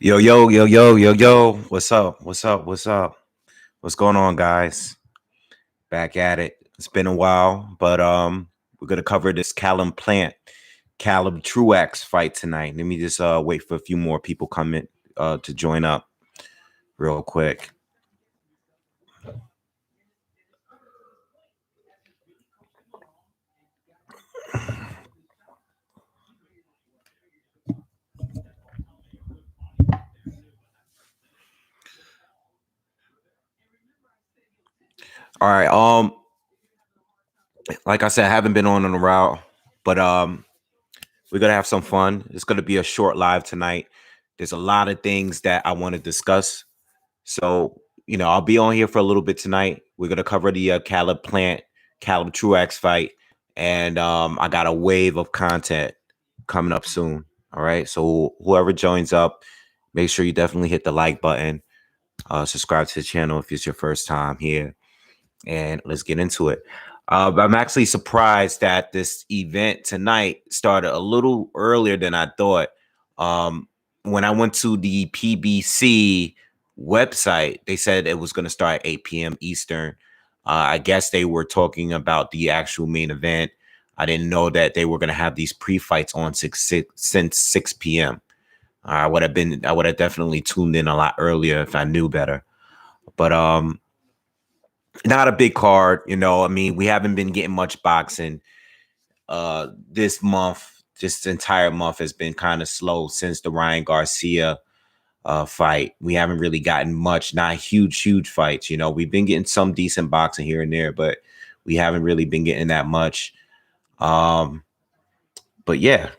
Yo, yo, yo, yo, yo, yo. What's up? What's up? What's up? What's going on, guys? Back at it. It's been a while, but we're gonna cover this Callum Truax fight tonight. Let me just wait for a few more people coming to join up real quick. All right. Like I said, I haven't been on a while, but we're gonna have some fun. It's gonna be a short live tonight. There's a lot of things that I want to discuss. So, I'll be on here for a little bit tonight. We're gonna cover the Callum Truax fight, and I got a wave of content coming up soon. All right. So whoever joins up, make sure you definitely hit the like button, subscribe to the channel if it's your first time here, and let's get into it. I'm actually surprised that this event tonight started a little earlier than I thought. When I went to the PBC website, they said it was going to start at 8 p.m. Eastern. I guess they were talking about the actual main event. I didn't know that they were going to have these pre-fights on since 6 p.m. I would have definitely tuned in a lot earlier if I knew better. But not a big card, I mean, we haven't been getting much boxing. This month, this entire month has been kind of slow since the Ryan Garcia fight. We haven't really gotten much, not huge fights. We've been getting some decent boxing here and there, but we haven't really been getting that much. But yeah.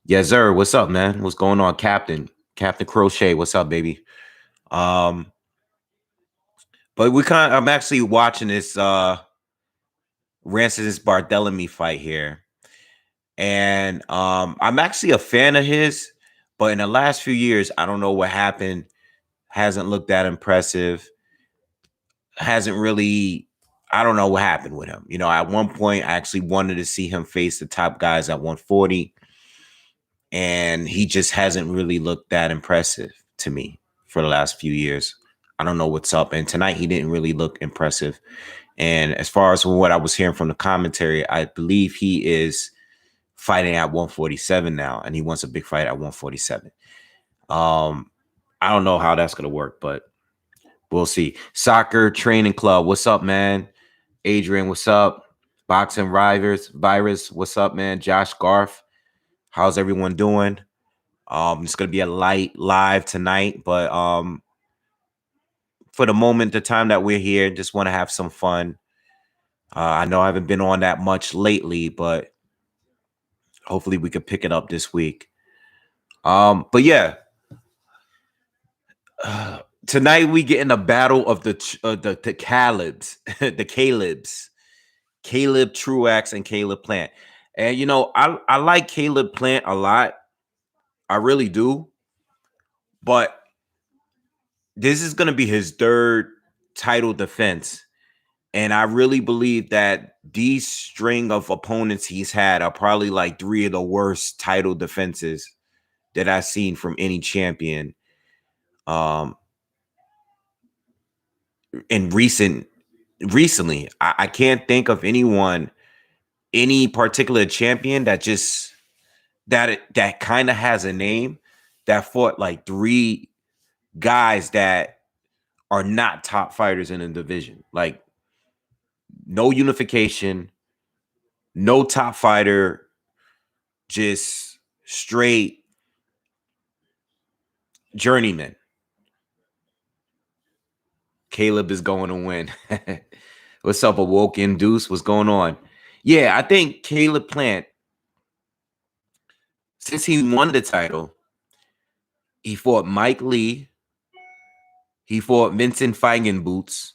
Yes, sir. What's up, man? What's going on, Captain Crochet? What's up, baby? But I'm actually watching this Rancis Barthélemy fight here. And I'm actually a fan of his, but in the last few years, I don't know what happened. Hasn't looked that impressive. Hasn't really, I don't know what happened with him. At one point, I actually wanted to see him face the top guys at 140. And he just hasn't really looked that impressive to me for the last few years. I don't know what's up. And tonight, he didn't really look impressive. And as far as what I was hearing from the commentary, I believe he is fighting at 147 now, and he wants a big fight at 147. I don't know how that's gonna work, but we'll see. Soccer Training Club, what's up, man? Adrian, what's up? Boxing Virus, what's up, man? Josh Garth, how's everyone doing? It's gonna be a light live tonight, but for the moment, the time that we're here, just want to have some fun. I know I haven't been on that much lately, but hopefully we could pick it up this week. But yeah, tonight we get in a battle of the Calebs, the Caleb Truax and Caleb Plant. And I like Caleb Plant a lot. I really do. But this is gonna be his third title defense. And I really believe that these string of opponents he's had are probably like three of the worst title defenses that I've seen from any champion in recently. I can't think of any particular champion that just that kind of has a name that fought like three guys that are not top fighters in the division. Like no unification, no top fighter, just straight journeyman. Caleb is going to win. What's up, Awoken Deuce? What's going on? Yeah, I think Caleb Plant, since he won the title, he fought Mike Lee, he fought Vincent Feigenboots,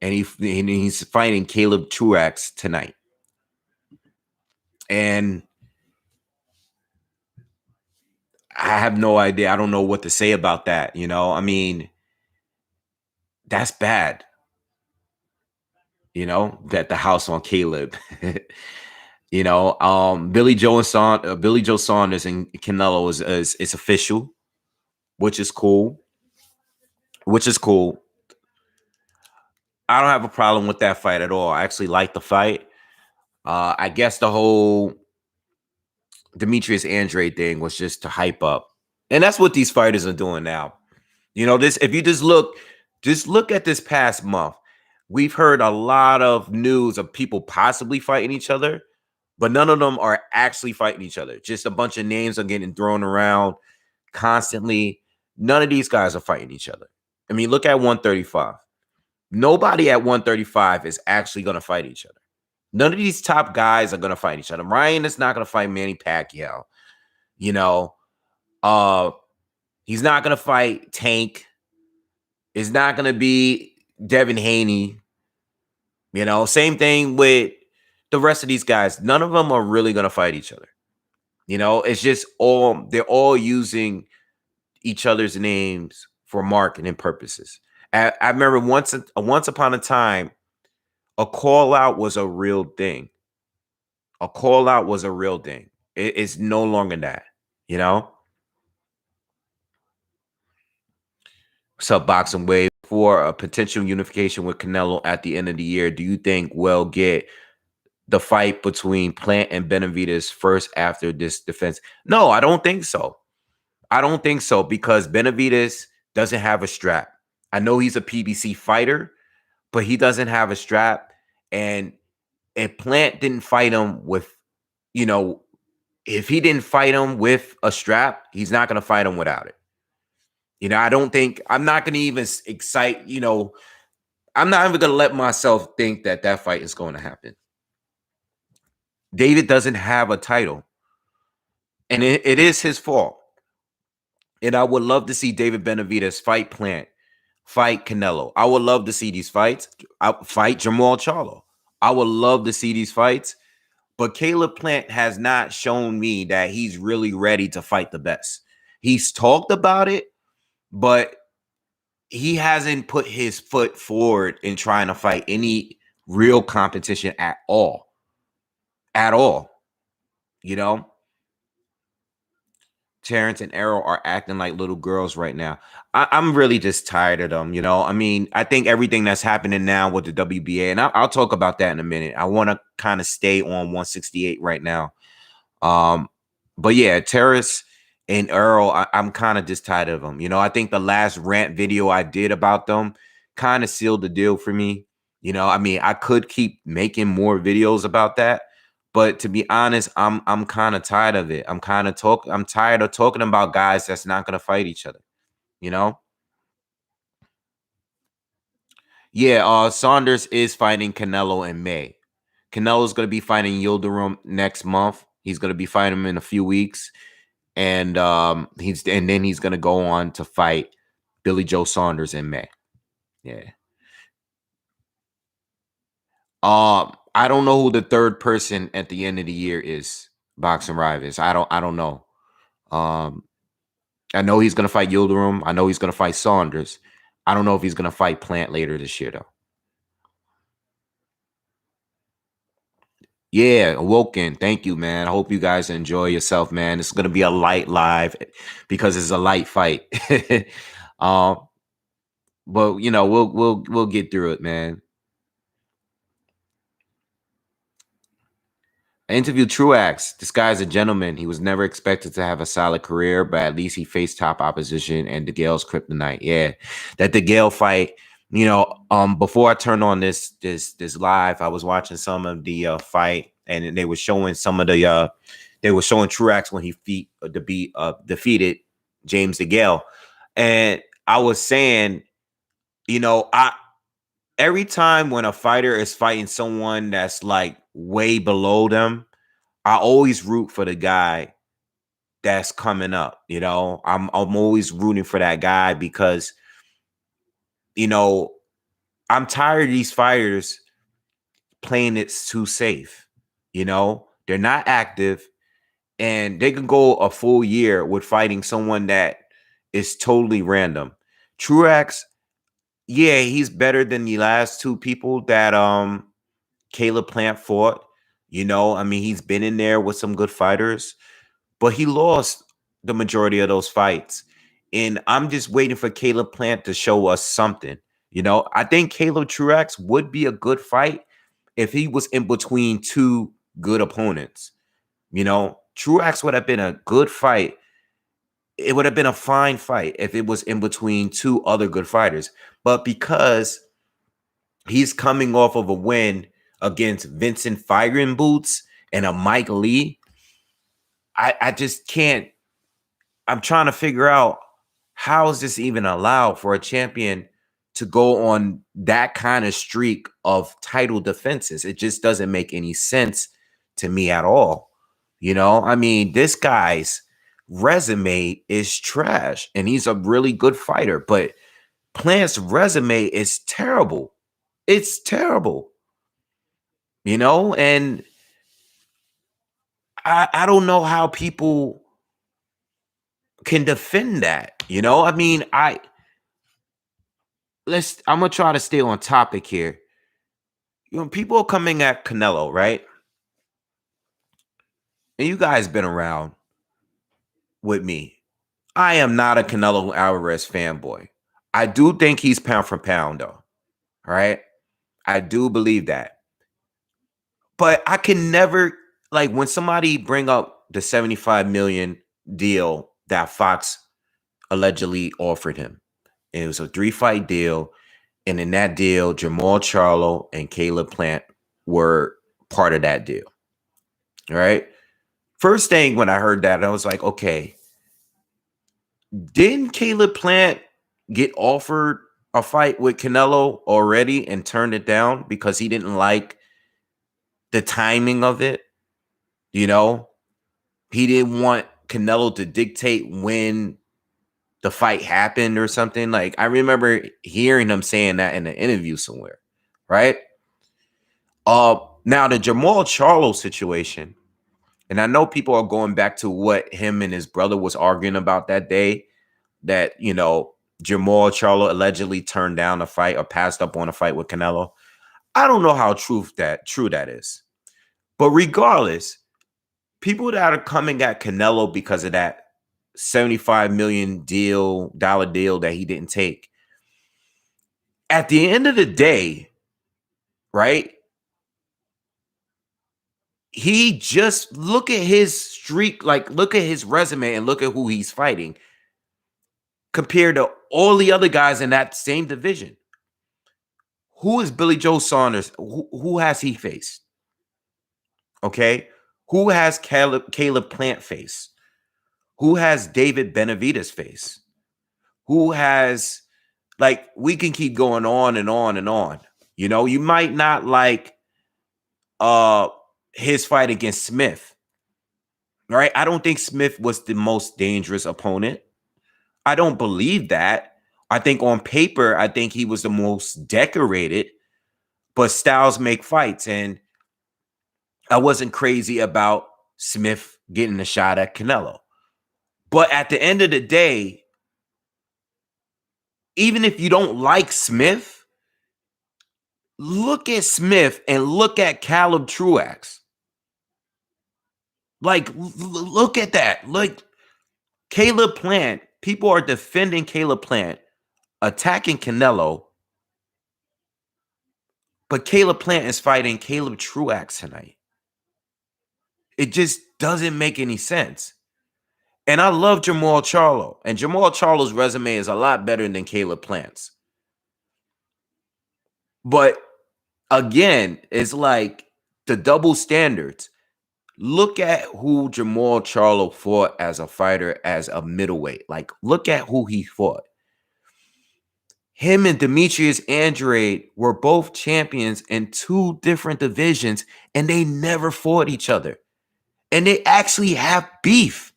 and he's fighting Caleb Truax tonight. And I have no idea. I don't know what to say about that. I mean, that's bad. Bet the house on Caleb. Billy Joe Saunders and Canelo is official. which is cool. Which is cool. I don't have a problem with that fight at all. I actually like the fight. I guess the whole Demetrius Andre thing was just to hype up. And that's what these fighters are doing now. You know, this if you just look at this past month. We've heard a lot of news of people possibly fighting each other, but none of them are actually fighting each other. Just a bunch of names are getting thrown around constantly. None of these guys are fighting each other. I mean, look at 135. Nobody at 135 is actually going to fight each other. None of these top guys are going to fight each other. Ryan is not going to fight Manny Pacquiao. You know, he's not going to fight Tank. It's not going to be Devin Haney. You know, same thing with the rest of these guys. None of them are really going to fight each other. You know, it's just they're all using each other's names for marketing purposes. I remember once upon a time, a call out was a real thing. A call out was a real thing. It's no longer that, you know? What's up, Boxing Wave? For a potential unification with Canelo at the end of the year, do you think we'll get the fight between Plant and Benavidez first after this defense? No, I don't think so. I don't think so because Benavidez doesn't have a strap. I know he's a PBC fighter, but he doesn't have a strap. And if Plant didn't fight him with, you know, if he didn't fight him with a strap, he's not going to fight him without it. You know, I'm not going to even excite, you know, I'm not even going to let myself think that that fight is going to happen. David doesn't have a title, and it is his fault. And I would love to see David Benavidez fight Plant, fight Canelo. I would love to see these fights. Fight Jamal Charlo. I would love to see these fights. But Caleb Plant has not shown me that he's really ready to fight the best. He's talked about it, but he hasn't put his foot forward in trying to fight any real competition at all. At all. You know? Terrence and Errol are acting like little girls right now. I'm really just tired of them, you know? I mean, I think everything that's happening now with the WBA, and I'll talk about that in a minute. I want to kind of stay on 168 right now. But yeah, Terrace and Earl, I'm kind of just tired of them. You know, I think the last rant video I did about them kind of sealed the deal for me. You know, I mean, I could keep making more videos about that, but to be honest, I'm kind of tired of it. I'm tired of talking about guys that's not gonna fight each other. You know? Yeah, Saunders is fighting Canelo in May. Canelo's gonna be fighting Yildirim next month. He's gonna be fighting him in a few weeks. And then he's gonna go on to fight Billy Joe Saunders in May. Yeah. I don't know who the third person at the end of the year is. BoxingWave is. I don't know. Um, I know he's gonna fight Yildirim. I know he's gonna fight Saunders. I don't know if he's gonna fight Plant later this year though. Yeah, Awoken. Thank you, man. I hope you guys enjoy yourself, man. It's gonna be a light live because it's a light fight. um, but you know, we'll get through it, man. I interviewed Truax. This guy's a gentleman. He was never expected to have a solid career, but at least he faced top opposition and DeGale's kryptonite. Yeah, that DeGale fight. You know, before I turned on this live, I was watching some of the fight, and they were showing some of the they were showing Truax when he defeated James DeGale, and I was saying, you know, every time when a fighter is fighting someone that's like way below them, I always root for the guy that's coming up. You know, I'm always rooting for that guy because, you know, I'm tired of these fighters playing it too safe. You know, they're not active and they can go a full year with fighting someone that is totally random. Truax, yeah, he's better than the last two people that Caleb Plant fought. You know, I mean, he's been in there with some good fighters, but he lost the majority of those fights. And I'm just waiting for Caleb Plant to show us something. I think Caleb Truax would be a good fight if he was in between two good opponents. Truax would have been a good fight. It would have been a fine fight if it was in between two other good fighters. But because he's coming off of a win against Vincent Firing Boots and a Mike Lee, I just can't. I'm trying to figure out, how is this even allowed for a champion to go on that kind of streak of title defenses? It just doesn't make any sense to me at all. I mean, this guy's resume is trash and he's a really good fighter, but Plant's resume is terrible. It's terrible, and I don't know how people can defend that. I mean, I'm gonna try to stay on topic here. People are coming at Canelo, right? And you guys been around with me. I am not a Canelo Alvarez fanboy. I do think he's pound for pound, though. All right. I do believe that. But I can never, like, when somebody bring up the 75 million deal that Fox allegedly offered him. It was a 3-fight deal. And in that deal, Jamal Charlo and Caleb Plant were part of that deal. All right. First thing when I heard that, I was like, okay, didn't Caleb Plant get offered a fight with Canelo already and turned it down because he didn't like the timing of it? He didn't want Canelo to dictate when the fight happened or something. Like, I remember hearing him saying that in an interview somewhere, right? Now the Jamal Charlo situation, and I know people are going back to what him and his brother was arguing about that day, that, Jamal Charlo allegedly turned down a fight or passed up on a fight with Canelo. I don't know how true that is. But regardless, people that are coming at Canelo because of that $75 million deal that he didn't take, at the end of the day, right? He just, look at his streak, like, look at his resume and look at who he's fighting compared to all the other guys in that same division. Who is Billy Joe Saunders? Who has he faced? Okay. Who has Caleb Plant faced? Who has David Benavidez faced? Who has, like, we can keep going on and on and on. You might not like his fight against Smith. Right? I don't think Smith was the most dangerous opponent. I don't believe that. I think on paper, I think he was the most decorated, but styles make fights. And I wasn't crazy about Smith getting a shot at Canelo. But at the end of the day, even if you don't like Smith, look at Smith and look at Caleb Truax. Like, look at that. Like, Caleb Plant, people are defending Caleb Plant, attacking Canelo, but Caleb Plant is fighting Caleb Truax tonight. It just doesn't make any sense. And I love Jamal Charlo. And Jamal Charlo's resume is a lot better than Caleb Plant's. But again, it's like the double standards. Look at who Jamal Charlo fought as a fighter, as a middleweight. Like, look at who he fought. Him and Demetrius Andrade were both champions in 2 different divisions, and they never fought each other. And they actually have beef.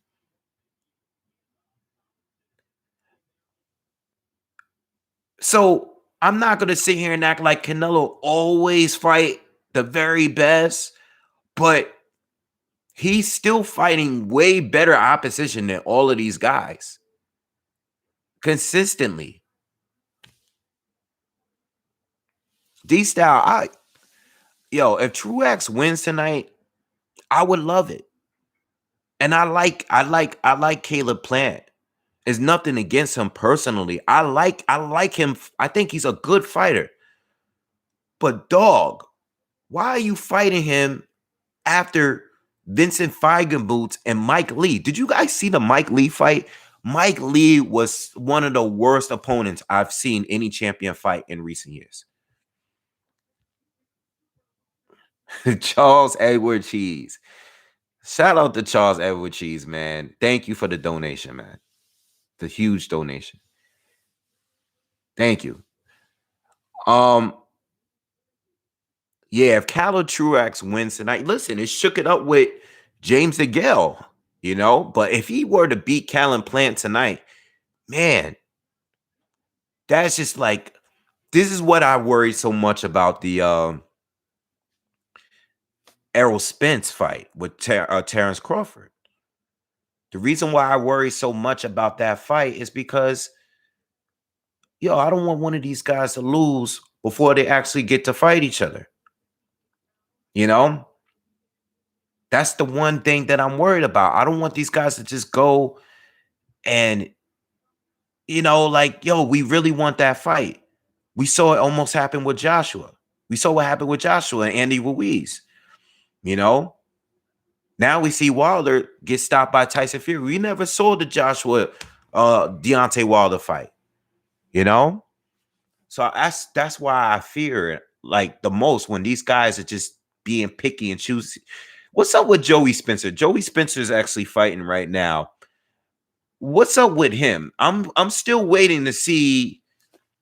So I'm not going to sit here and act like Canelo always fight the very best, but he's still fighting way better opposition than all of these guys consistently. D-Style, if Truax wins tonight, I would love it. And I like Caleb Plant. It's nothing against him personally. I like him. I think he's a good fighter. But dog, why are you fighting him after Vincent Feigenboots and Mike Lee? Did you guys see the Mike Lee fight? Mike Lee was one of the worst opponents I've seen any champion fight in recent years. Charles Edward Cheese. Shout out to Charles Edward Cheese, man. Thank you for the donation, man. The huge donation. Thank you. Yeah, if Callum Truax wins tonight, listen, it shook it up with James DeGale, but if he were to beat Callum Plant tonight, man, that's just like, this is what I worry so much about the Errol Spence fight with Terrence Crawford. The reason why I worry so much about that fight is because, I don't want one of these guys to lose before they actually get to fight each other. That's the one thing that I'm worried about. I don't want these guys to just go and, we really want that fight. We saw it almost happen with Joshua. We saw what happened with Joshua and Andy Ruiz. Now we see Wilder get stopped by Tyson Fury. We never saw the Joshua Deontay Wilder fight. So that's why I fear it like the most when these guys are just being picky and choosy. What's up with Joey Spencer? Joey Spencer is actually fighting right now. What's up with him? I'm still waiting to see.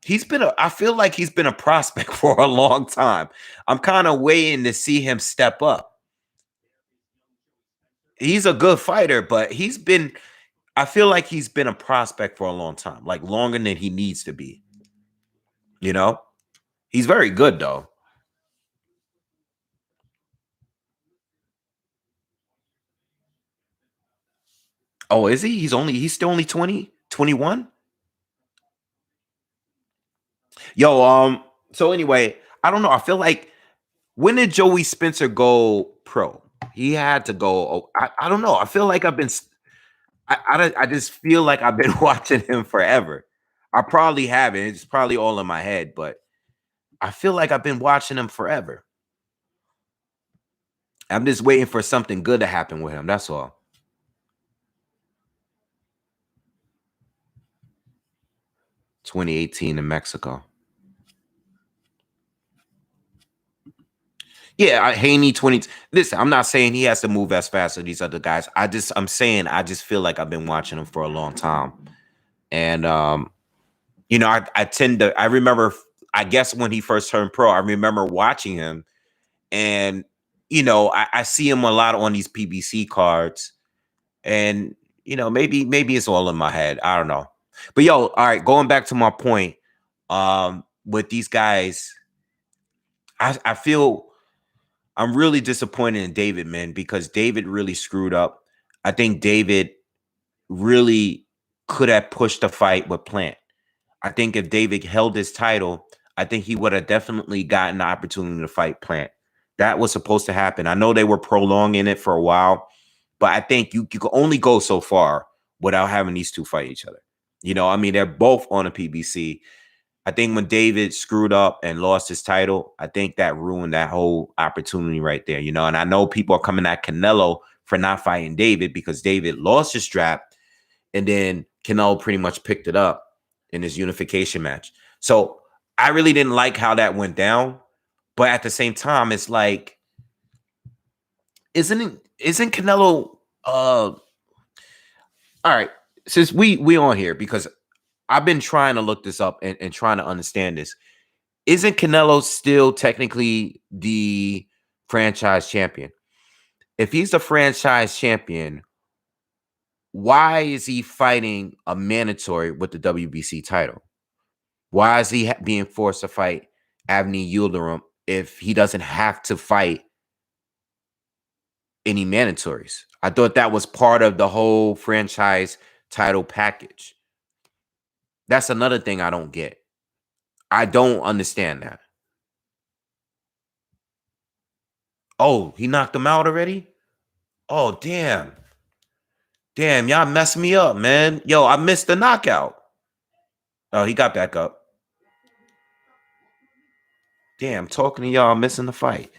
I feel like he's been a prospect for a long time. I'm kind of waiting to see him step up. He's a good fighter, but I feel like he's been a prospect for a long time, like longer than he needs to be. He's very good though. Oh, is he? He's still only 20, 21? Yo, so anyway, I don't know. I feel like, when did Joey Spencer go pro? He had to go. I don't know. I feel like I just feel like I've been watching him forever. I probably haven't. It's probably all in my head, but I feel like I've been watching him forever. I'm just waiting for something good to happen with him. That's all. 2018 in Mexico. Yeah, Haney 20. Listen, I'm not saying he has to move as fast as these other guys. I'm saying I just feel like I've been watching him for a long time. And I remember, I guess when he first turned pro, I remember watching him, and I see him a lot on these PBC cards, and maybe it's all in my head. I don't know. But all right, going back to my point, with these guys, I feel I'm really disappointed in David, man, because David really screwed up. I think David really could have pushed the fight with Plant. I think if David held his title, I think he would have definitely gotten the opportunity to fight Plant. That was supposed to happen. I know they were prolonging it for a while, but I think you can only go so far without having these two fight each other. They're both on a PBC. I think when David screwed up and lost his title, I think that ruined that whole opportunity right there. And I know people are coming at Canelo for not fighting David because David lost his strap, and then Canelo pretty much picked it up in his unification match. So I really didn't like how that went down. But at the same time, it's like, isn't Canelo all right, since we on here, because I've been trying to look this up and trying to understand this. Isn't Canelo still technically the franchise champion? If he's the franchise champion, why is he fighting a mandatory with the WBC title? Why is he being forced to fight Avni Yildirim if he doesn't have to fight any mandatories? I thought that was part of the whole franchise title package. That's another thing I don't get. I don't understand that. Oh, he knocked him out already? Oh, damn. Damn, y'all messed me up, man. Yo, I missed the knockout. Oh, he got back up. Damn, talking to y'all, missing the fight.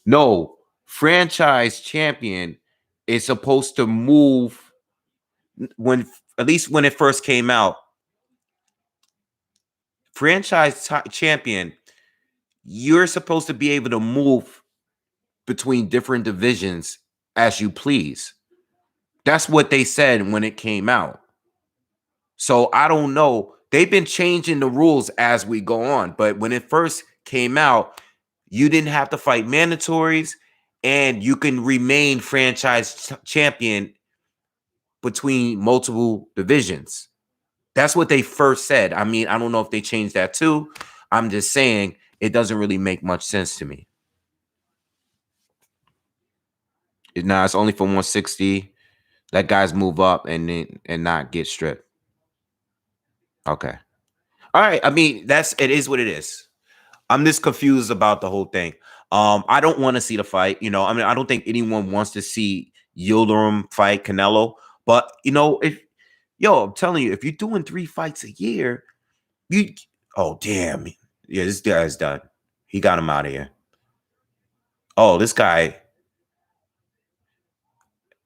No, franchise champion is supposed to move when, at least when it first came out. Champion, you're supposed to be able to move between different divisions as you please. That's what they said when it came out. So I don't know. They've been changing the rules as we go on. But when it first came out, you didn't have to fight mandatories and you can remain franchise champion between multiple divisions. That's what they first said. I mean, I don't know if they changed that too. I'm just saying it doesn't really make much sense to me. Now it's only for 160. Let guys move up and not get stripped. Okay. All right. I mean, it is what it is. I'm just confused about the whole thing. I don't want to see the fight. I mean, I don't think anyone wants to see Yildirim fight Canelo. But I'm telling you, if you're doing 3 fights a year, oh damn, yeah, this guy's done. He got him out of here. Oh, this guy,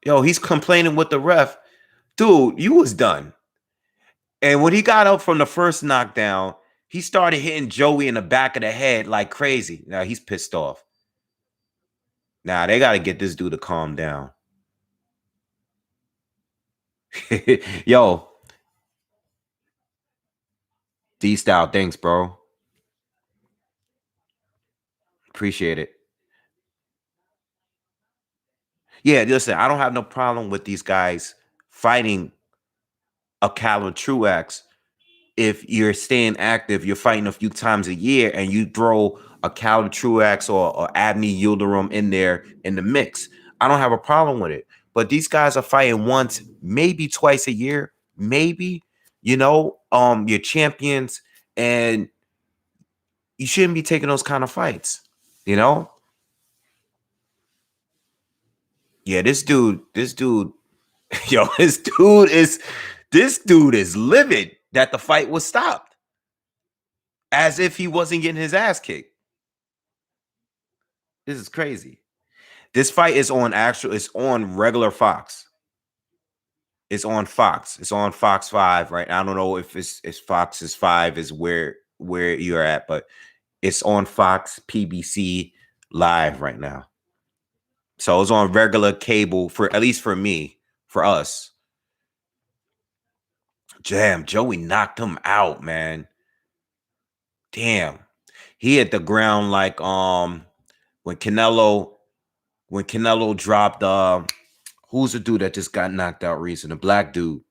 he's complaining with the ref, dude. You was done. And when he got up from the first knockdown, he started hitting Joey in the back of the head like crazy. Now he's pissed off. Now they got to get this dude to calm down. Yo, D-Style, thanks, bro. Appreciate it. Yeah, listen, I don't have no problem with these guys fighting a caliber Truax. If you're staying active, you're fighting a few times a year, and you throw a caliber Truax or Abney Yildirim in there in the mix. I don't have a problem with it. But these guys are fighting once, maybe twice a year, maybe. You're champions, and you shouldn't be taking those kind of fights. Yeah, this dude, yo, this dude is livid that the fight was stopped, as if he wasn't getting his ass kicked. This is crazy. This fight is it's on regular Fox. It's on Fox. It's on Fox 5, right? I don't know if it's Fox's 5 is where you're at, but it's on Fox PBC live right now. So it's on regular cable, for at least for me, for us. Damn, Joey knocked him out, man. Damn. He hit the ground like when Canelo dropped who's the dude that just got knocked out recently? The black dude.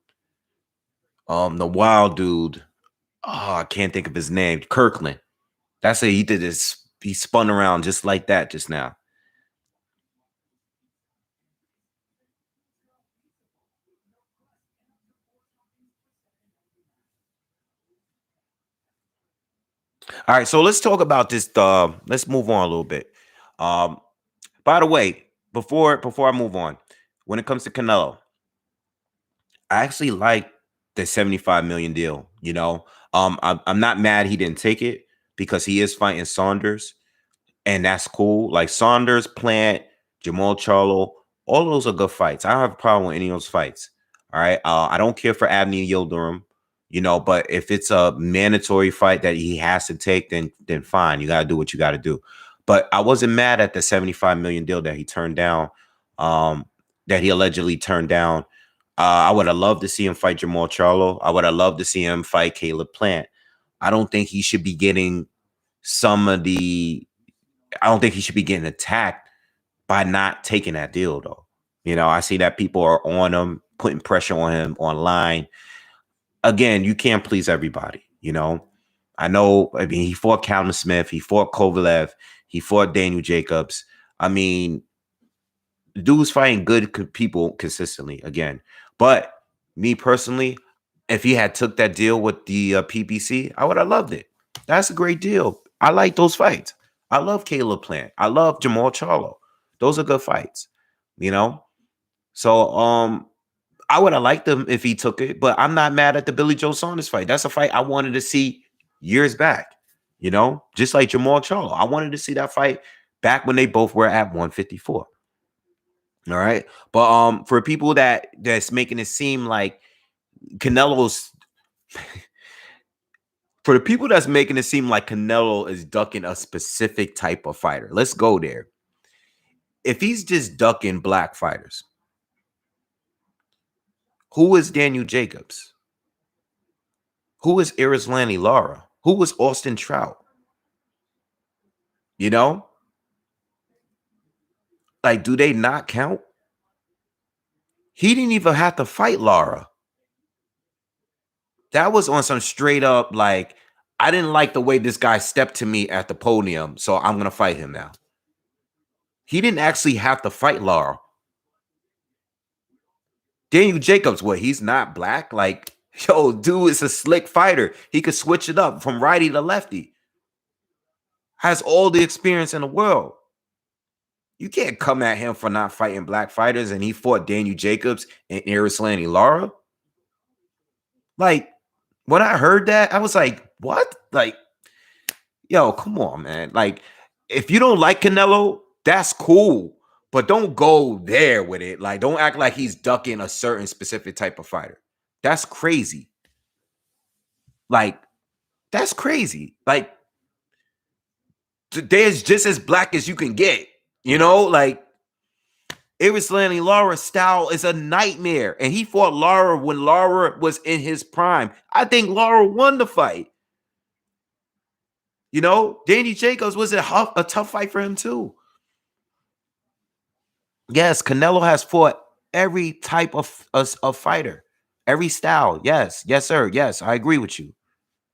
The wild dude. Oh, I can't think of his name. Kirkland. That's it. He did this. He spun around just like that just now. All right, so let's talk about this. Let's move on a little bit. By the way, before I move on, when it comes to Canelo, I actually like the 75 million deal. I'm not mad he didn't take it because he is fighting Saunders, and that's cool. Like Saunders, Plant, Jamal Charlo, all those are good fights. I don't have a problem with any of those fights. All right. I don't care for Abney Yildirim, but if it's a mandatory fight that he has to take, then fine. You gotta do what you gotta do. But I wasn't mad at the 75 million deal that he turned down, that he allegedly turned down. I would have loved to see him fight Jamal Charlo. I would have loved to see him fight Caleb Plant. I don't think he should be getting I don't think he should be getting attacked by not taking that deal, though. I see that people are on him, putting pressure on him online. Again, you can't please everybody. I know. I mean, he fought Callum Smith, he fought Kovalev, he fought Daniel Jacobs. I mean, the dude's fighting good people consistently again. But me personally, if he had took that deal with the PBC, I would have loved it. That's a great deal. I like those fights. I love Caleb Plant. I love Jamal Charlo. Those are good fights, you know? So I would have liked him if he took it, but I'm not mad at the Billy Joe Saunders fight. That's a fight I wanted to see years back. You know, just like Jamal Charlo. I wanted to see that fight back when they both were at 154. All right. But for people that's making it seem like Canelo's for the people that's making it seem like Canelo is ducking a specific type of fighter, let's go there. If he's just ducking black fighters, who is Daniel Jacobs? Who is Arislani Lara? Who was Austin Trout? You know, like, do they not count? He didn't even have to fight Lara. That was on some straight up, like, I didn't like the way this guy stepped to me at the podium, so I'm going to fight him now. He didn't actually have to fight Lara. Daniel Jacobs, what? He's not black? Like, yo, dude is a slick fighter. He could switch it up from righty to lefty. Has all the experience in the world. You can't come at him for not fighting black fighters, and he fought Daniel Jacobs and Arislani Lara. Like, when I heard that, I was like, what? Like, yo, come on, man. Like, if you don't like Canelo, that's cool. But don't go there with it. Like, don't act like he's ducking a certain specific type of fighter. That's crazy. Like, that's crazy. Like, there's just as black as you can get. You know, like, Arislani Lara's style is a nightmare. And he fought Lara when Lara was in his prime. I think Lara won the fight. You know, Danny Jacobs was a tough fight for him too. Yes, Canelo has fought every type of fighter, every style. Yes, yes, sir. Yes, I agree with you.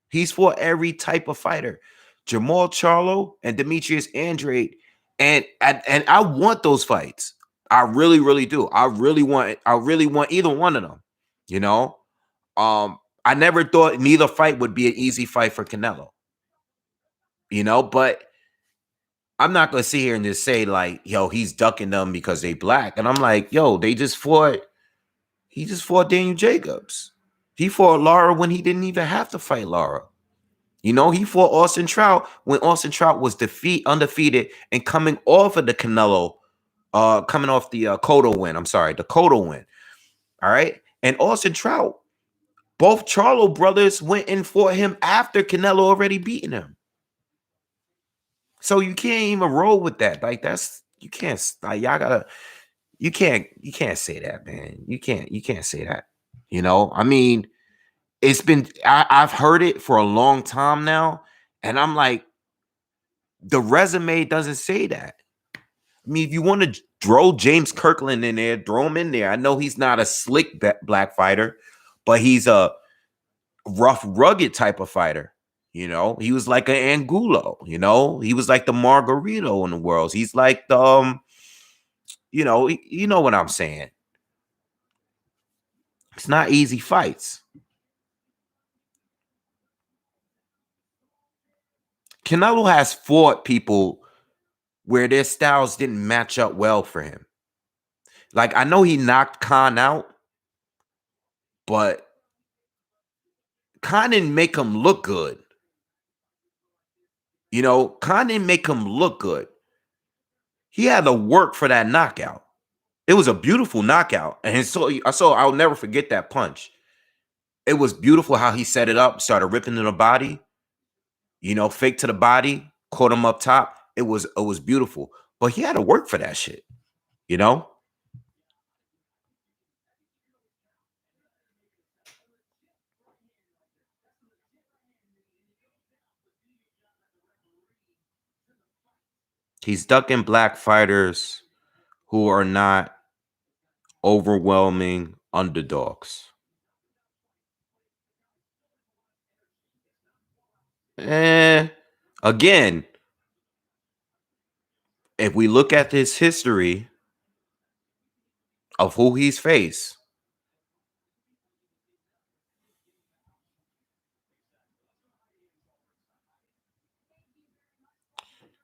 He's fought every type of fighter. Jamal Charlo and Demetrius Andrade, and I want those fights. I really, really do. I really want either one of them. You know, I never thought neither fight would be an easy fight for Canelo. You know, but I'm not gonna sit here and just say like, yo, he's ducking them because they black. And I'm like, yo, they just fought. He just fought Daniel Jacobs. He fought Lara when he didn't even have to fight Lara. You know, he fought Austin Trout when Austin Trout was undefeated and coming off of the Canelo, coming off the Cotto win. I'm sorry, the Cotto win. All right. And Austin Trout, both Charlo brothers went and fought him after Canelo already beaten him. So you can't even roll with that. Like, that's, you can't, like, y'all gotta, you can't say that, man. You can't say that. You know, I mean, it's been, I've heard it for a long time now. And I'm like, the resume doesn't say that. I mean, if you want to throw James Kirkland in there, throw him in there. I know he's not a slick black fighter, but he's a rough, rugged type of fighter. You know, he was like an Angulo. You know, he was like the Margarito in the world. He's like the, you know what I'm saying. It's not easy fights. Canelo has fought people where their styles didn't match up well for him. Like, I know he knocked Khan out, but Khan didn't make him look good. You know, Khan didn't make him look good. He had to work for that knockout. It was a beautiful knockout. And so I'll never forget that punch. It was beautiful how he set it up, started ripping to the body, you know, fake to the body, caught him up top. It was beautiful. But he had to work for that shit, you know? He's ducking black fighters who are not overwhelming underdogs. Eh, again, if we look at his history of who he's faced,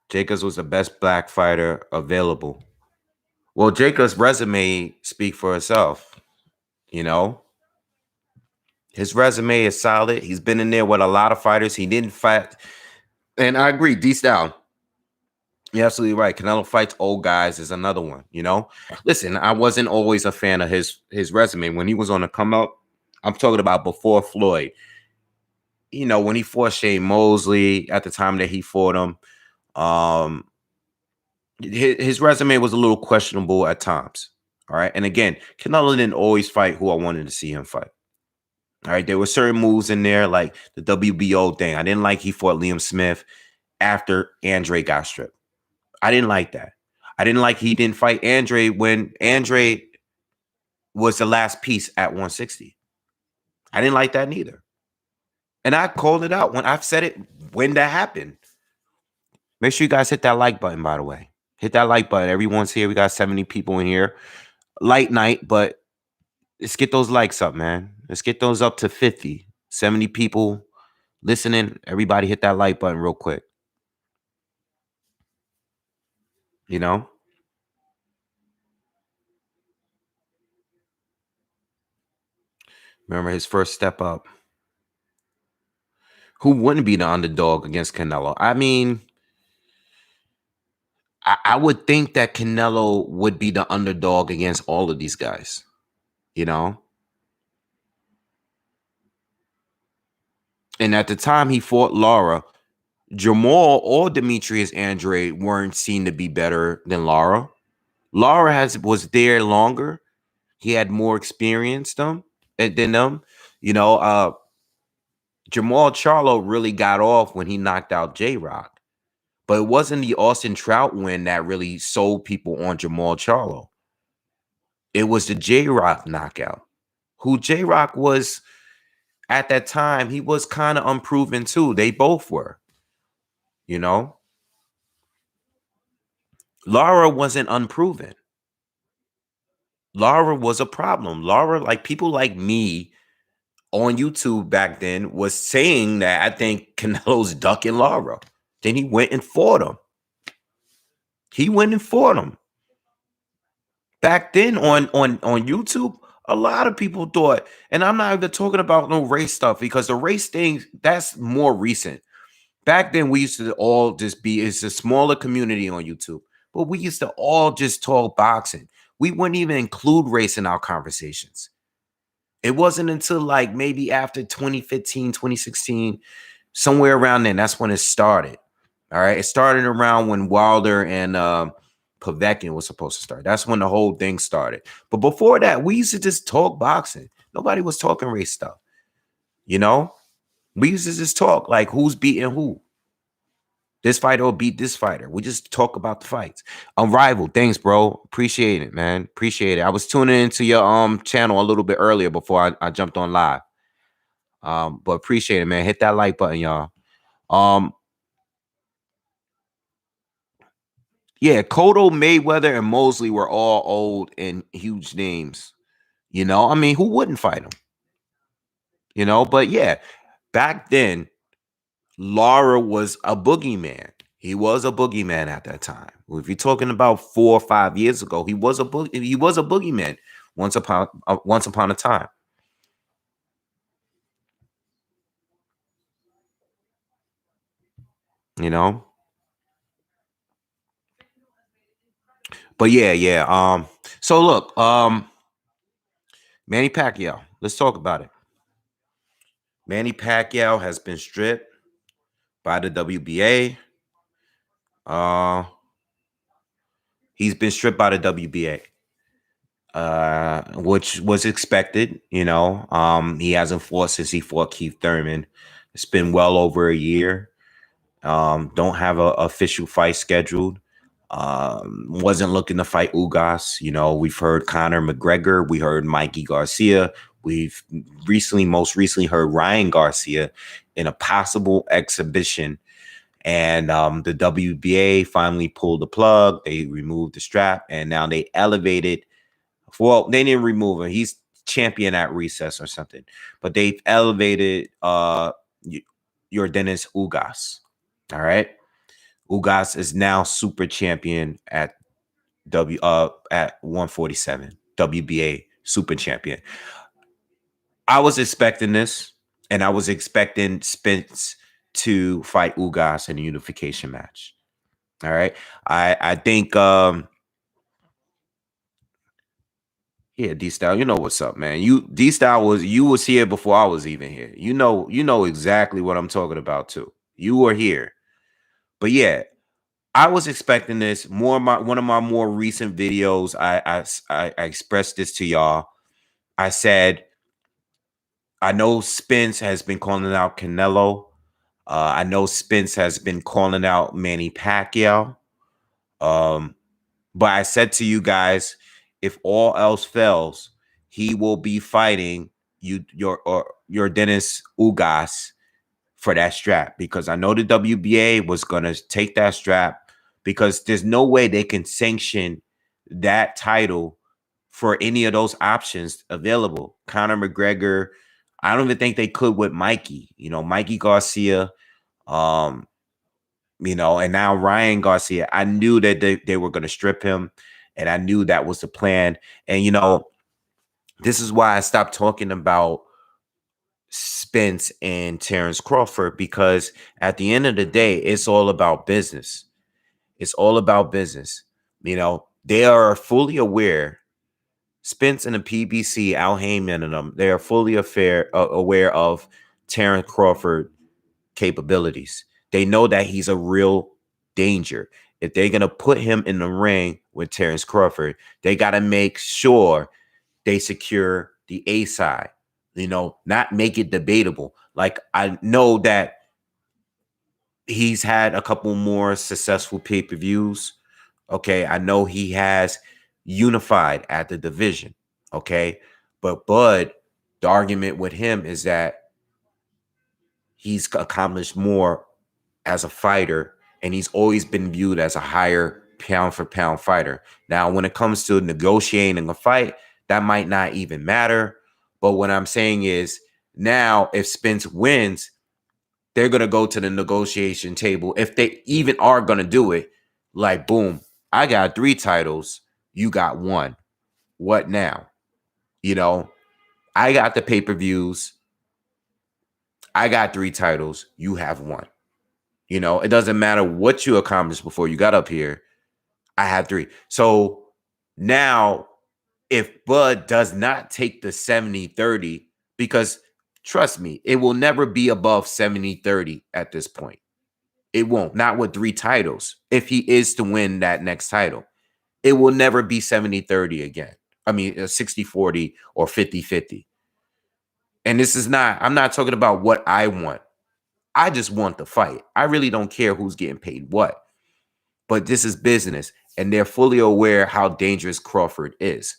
Jacobs was the best black fighter available. Well, Jacob's resume speak for itself. You know, his resume is solid. He's been in there with a lot of fighters. He didn't fight, and I agree. D style. You're absolutely right. Canelo fights old guys is another one. You know, listen, I wasn't always a fan of his resume when he was on the come up. I'm talking about before Floyd. You know, when he fought Shane Mosley at the time that he fought him, um, his resume was a little questionable at times. All right, and again, Canelo didn't always fight who I wanted to see him fight. All right, there were certain moves in there, like the WBO thing. I didn't like he fought Liam Smith after Andre got stripped. I didn't like that. I didn't like he didn't fight Andre when Andre was the last piece at 160. I didn't like that neither. And I called it out when I've said it when that happened. Make sure you guys hit that like button, by the way. Hit that like button. Everyone's here. We got 70 people in here. Light night, but let's get those likes up, man. Let's get those up to 50. 70 people listening. Everybody hit that like button real quick. You know? Remember his first step up. Who wouldn't be the underdog against Canelo? I mean, I would think that Canelo would be the underdog against all of these guys. You know? And at the time he fought Lara, Jamal or Demetrius Andre weren't seen to be better than Lara. Lara was there longer. He had more experience than them. You know, Jamal Charlo really got off when he knocked out J-Rock. But it wasn't the Austin Trout win that really sold people on Jamal Charlo. It was the J-Rock knockout. Who J-Rock was at that time, he was kind of unproven too. They both were. You know? Lara wasn't unproven. Lara was a problem. Lara, like people like me on YouTube back then, was saying that I think Canelo's ducking Lara. Then he went and fought him. He went and fought him. Back then on YouTube, a lot of people thought, and I'm not even talking about no race stuff because the race thing, that's more recent. Back then, we used to all just be, it's a smaller community on YouTube, but we used to all just talk boxing. We wouldn't even include race in our conversations. It wasn't until like maybe after 2015, 2016, somewhere around then, that's when it started. All right. It started around when Wilder and Povetkin was supposed to start. That's when the whole thing started. But before that, we used to just talk boxing. Nobody was talking race stuff. You know, we used to just talk like who's beating who. This fighter will beat this fighter. We just talk about the fights. Unrivaled. Thanks, bro. Appreciate it, man. Appreciate it. I was tuning into your channel a little bit earlier before I jumped on live. But appreciate it, man. Hit that like button, y'all. Yeah, Cotto, Mayweather, and Mosley were all old and huge names. You know, I mean, who wouldn't fight them? You know, but yeah, back then, Lara was a boogeyman. He was a boogeyman at that time. If you're talking about 4 or 5 years ago, he was a boogeyman once upon a time. You know? But yeah. So look, Manny Pacquiao. Let's talk about it. Manny Pacquiao has been stripped by the WBA. He's been stripped by the WBA, which was expected. You know, he hasn't fought since he fought Keith Thurman. It's been well over a year. Don't have an official fight scheduled. Wasn't looking to fight Ugas. You know, we've heard Conor McGregor. We heard Mikey Garcia. We've most recently heard Ryan Garcia in a possible exhibition. And the WBA finally pulled the plug. They removed the strap, and now they elevated. Well, they didn't remove him. He's champion at recess or something. But they've elevated your Dennis Ugas. All right. Ugas is now super champion at at 147, WBA super champion. I was expecting this, and I was expecting Spence to fight Ugas in a unification match. All right. I think yeah, D Style, you know what's up, man. D Style was here before I was even here. You know exactly what I'm talking about too. You were here. But yeah, I was expecting this. One of my more recent videos, I expressed this to y'all. I said, I know Spence has been calling out Canelo. I know Spence has been calling out Manny Pacquiao. But I said to you guys, if all else fails, he will be fighting your Dennis Ugas for that strap, because I know the WBA was gonna take that strap, because there's no way they can sanction that title for any of those options available. Conor McGregor, I don't even think they could with Mikey. Mikey Garcia, and now Ryan Garcia. I knew that they were going to strip him, and I knew that was the plan. And this is why I stopped talking about Spence and Terrence Crawford, because at the end of the day, it's all about business. It's all about business. They are fully aware. Spence and the PBC, Al Heyman and them, they are fully aware of Terrence Crawford capabilities. They know that he's a real danger. If they're going to put him in the ring with Terrence Crawford, they got to make sure they secure the A side, not make it debatable. Like, I know that he's had a couple more successful pay-per-views. Okay. I know he has unified at the division. Okay. But Bud, the argument with him is that he's accomplished more as a fighter, and he's always been viewed as a higher pound for pound fighter. Now, when it comes to negotiating a fight, that might not even matter. But what I'm saying is, now if Spence wins, they're going to go to the negotiation table. If they even are going to do it, like, boom, I got 3 titles, you got 1. What now? I got the pay-per-views. I got 3 titles. You have 1. It doesn't matter what you accomplished before you got up here. I had 3. So now, if Bud does not take the 70-30, because trust me, it will never be above 70-30 at this point. It won't. Not with 3 titles. If he is to win that next title, it will never be 70-30 again. I mean, 60-40 or 50-50. And I'm not talking about what I want. I just want the fight. I really don't care who's getting paid what. But this is business, and they're fully aware how dangerous Crawford is.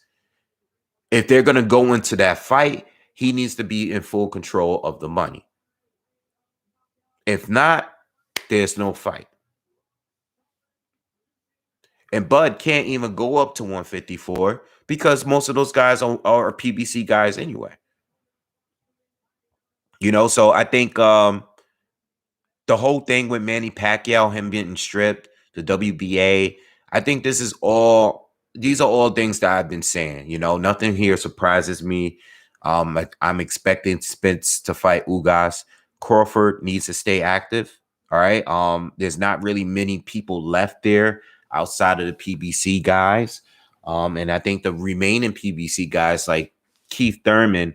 If they're going to go into that fight, he needs to be in full control of the money. If not, there's no fight. And Bud can't even go up to 154 because most of those guys are PBC guys anyway. So I think the whole thing with Manny Pacquiao, him getting stripped, the WBA, I think these are all things that I've been saying. Nothing here surprises me. I'm expecting Spence to fight Ugas. Crawford needs to stay active. All right. There's not really many people left there outside of the PBC guys. And I think the remaining PBC guys like Keith Thurman,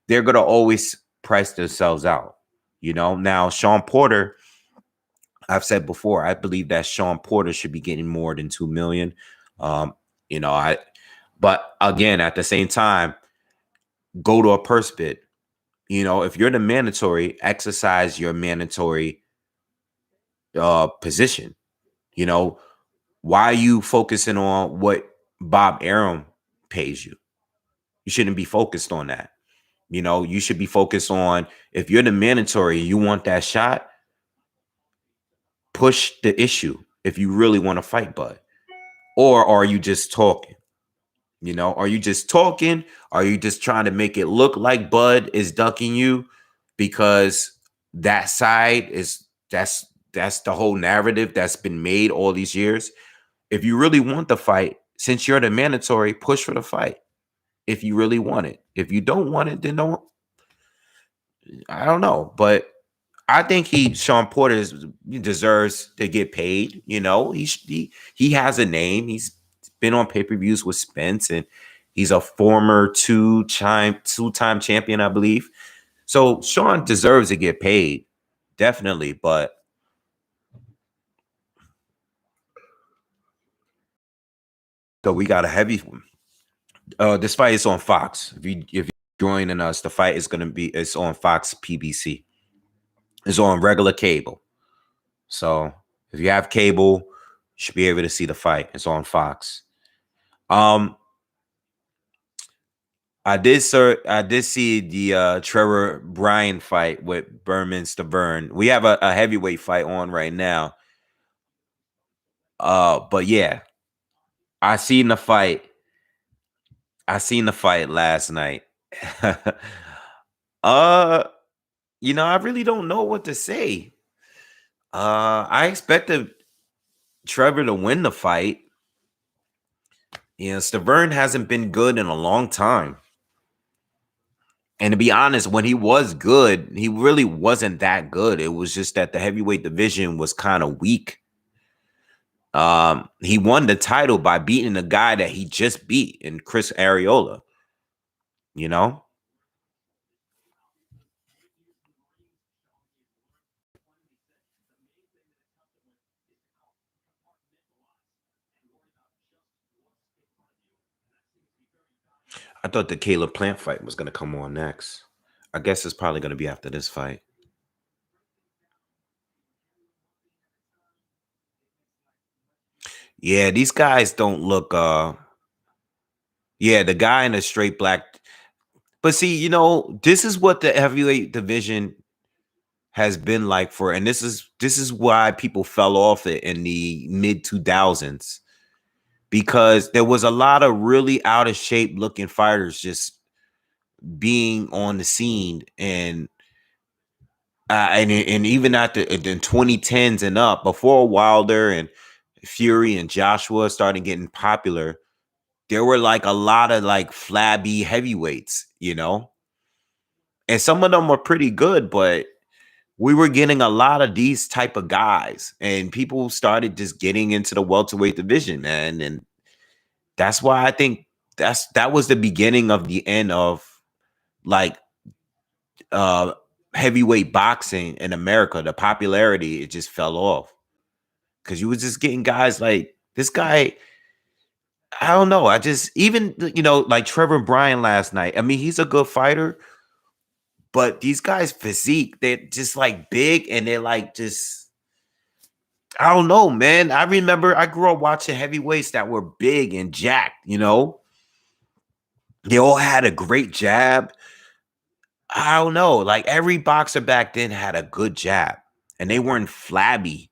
they're gonna always price themselves out. Now Sean Porter, I've said before, I believe that Sean Porter should be getting more than 2 million. But again, at the same time, go to a purse bid. If you're the mandatory, exercise your mandatory position. Why are you focusing on what Bob Arum pays you? You shouldn't be focused on that. You should be focused on, if you're the mandatory, you want that shot, push the issue if you really want to fight Bud. Or are you just talking? Are you just talking? Are you just trying to make it look like Bud is ducking you because that side that's the whole narrative that's been made all these years? If you really want the fight, since you're the mandatory, push for the fight if you really want it. If you don't want it, then don't. I don't know, but I think Sean Porter deserves to get paid. You know, he has a name. He's been on pay-per-views with Spence, and he's a former two-time champion, I believe. So Sean deserves to get paid, definitely. But so we got a heavy one. This fight is on Fox. If you're joining us, the fight is it's on Fox PBC. It's on regular cable. So if you have cable, you should be able to see the fight. It's on Fox. I did see the Trevor Bryan fight with Berman Stavern. We have a heavyweight fight on right now. But yeah, I seen the fight. I seen the fight last night. I really don't know what to say. I expected Trevor to win the fight. Stavern hasn't been good in a long time. And to be honest, when he was good, he really wasn't that good. It was just that the heavyweight division was kind of weak. He won the title by beating the guy that he just beat in Chris Arreola. You know? I thought the Caleb Plant fight was going to come on next. I guess it's probably going to be after this fight. Yeah, these guys don't look yeah, the guy in the straight black. But see, this is what the heavyweight division has been like and this is why people fell off it in the mid 2000s, because there was a lot of really out of shape looking fighters just being on the scene, and even at the 2010s and up, before Wilder and Fury and Joshua started getting popular, there were like a lot of like flabby heavyweights, and some of them were pretty good, but we were getting a lot of these type of guys, and people started just getting into the welterweight division, man. And that's why I think that was the beginning of the end of like heavyweight boxing in America. The popularity, it just fell off because you was just getting guys like this guy. I don't know. I just even like Trevor Bryan last night. I mean, he's a good fighter, but these guys' physique, they're just like big, and they're like just, I don't know, man. I remember I grew up watching heavyweights that were big and jacked, They all had a great jab. I don't know. Like every boxer back then had a good jab, and they weren't flabby.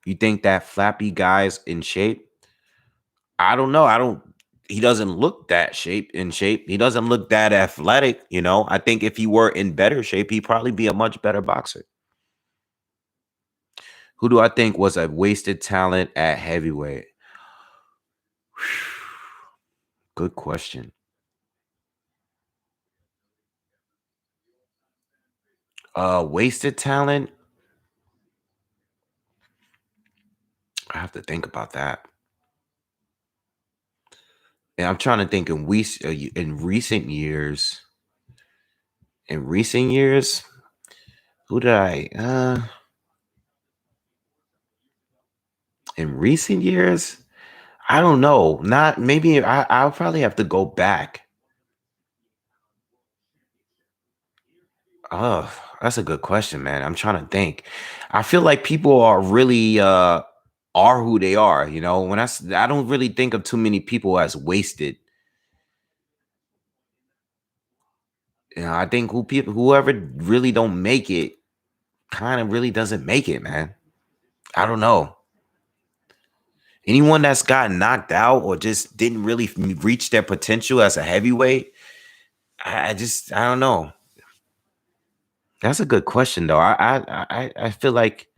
You think that flappy guy's in shape? I don't know. He doesn't look that in shape. He doesn't look that athletic, I think if he were in better shape, he'd probably be a much better boxer. Who do I think was a wasted talent at heavyweight? Good question. Wasted talent? I have to think about that. And I'm trying to think in recent years. In recent years, who did in recent years? I don't know. Not maybe I'll probably have to go back. Oh, that's a good question, man. I'm trying to think. I feel like people are really are who they are, I don't really think of too many people as wasted. I think whoever really don't make it kind of really doesn't make it, man. I don't know. Anyone that's got knocked out or just didn't really reach their potential as a heavyweight, I don't know. That's a good question though. I feel like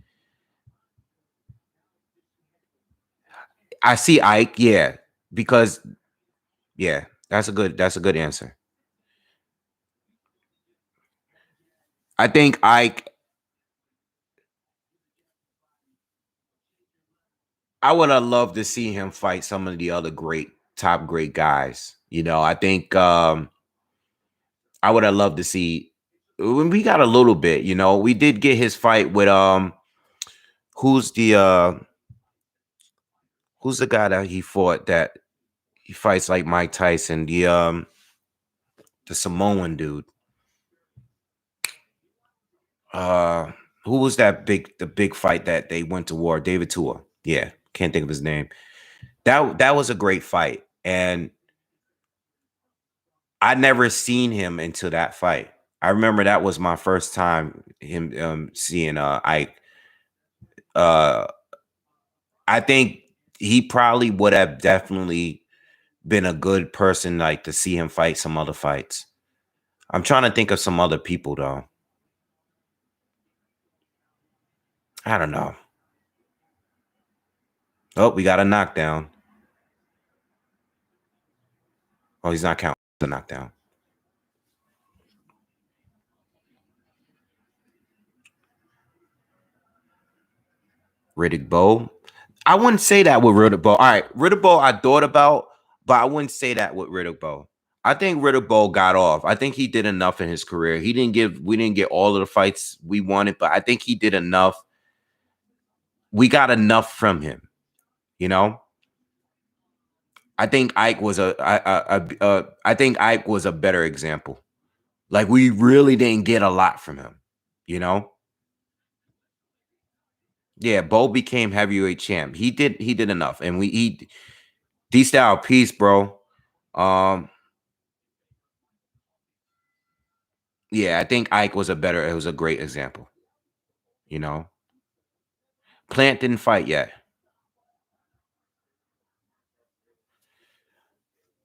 I see Ike, yeah, because yeah, that's a good answer. I think Ike. I would have loved to see him fight some of the other top great guys. I think I would have loved to see. We got a little bit. We did get his fight with who's the uh who's the guy that he fought that he fights like Mike Tyson, the Samoan dude. Uh who was the big fight that they went to war? David Tua. Yeah, can't think of his name. That was a great fight. And I never seen him until that fight. I remember that was my first time him seeing Ike. Uh I think he probably would have definitely been a good person like to see him fight some other fights. I'm trying to think of some other people though. I don't know. Oh, we got a knockdown. Oh, he's not counting the knockdown. Riddick Bowe. I wouldn't say that with Riddick Bowe. All right, Riddick Bowe I thought about, but I wouldn't say that with Riddick Bowe. I think Riddick Bowe got off. I think he did enough in his career. We didn't get all of the fights we wanted, but I think he did enough. We got enough from him, you know. I think Ike was I think Ike was a better example. Like we really didn't get a lot from him, you know. Yeah, Bo became heavyweight champ. He did enough, and he D style piece, bro. Um, yeah, I think Ike was it was a great example. You know, Plant didn't fight yet.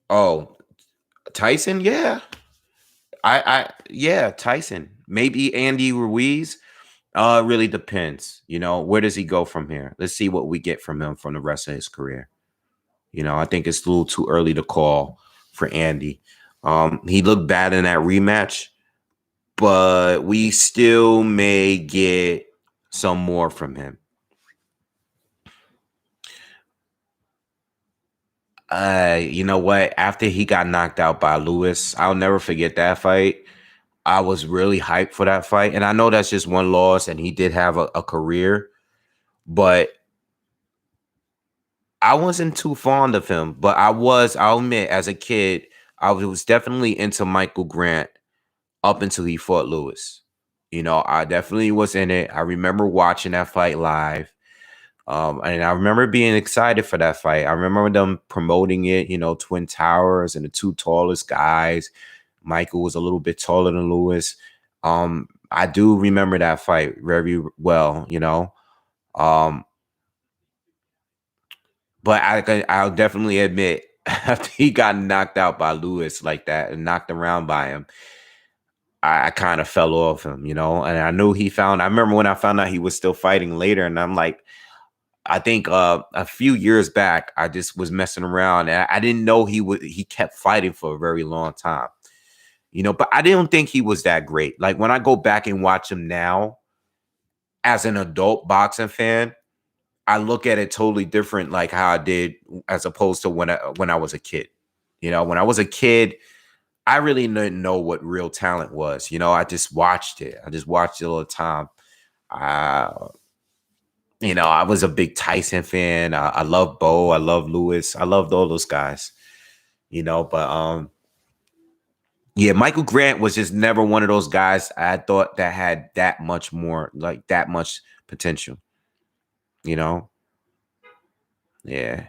Oh, Tyson, yeah, yeah, Tyson. Maybe Andy Ruiz. It really depends. Where does he go from here? Let's see what we get from him from the rest of his career. I think it's a little too early to call for Andy. He looked bad in that rematch, but we still may get some more from him. You know what? After he got knocked out by Lewis, I'll never forget that fight. I was really hyped for that fight. And I know that's just one loss, and he did have a career, but I wasn't too fond of him. But I'll admit, as a kid, I was definitely into Michael Grant up until he fought Lewis. I definitely was in it. I remember watching that fight live. And I remember being excited for that fight. I remember them promoting it, Twin Towers and the two tallest guys. Michael was a little bit taller than Lewis. I do remember that fight very well. Um, but I'll definitely admit after he got knocked out by Lewis like that and knocked around by him, I kind of fell off him. And I knew I remember when I found out he was still fighting later, and I'm like, I think a few years back, I just was messing around, and I didn't know he kept fighting for a very long time. But I didn't think he was that great. Like when I go back and watch him now as an adult boxing fan, I look at it totally different, like how I did as opposed to when I was a kid. When I was a kid, I really didn't know what real talent was. I just watched it. I just watched it all the time. Uh, I was a big Tyson fan. I love Bo. I love Lewis. I loved all those guys. But yeah, Michael Grant was just never one of those guys I thought that had that much more, like that much potential. You know, yeah.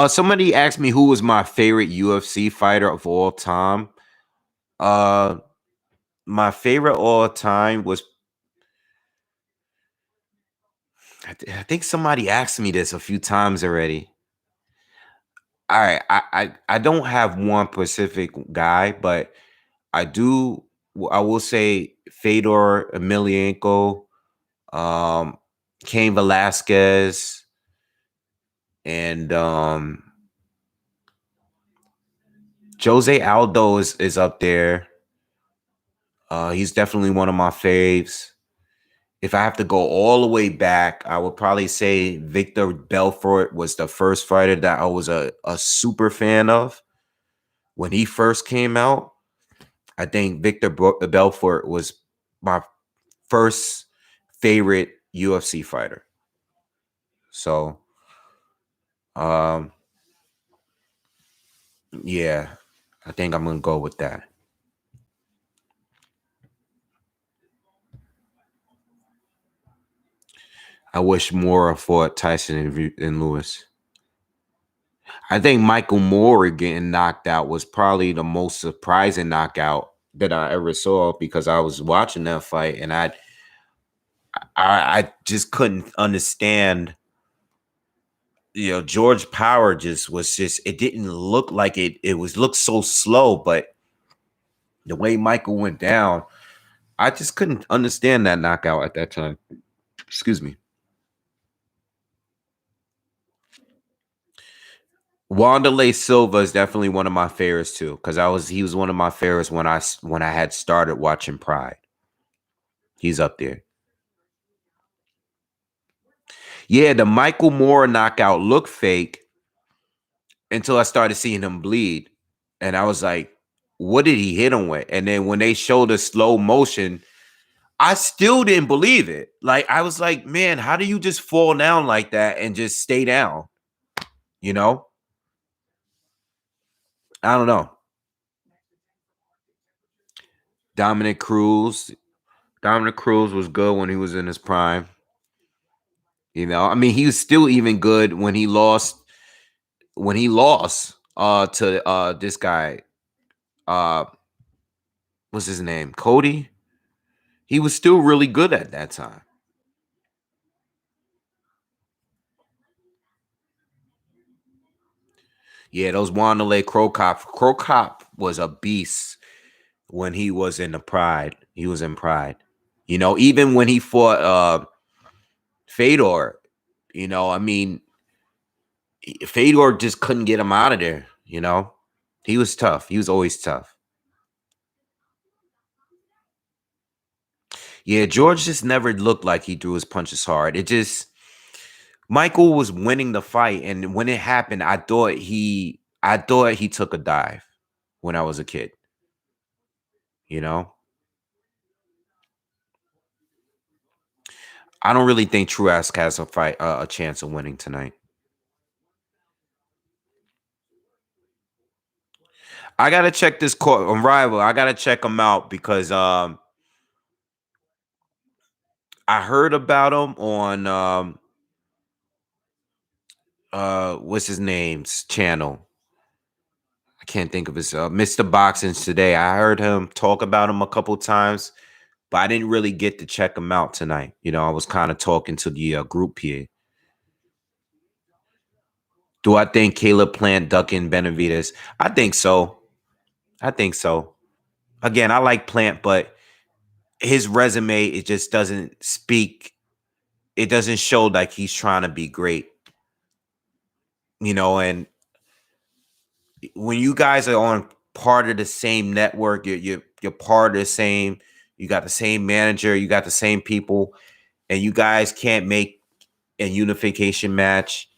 Somebody asked me who was my favorite UFC fighter of all time. Uh, my favorite all time was. I think somebody asked me this a few times already. All right, I don't have one specific guy, but I do I will say Fedor Emelianenko, um, Cain Velasquez, and Jose Aldo is up there. He's definitely one of my faves. If I have to go all the way back, I would probably say Victor Belfort was the first fighter that I was a super fan of when he first came out. I think Victor Belfort was my first favorite UFC fighter. So, um, yeah, I think I'm gonna go with that. I wish Moore fought Tyson and Lewis. I think Michael Moore getting knocked out was probably the most surprising knockout that I ever saw because I was watching that fight and I just couldn't understand. George Power just it didn't look like it was looked so slow, but the way Michael went down, I just couldn't understand that knockout at that time. Excuse me. Wanderlei Silva is definitely one of my favorites too, because he was one of my favorites when I had started watching Pride. He's up there. Yeah, the Michael Moore knockout looked fake until I started seeing him bleed. And I was like, what did he hit him with? And then when they showed the slow motion, I still didn't believe it. Like, I was like, man, how do you just fall down like that and just stay down? You know? I don't know. Dominic Cruz. Dominic Cruz was good when he was in his prime. I mean, he was still even good when he lost to this guy. What's his name? Cody. He was still really good at that time. Yeah, those Wanderlei Crocop. Crocop was a beast when he was in the Pride. He was in Pride. Even when he fought Fedor, I mean, Fedor just couldn't get him out of there. He was tough. He was always tough. Yeah, George just never looked like he threw his punches hard. Michael was winning the fight, and when it happened, I thought he took a dive when I was a kid. You know, I don't really think Truax has a chance of winning tonight. I gotta check this court on Rival. I gotta check him out because I heard about him on what's his name's channel. I can't think of his Mr. Boxing's Today. I heard him talk about him a couple times, but I didn't really get to check him out tonight. I was kind of talking to the group here. Do I think Caleb Plant ducking Benavidez? I think so. I think so. Again, I like Plant, but his resume, it just doesn't speak. It doesn't show like he's trying to be great. And when you guys are on part of the same network, you're part of the same. You got the same manager. You got the same people, and you guys can't make a unification match.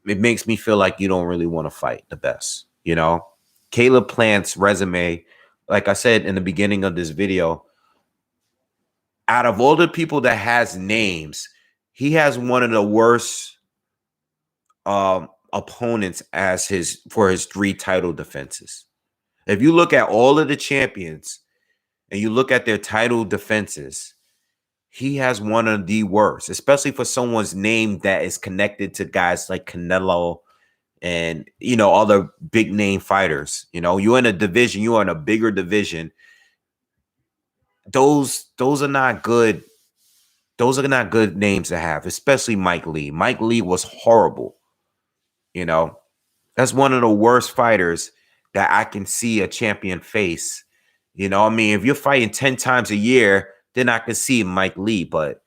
It makes me feel like you don't really want to fight the best. Caleb Plant's resume, like I said in the beginning of this video, out of all the people that has names, he has one of the worst opponents for his 3 title defenses. If you look at all of the champions and you look at their title defenses, he has one of the worst, especially for someone's name that is connected to guys like Canelo and other big name fighters. You're in a division, you're in a bigger division. Those are not good. Those are not good names to have, especially Mike Lee. Mike Lee was horrible. That's one of the worst fighters that I can see a champion face You know, I mean, if you're fighting 10 times a year, then I can see Mike Lee, but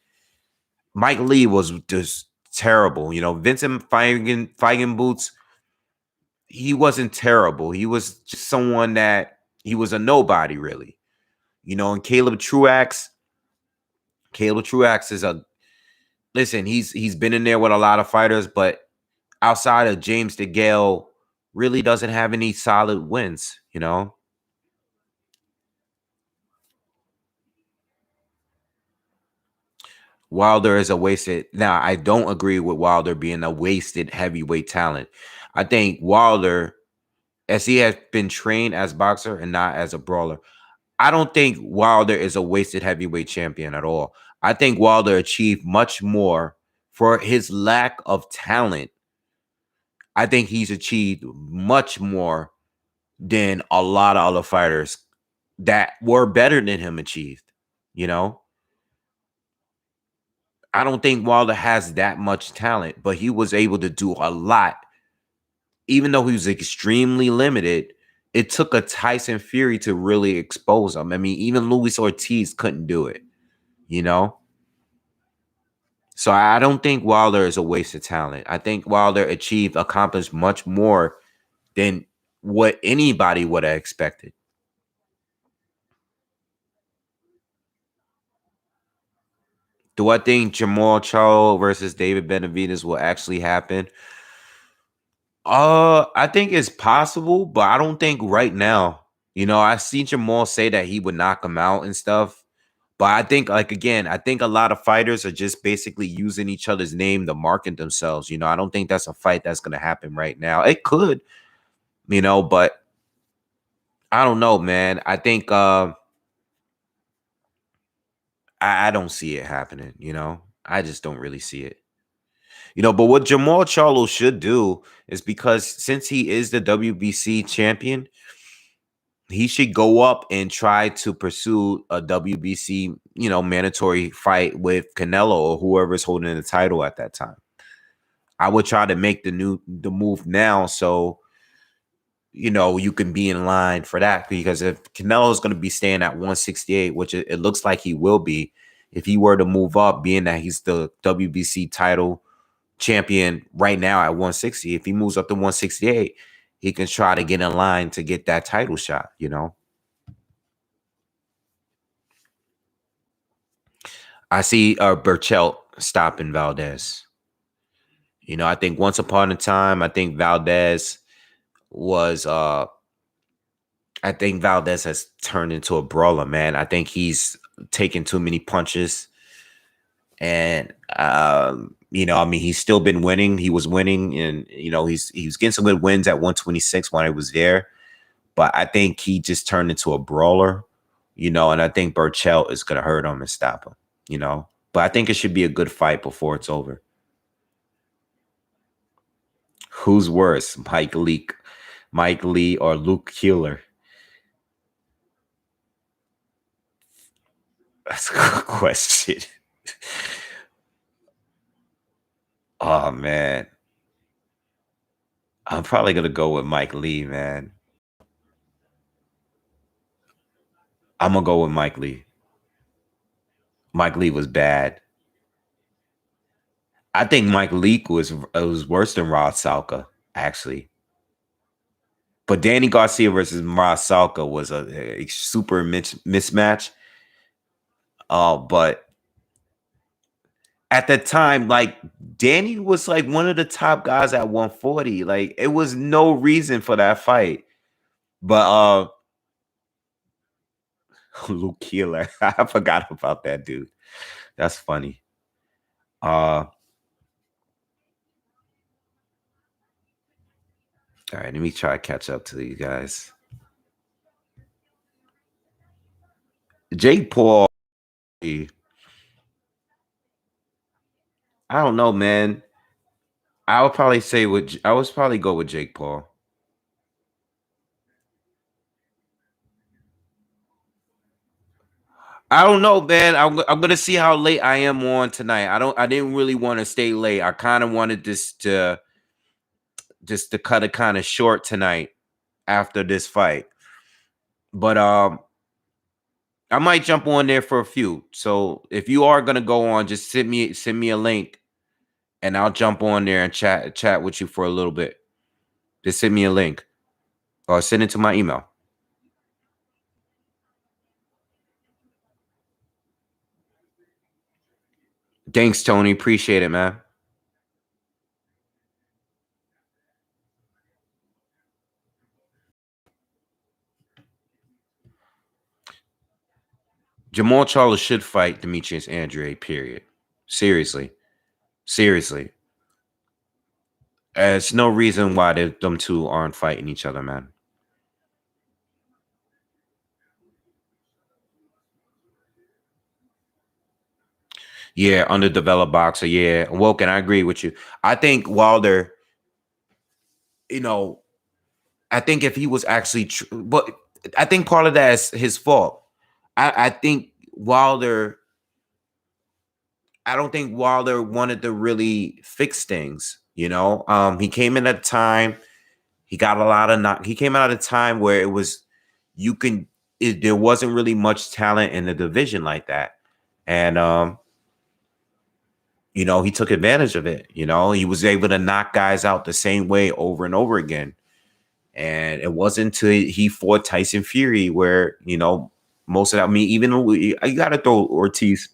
Mike Lee was just terrible. You know, Vincent Fighting Boots, he wasn't terrible. He was just someone that he was a nobody, really. You know, and Caleb Truax is a listen, he's been in there with a lot of fighters, but outside of James DeGale, really doesn't have any solid wins, you know. Wilder is a wasted. Now, I don't agree with Wilder being a wasted heavyweight talent. I think Wilder, as he has been trained as boxer and not as a brawler, I don't think Wilder is a wasted heavyweight champion at all. I think Wilder achieved much more for his lack of talent. I think he's achieved much more than a lot of other fighters that were better than him achieved. You know, I don't think Wilder has that much talent, but he was able to do a lot. Even though he was extremely limited, it took a Tyson Fury to really expose him. I mean, even Luis Ortiz couldn't do it, you know? So I don't think Wilder is a waste of talent. I think Wilder accomplished much more than what anybody would have expected. Do I think Jamal Charlo versus David Benavidez will actually happen? I think it's possible, but I don't think right now. You know, I see Jamal say that he would knock him out and stuff. But I think, like, again, I think a lot of fighters are just basically using each other's name to market themselves. You know, I don't think that's a fight that's going to happen right now. It could, you know, but I don't know, man. I think I don't see it happening, you know. I just don't really see it. You know, but what Jamal Charlo should do is because since he is the WBC champion, he should go up and try to pursue a WBC, you know, mandatory fight with Canelo or whoever's holding the title at that time. I would try to make the move now so you know you can be in line for that because if Canelo is going to be staying at 168, which it looks like he will be, if he were to move up, being that he's the WBC title champion right now at 160, if he moves up to 168, he can try to get in line to get that title shot, you know. I see Burchelt stopping Valdez. You know, I think once upon a time, was I think Valdez has turned into a brawler, man. I think he's taken too many punches. And you know, I mean, he's still been winning. He was winning, and you know, he was getting some good wins at 126 when I was there. But I think he just turned into a brawler, you know, and I think Burchell is gonna hurt him and stop him, you know. But I think it should be a good fight before it's over. Who's worse, Mike Lee, or Luke Keeler? That's a good question. Oh man, I'm probably gonna go with Mike Lee, man. I'm gonna go with Mike Lee. Mike Lee was bad. I think Mike Lee was worse than Rod Salka, actually. But Danny Garcia versus Rod Salka was a super mismatch. But at the time, like Danny was like one of the top guys at 140. Like it was no reason for that fight. But Luke Keeler, I forgot about that dude. That's funny. All right, let me try to catch up to you guys. Jake Paul, I don't know, man. I would probably go with Jake Paul. I don't know, man. I'm gonna see how late I am on tonight. I didn't really want to stay late. I kind of wanted this to just to cut it kind of short tonight after this fight. But I might jump on there for a few. So if you are gonna go on, just send me a link, and I'll jump on there and chat with you for a little bit. Just send me a link or send it to my email. Thanks, Tony. Appreciate it, man. Jamal Charles should fight Demetrius Andrade. Period. Seriously, seriously. There's no reason why them two aren't fighting each other, man. Yeah, underdeveloped boxer. Yeah, Woken. I agree with you. I think Wilder. You know, I think if he was actually, but I think part of that is his fault. I think Wilder. I don't think Wilder wanted to really fix things. He came in at a time. He got a lot of knock. He came out at a time where it was you can. There wasn't really much talent in the division like that, and he took advantage of it. He was able to knock guys out the same way over and over again. And it wasn't until he fought Tyson Fury where, most of that, I mean, even you got to throw Ortiz,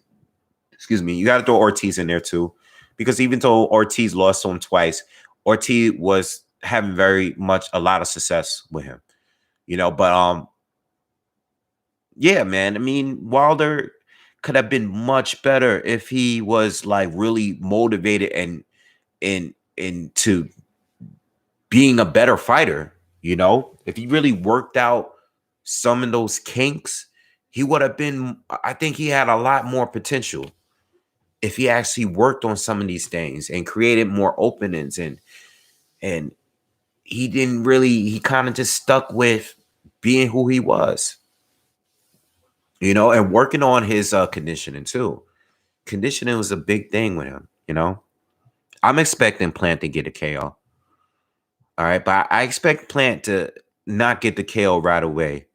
excuse me, you got to throw Ortiz in there too. Because even though Ortiz lost to him twice, Ortiz was having a lot of success with him, but yeah, man. I mean, Wilder could have been much better if he was like really motivated and to being a better fighter. If he really worked out some of those kinks, he would have been. I think he had a lot more potential if he actually worked on some of these things and created more openings and he didn't really. He kind of just stuck with being who he was. And working on his conditioning too. Conditioning was a big thing with him. I'm expecting Plant to get a KO. All right, but I expect Plant to not get the KO right away.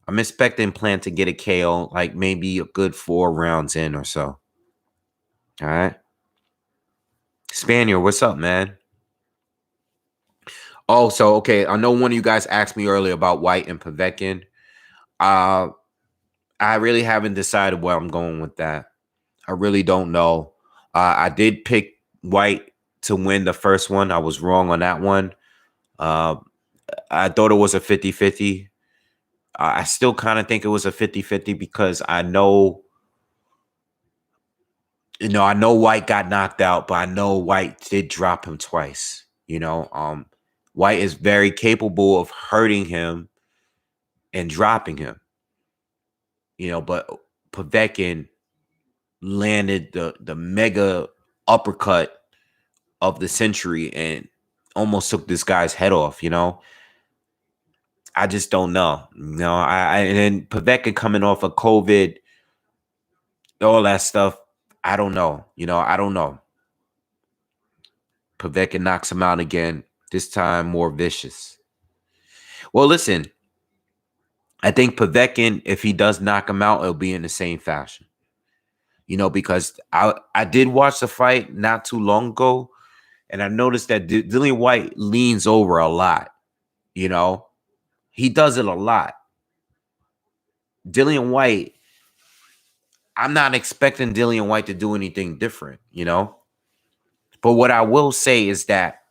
I'm expecting Plant to get a KO like maybe a good 4 rounds in or so. All right. Spaniard, what's up, man? Oh, so okay. I know one of you guys asked me earlier about White and Povetkin. Uh, I really haven't decided where I'm going with that. I really don't know. I did pick White to win the first one. I was wrong on that one. Uh, I thought it was a 50-50. I still kind of think it was a 50-50 because I know White got knocked out, but I know White did drop him twice. White is very capable of hurting him and dropping him. But Povetkin landed the mega uppercut of the century and almost took this guy's head off. I just don't know. And then Povetkin coming off of COVID, all that stuff. I don't know. I don't know. Povetkin knocks him out again. This time more vicious. Well, listen. I think Povetkin, if he does knock him out, it'll be in the same fashion. Because I did watch the fight not too long ago, and I noticed that Dillian White leans over a lot. He does it a lot. Dillian White, I'm not expecting Dillian White to do anything different. But what I will say is that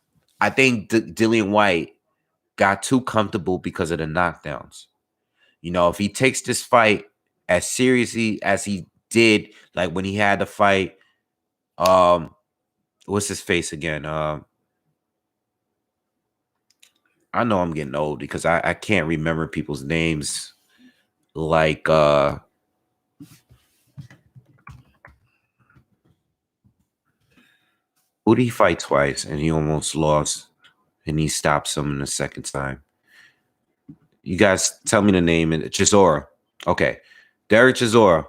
I think Dillian White got too comfortable because of the knockdowns. If he takes this fight as seriously as he did, like when he had the fight, what's his face again? I know I'm getting old because I can't remember people's names. Like who did he fight twice and he almost lost and he stops him in the second time? You guys tell me the name. And Chisora. Okay. Derek Chisora.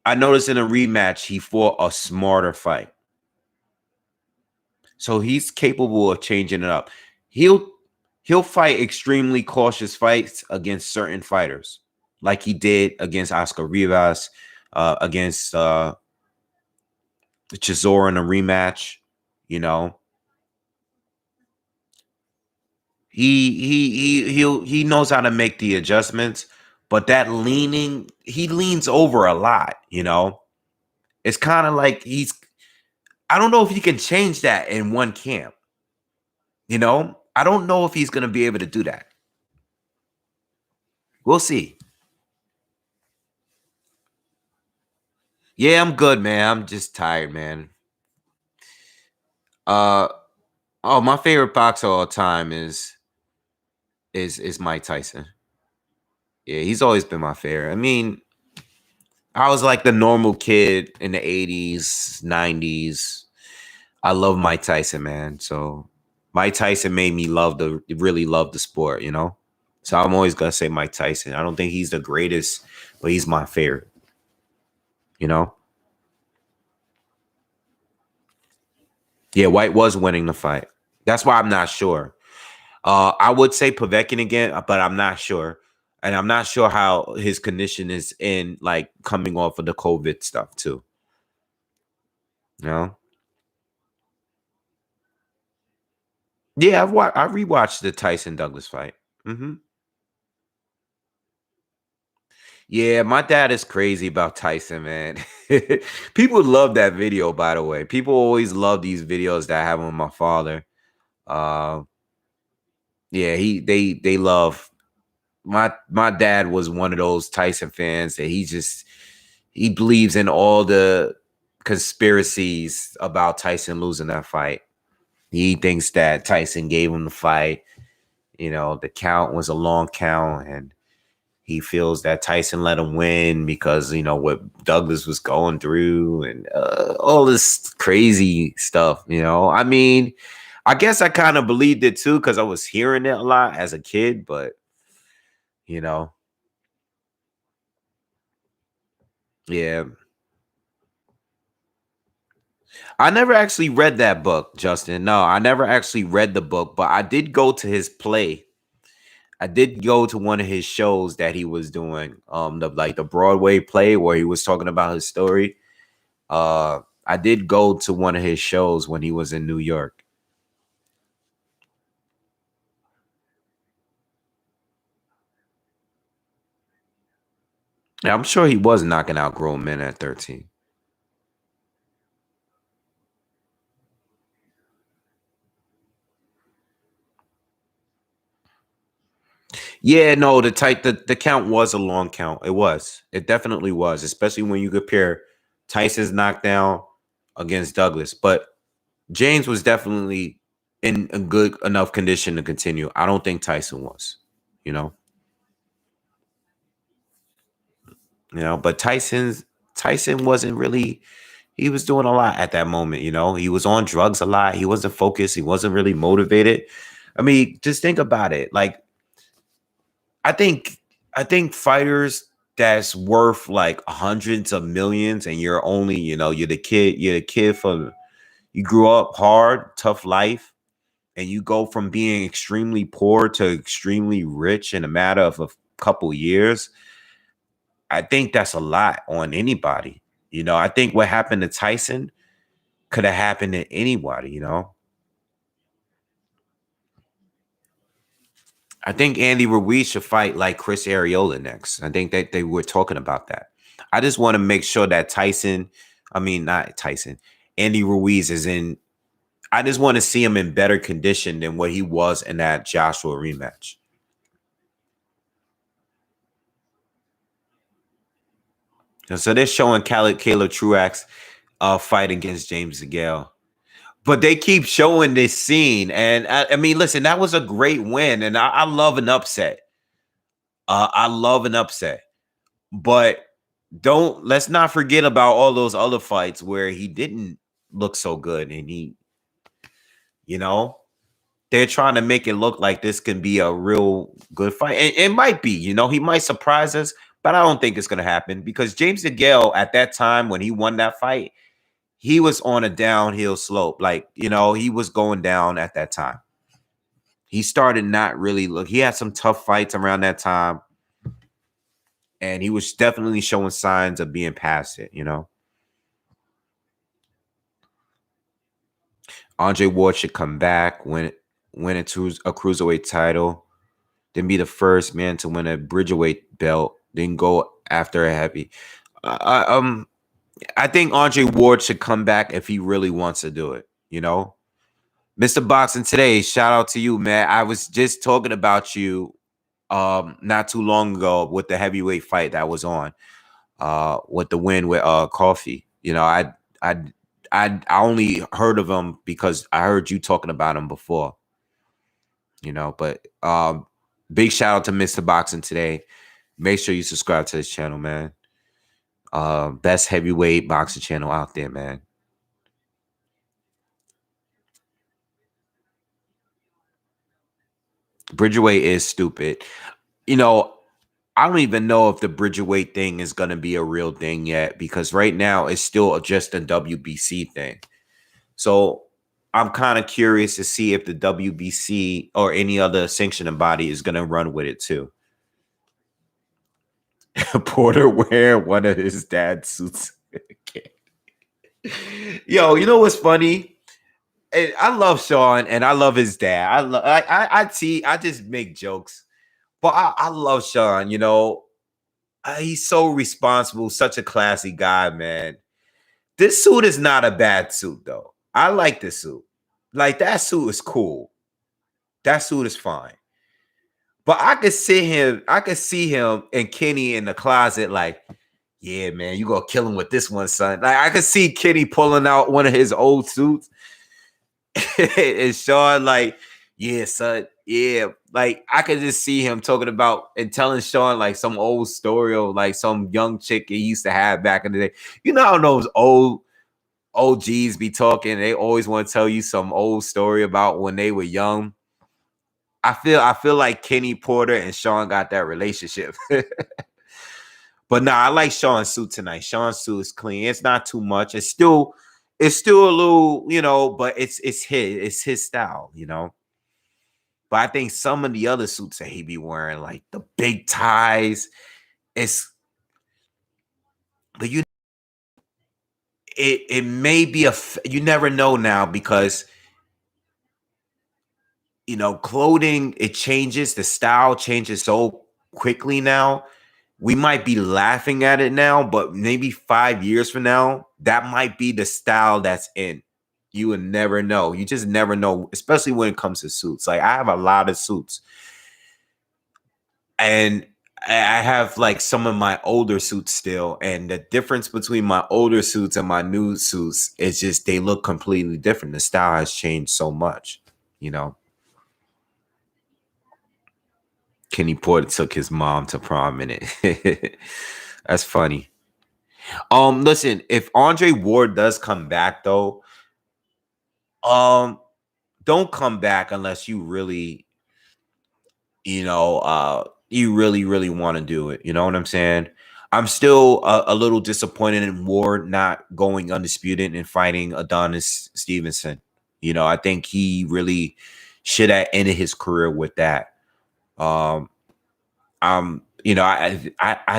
I noticed in a rematch he fought a smarter fight. So he's capable of changing it up. He'll fight extremely cautious fights against certain fighters. like he did against Oscar Rivas, against Chisora in a rematch. You know, he knows how to make the adjustments, but that leaning, he leans over a lot. You know, it's kind of like he's. I don't know if he can change that in one camp. You know, I don't know if he's going to be able to do that. We'll see. Yeah, I'm good, man. I'm just tired, man. Uh oh, my favorite boxer of all time is Mike Tyson. Yeah, he's always been my favorite. I mean, I was like the normal kid in the 80s, 90s. I love Mike Tyson, man. So Mike Tyson made me really love the sport, you know? So I'm always gonna say Mike Tyson. I don't think he's the greatest, but he's my favorite, you know? Yeah, White was winning the fight. That's why I'm not sure. I would say Povetkin again, but I'm not sure. And I'm not sure how his condition is in like coming off of the COVID stuff too. You know? Yeah, I rewatched the Tyson Douglas fight. Hmm. Yeah, my dad is crazy about Tyson, man. People love that video, by the way. People always love these videos that I have with my father. Uh, yeah, they love my dad was one of those Tyson fans that he believes in all the conspiracies about Tyson losing that fight. He thinks that Tyson gave him the fight. You know, the count was a long count, and he feels that Tyson let him win because, you know, what Douglas was going through and all this crazy stuff, you know. I mean, I guess I kind of believed it too because I was hearing it a lot as a kid, but, you know, yeah. I never actually read that book, Justin. No, I never actually read the book, but I did go to his play. I did go to one of his shows that he was doing, the Broadway play where he was talking about his story. I did go to one of his shows when he was in New York. Yeah, I'm sure he was knocking out grown men at 13. Yeah, no, the count was a long count. It was. It definitely was, especially when you compare Tyson's knockdown against Douglas. But James was definitely in a good enough condition to continue. I don't think Tyson was, you know. But Tyson wasn't really, he was doing a lot at that moment, you know. He was on drugs a lot. He wasn't focused. He wasn't really motivated. I mean, just think about it. Like, I think I think fighters that's worth like hundreds of millions and you're only, you're the kid from you grew up hard, tough life, and you go from being extremely poor to extremely rich in a matter of a couple years. I think that's a lot on anybody. I think what happened to Tyson could have happened to anybody. I think Andy Ruiz should fight like Chris Arreola next. I think that they were talking about that. I just want to make sure that not Tyson, Andy Ruiz is in. I just want to see him in better condition than what he was in that Joshua rematch. And so they're showing Caleb Truax fight against James DeGale. But they keep showing this scene. And I mean, listen, that was a great win. And I love an upset. I love an upset. But let's not forget about all those other fights where he didn't look so good. And you know, they're trying to make it look like this can be a real good fight. And it might be, he might surprise us, but I don't think it's going to happen because James DeGale at that time when he won that fight, he was on a downhill slope. Like, he was going down at that time. He started not really he had some tough fights around that time. and he was definitely showing signs of being past it. Andre Ward should come back, win a cruiserweight title, then be the first man to win a bridgerweight belt, then go after a heavy. I think Andre Ward should come back if he really wants to do it. Mr. Boxing Today, shout out to you, man. I was just talking about you not too long ago with the heavyweight fight that was on with the win with Coffee. I only heard of him because I heard you talking about him before. But big shout out to Mr. Boxing Today. Make sure you subscribe to this channel, man. Best heavyweight boxing channel out there, man. Bridgerweight is stupid. I don't even know if the Bridgerweight thing is going to be a real thing yet, because right now it's still just a WBC thing. So I'm kind of curious to see if the WBC or any other sanctioning body is going to run with it too. Porter wearing one of his dad's suits. Yo, you know what's funny? I love Sean and I love his dad. I just make jokes, but I love Sean. He's so responsible, such a classy guy, man. This suit is not a bad suit though. I like this suit. Like, that suit is cool. That suit is fine. But I could see him and Kenny in the closet, like, yeah, man, you gonna kill him with this one, son. Like, I could see Kenny pulling out one of his old suits. And Sean, like, yeah, son, yeah. Like, I could just see him talking about and telling Sean like some old story of like some young chick he used to have back in the day. You know how those old OGs be talking, they always want to tell you some old story about when they were young. I feel like Kenny Porter and Sean got that relationship. But nah, I like Sean's suit tonight. Sean's suit is clean. It's not too much. It's still a little, but it's his style, But I think some of the other suits that he be wearing, like the big ties, but it may be you never know now, because clothing, it changes, the style changes so quickly now. We might be laughing at it now, but maybe 5 years from now, that might be the style that's in. You would never know. You just never know, especially when it comes to suits. Like, I have a lot of suits, and I have like some of my older suits still, and the difference between my older suits and my new suits is just they look completely different. The style has changed so much, Kenny Porter took his mom to prom in it. That's funny. Listen, if Andre Ward does come back though, don't come back unless you really, you really, really want to do it. You know what I'm saying? I'm still a little disappointed in Ward not going undisputed and fighting Adonis Stevenson. I think he really should have ended his career with that. I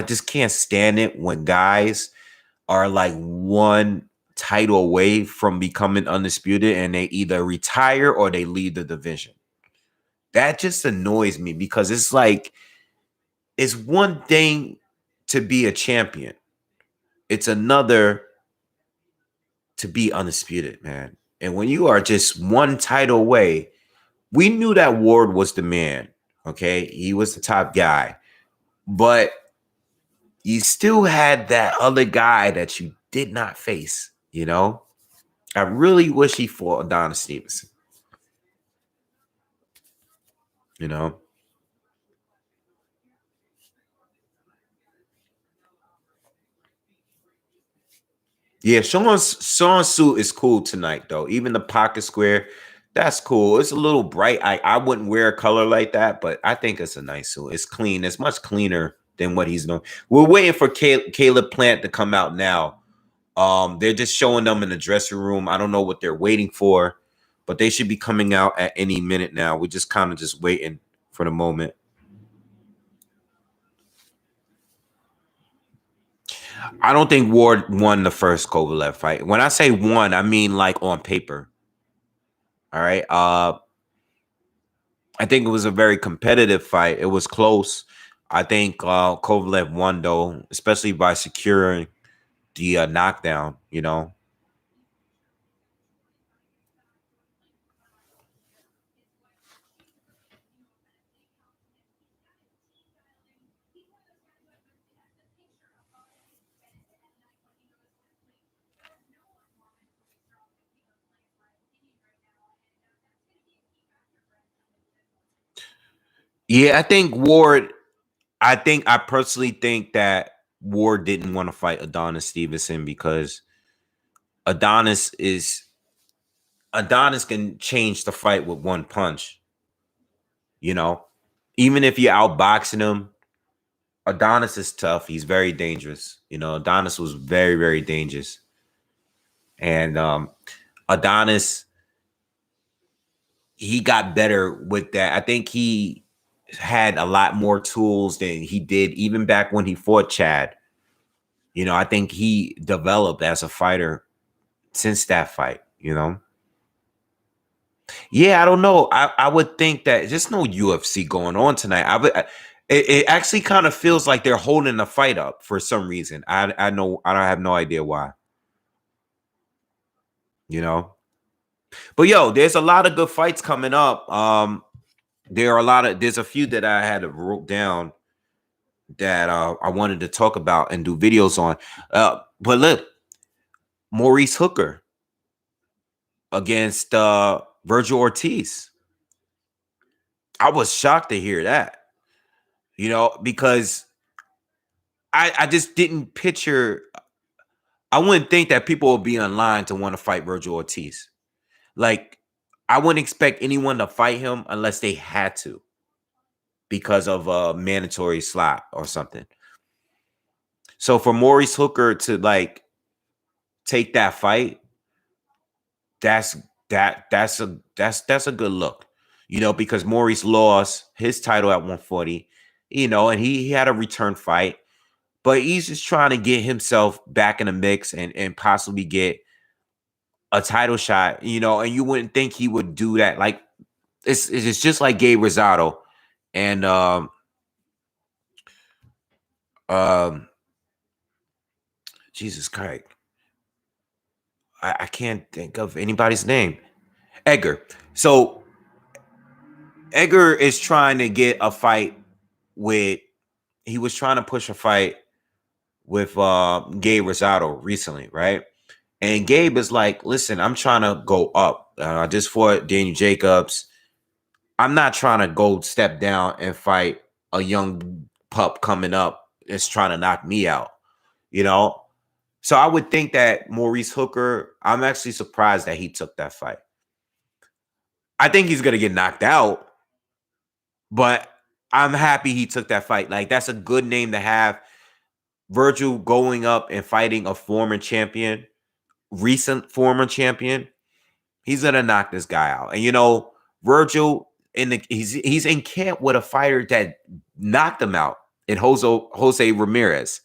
just can't stand it when guys are like one title away from becoming undisputed and they either retire or they leave the division. That just annoys me, because it's like, it's one thing to be a champion. It's another to be undisputed, man. And when you are just one title away, we knew that Ward was the man. Okay. He was the top guy, but you still had that other guy that you did not face, I really wish he fought Adonis Stevenson, Yeah, Sean's suit is cool tonight, though. Even the pocket square, that's cool. It's a little bright. I wouldn't wear a color like that, but I think it's a nice suit. It's clean. It's much cleaner than what he's doing. We're waiting for Caleb Plant to come out now. They're just showing them in the dressing room. I don't know what they're waiting for, but they should be coming out at any minute now. We're just kind of just waiting for the moment. I don't think Ward won the first Kovalev fight. When I say won, I mean like on paper. All right. I think it was a very competitive fight. It was close. I think Kovalev won though, especially by securing the knockdown. Yeah, I think Ward. I personally think that Ward didn't want to fight Adonis Stevenson because Adonis is Adonis can change the fight with one punch. You know, even if you're outboxing him, Adonis is tough. He's very dangerous. Adonis was very, very dangerous. And Adonis, he got better with that. I think he had a lot more tools than he did even back when he fought Chad. I think he developed as a fighter since that fight. Yeah, I don't know. I would think that there's no UFC going on tonight. It actually kind of feels like they're holding the fight up for some reason. I know I don't have no idea why. You know, but yo, there's a lot of good fights coming up. There's a few that I had to wrote down that I wanted to talk about and do videos on. But look, Maurice Hooker against Virgil Ortiz. I was shocked to hear that. Because I just didn't picture. I wouldn't think that people would be online to want to fight Virgil Ortiz. Like, I wouldn't expect anyone to fight him unless they had to because of a mandatory slot or something. So for Maurice Hooker to like take that fight, that's a good look. Because Maurice lost his title at 140, and he had a return fight. But he's just trying to get himself back in the mix and possibly get a title shot, and you wouldn't think he would do that. Like, it's just like Gabe Rosado and um Jesus Christ. I can't think of anybody's name. Edgar. So Edgar is trying to get a fight with he was trying to push a fight with Gabe Rosado recently, right? And Gabe is like, listen, I'm trying to go up. I just fought Daniel Jacobs. I'm not trying to go step down and fight a young pup coming up that's trying to knock me out, you know? So I would think that Maurice Hooker, I'm actually surprised that he took that fight. I think he's going to get knocked out, but I'm happy he took that fight. Like, that's a good name to have. Virgil going up and fighting a former champion, recent former champion. He's gonna knock this guy out. And Virgil he's in camp with a fighter that knocked him out in Jose Ramirez.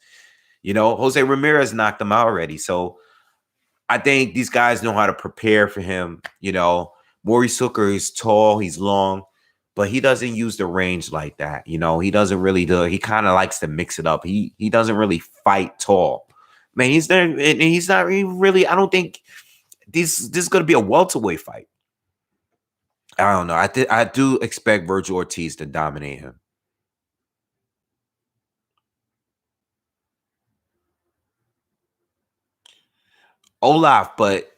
Jose Ramirez knocked him out already. So I think these guys know how to prepare for him. Maurice Hooker is tall, he's long, but he doesn't use the range like that. He doesn't really do it. He kind of likes to mix it up. He doesn't really fight tall. Man, he's there, and he's not really. I don't think this is going to be a welterweight fight. I don't know. I do expect Virgil Ortiz to dominate him. Olaf, but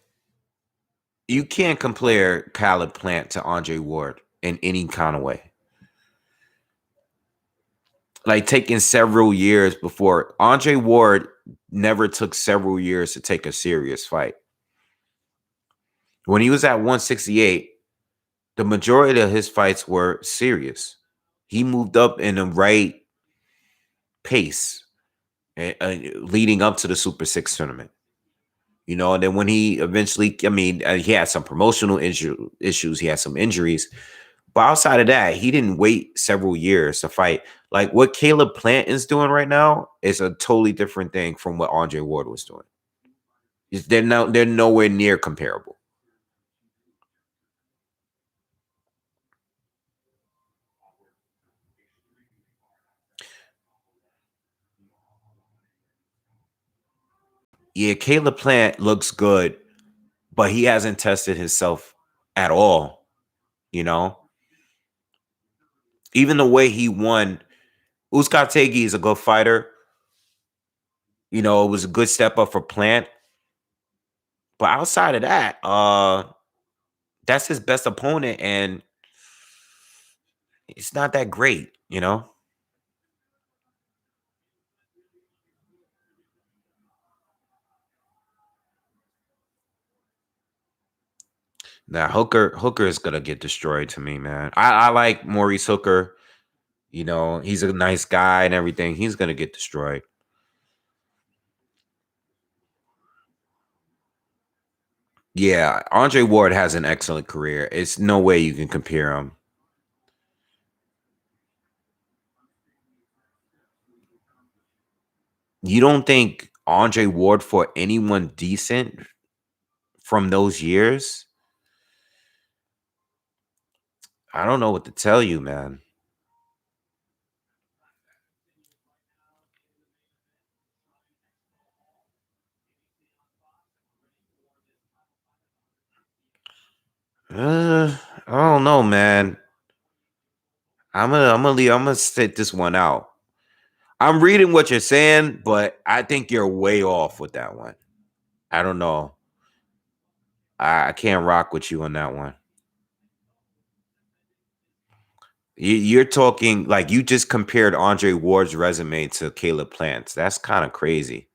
you can't compare Caleb Plant to Andre Ward in any kind of way. Like, taking several years before Andre Ward never took several years to take a serious fight. When he was at 168, the majority of his fights were serious. He moved up in the right pace leading up to the Super 6 tournament. And then when he eventually, he had some promotional issues. He had some injuries. But outside of that, he didn't wait several years to fight. Like what Caleb Plant is doing right now is a totally different thing from what Andre Ward was doing. They're nowhere near comparable. Yeah, Caleb Plant looks good, but he hasn't tested himself at all. You know, even the way he won, Uzcategui is a good fighter. You know, it was a good step up for Plant. But outside of that, that's his best opponent, and it's not that great, you know. Now Hooker is gonna get destroyed to me, man. I like Maurice Hooker. You know, he's a nice guy and everything. He's gonna get destroyed. Yeah, Andre Ward has an excellent career. It's no way you can compare him. You don't think Andre Ward for anyone decent from those years? I don't know what to tell you, man. I don't know, man. I'm gonna sit this one out. I'm reading what you're saying, but I think you're way off with that one. I don't know. I can't rock with you on that one. You're talking like you just compared Andre Ward's resume to Caleb Plant's. That's kind of crazy.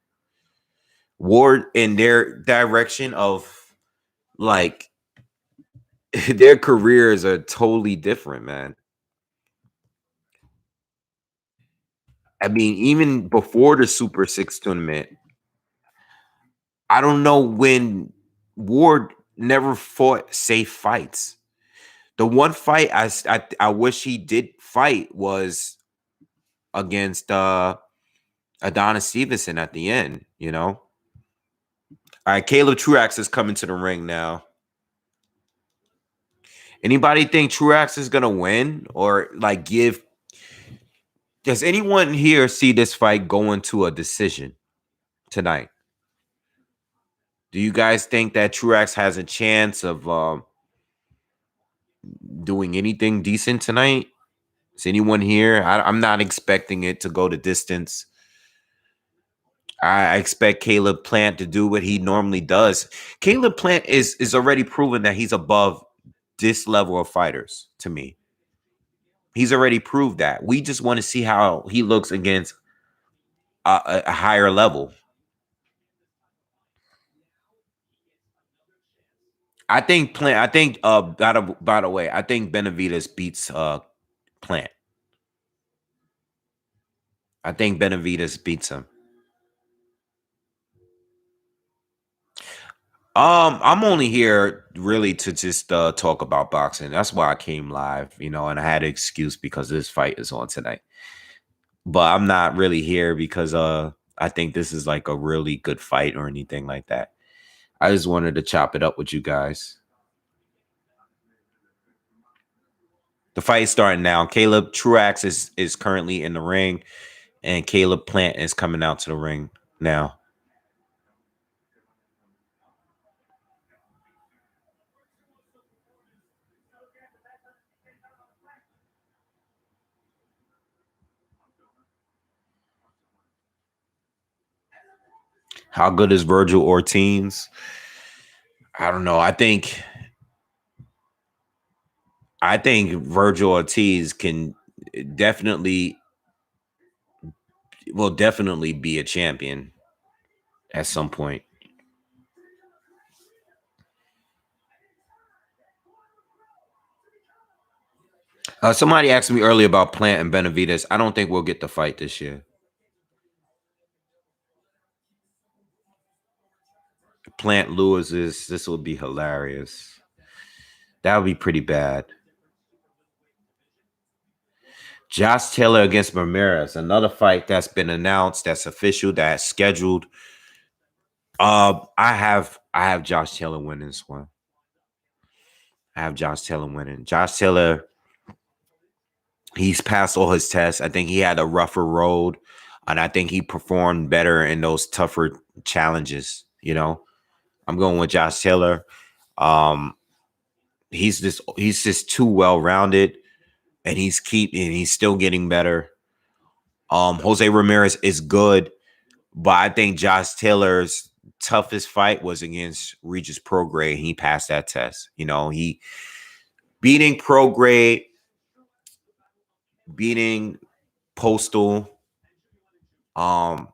Ward in their direction of like their careers are totally different, man. I mean, even before the Super Six tournament, I don't know when Ward never fought safe fights. The one fight I wish he did fight was against Adonis Stevenson at the end, you know. All right, Caleb Truax is coming to the ring now. Anybody think Truax is gonna win or like give? Does anyone here see this fight going to a decision tonight? Do you guys think that Truax has a chance of doing anything decent tonight? Is anyone here? I'm not expecting it to go the distance. I expect Caleb Plant to do what he normally does. Caleb Plant is already proven that he's above this level of fighters to me. He's already proved that. We just want to see how he looks against a higher level. I think Plant. I think by the way, I think Benavides beats Plant. I think Benavides beats him. I'm only here really to just talk about boxing. That's why I came live, you know, and I had an excuse because this fight is on tonight. But I'm not really here because I think this is like a really good fight or anything like that. I just wanted to chop it up with you guys. The fight is starting now. Caleb Truax is currently in the ring, and Caleb Plant is coming out to the ring now. How good is Virgil Ortiz? I don't know. I think Virgil Ortiz can definitely will definitely be a champion at some point. Somebody asked me earlier about Plant and Benavides. I don't think we'll get the fight this year. Plant loses. This will be hilarious. That would be pretty bad. Josh Taylor against Ramirez, another fight that's been announced, that's official, that's scheduled. I have Josh Taylor winning this one. I have Josh Taylor winning. Josh Taylor, he's passed all his tests. I think he had a rougher road, and I think he performed better in those tougher challenges. I'm going with Josh Taylor. Um, he's just too well rounded, and he's still getting better. Jose Ramirez is good, but I think Josh Taylor's toughest fight was against Regis Prograis. He passed that test. He beating Prograis, beating Postal. I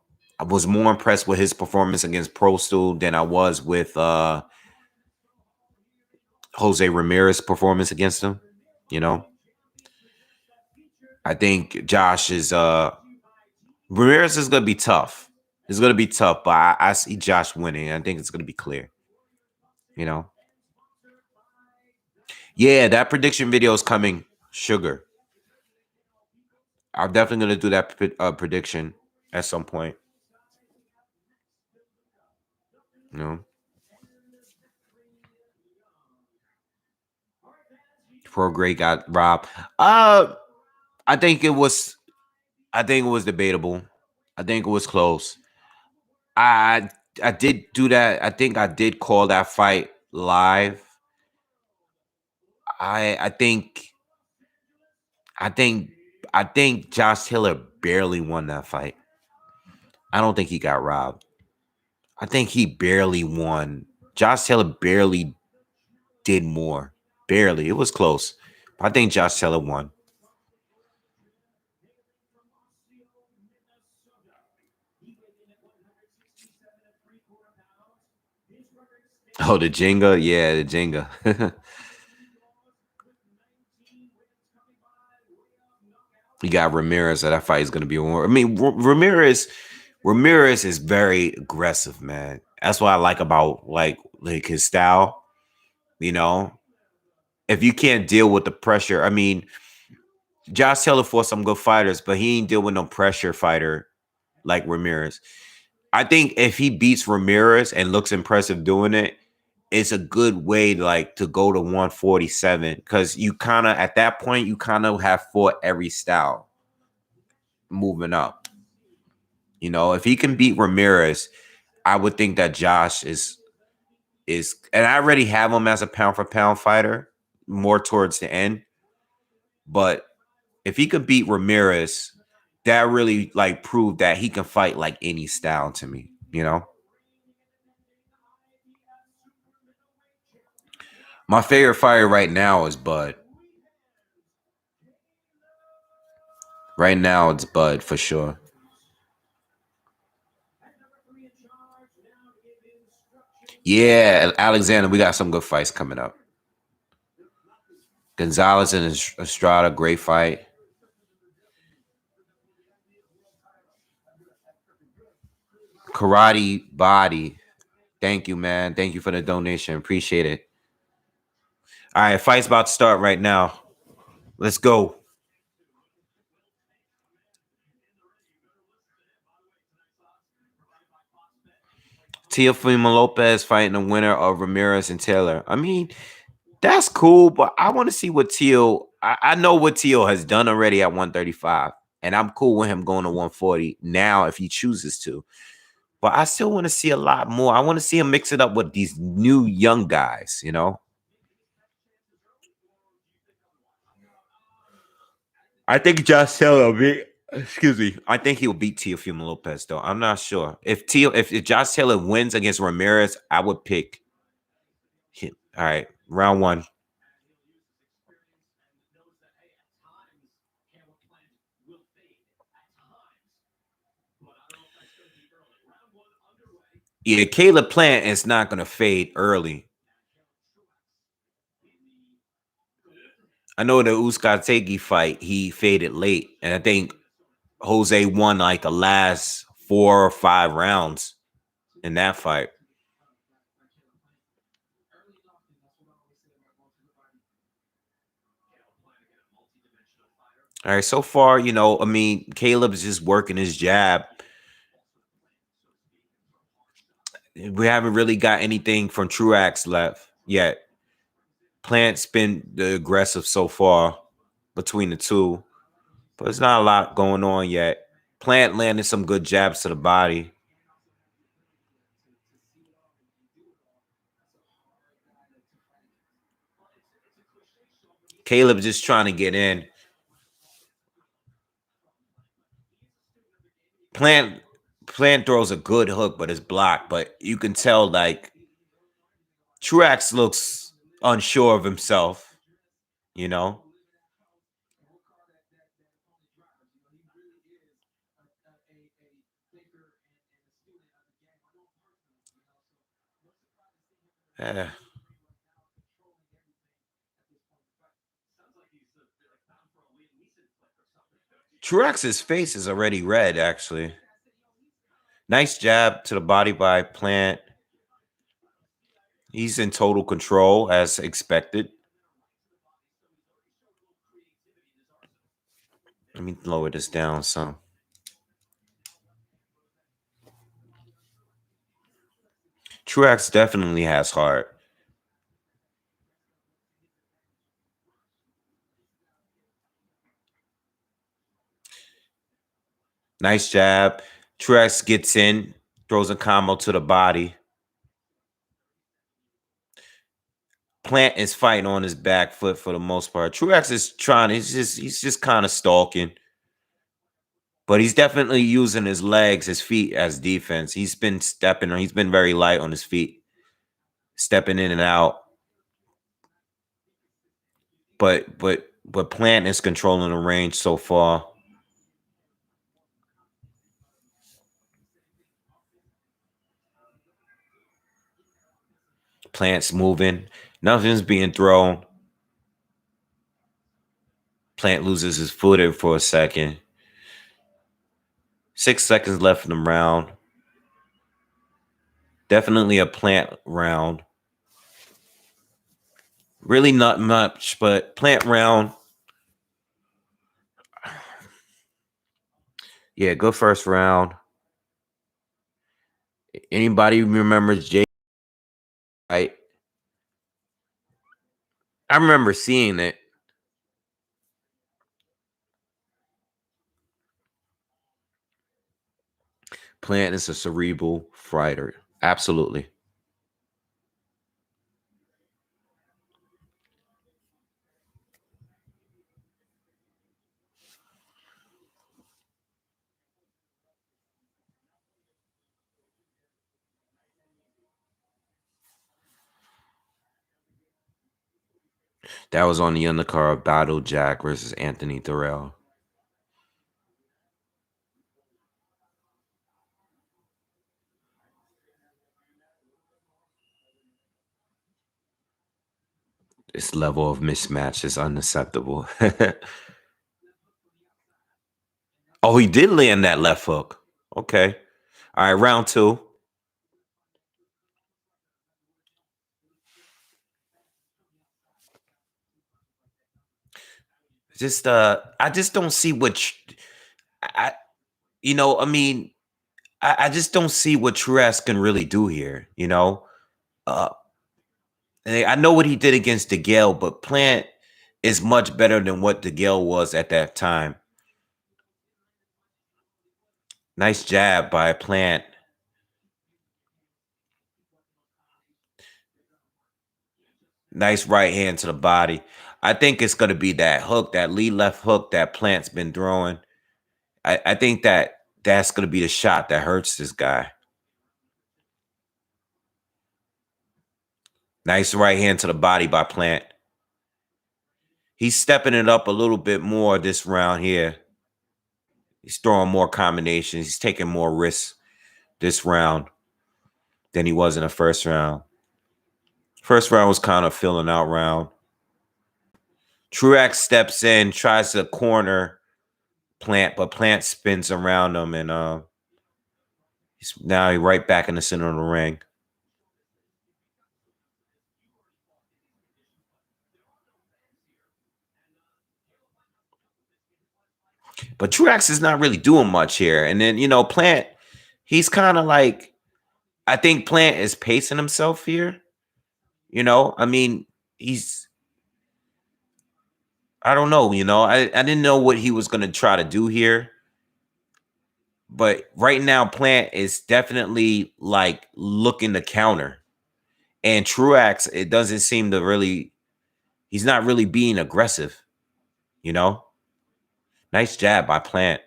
was more impressed with his performance against Postal than I was with Jose Ramirez's performance against him. You know, I think Josh is Ramirez is gonna be tough. It's gonna be tough, but I see Josh winning. I think it's gonna be clear. You know. Yeah, that prediction video is coming. Sugar. I'm definitely gonna do that prediction at some point. You know, Pro Great got robbed. I think it was. I think it was debatable. I think it was close. I I did do that. I think I did call that fight live. I think I think I think Josh Taylor barely won that fight. I don't think he got robbed. I think he barely won. Josh Taylor barely did more. Barely. It was close. But I think Josh Taylor won. Oh, the Jenga? Yeah, the Jenga. You got Ramirez. So that fight is going to be war. I mean, Ramirez is very aggressive, man. That's what I like about like his style. You know, if you can't deal with the pressure, I mean, Josh Taylor fought some good fighters, but he ain't deal with no pressure fighter like Ramirez. I think if he beats Ramirez and looks impressive doing it, it's a good way to go to 147 because you kind of at that point you kind of have fought every style moving up. If he can beat Ramirez, I would think that Josh is and I already have him as a pound for pound fighter more towards the end. But if he could beat Ramirez, that really proved that he can fight like any style to me. My favorite fighter right now is Bud. Right now it's Bud for sure. Yeah, Alexander, we got some good fights coming up. Gonzalez and Estrada, great fight. Karate Body. Thank you, man. Thank you for the donation. Appreciate it. All right, fight's about to start right now. Let's go. Teofimo Lopez fighting the winner of Ramirez and Taylor. I mean, that's cool, but I want to see what Teal. I know what Teal has done already at 135, and I'm cool with him going to 140 now if he chooses to. But I still want to see a lot more. I want to see him mix it up with these new young guys. I think Josh Taylor will beat. Excuse me. I think he'll beat Teofimo Lopez though. I'm not sure if Josh Taylor wins against Ramirez, I would pick him. All right, round one. Yeah, Caleb Plant is not gonna fade early. I know the Uskategi fight, he faded late, and I think Jose won like the last 4 or 5 rounds in that fight. All right, so far, I mean, Caleb's just working his jab. We haven't really got anything from Truax left yet. Plant's been the aggressive so far between the two, but there's not a lot going on yet. Plant landed some good jabs to the body. Caleb just trying to get in. Plant Plant throws a good hook, but it's blocked. But you can tell like Truax looks unsure of himself, you know. Eh. Truax's face is already red, actually. Nice jab to the body by Plant. He's in total control as expected. Let me lower this down some. Truax definitely has heart. Nice jab. Truax gets in, throws a combo to the body. Plant is fighting on his back foot for the most part. Truax is trying. He's just kind of stalking, but he's definitely using his legs, his feet as defense. He's been stepping. He's been very light on his feet, stepping in and out. But Plant is controlling the range so far. Plant's moving. Nothing's being thrown. Plant loses his footing for a second. 6 seconds left in the round. Definitely a Plant round. Really not much, but Plant round. Yeah, good first round. Anybody remembers Jay? I I remember seeing it. Plant is a cerebral fighter. Absolutely. That was on the undercard of Battle Jack versus Anthony Thorell. This level of mismatch is unacceptable. Oh, he did land that left hook. Okay. All right, round two. Just I just don't see I I mean, I just don't see what Truax can really do here. Uh and I know what he did against DeGale, but Plant is much better than what DeGale was at that time. Nice jab by Plant. Nice right hand to the body. I think it's going to be that hook, that lead left hook that Plant's been throwing. I think that's going to be the shot that hurts this guy. Nice right hand to the body by Plant. He's stepping it up a little bit more this round here. He's throwing more combinations. He's taking more risks this round than he was in the first round. First round was kind of filling out round. Truax steps in, tries to corner Plant, but Plant spins around him, and he's now right back in the center of the ring. But Truax is not really doing much here. And then, Plant, he's kind of like, I think Plant is pacing himself here. I mean, I don't know, I didn't know what he was going to try to do here. But right now, Plant is definitely like looking to counter. And Truax, it doesn't seem to really, he's not really being aggressive, you know? Nice jab by Plant.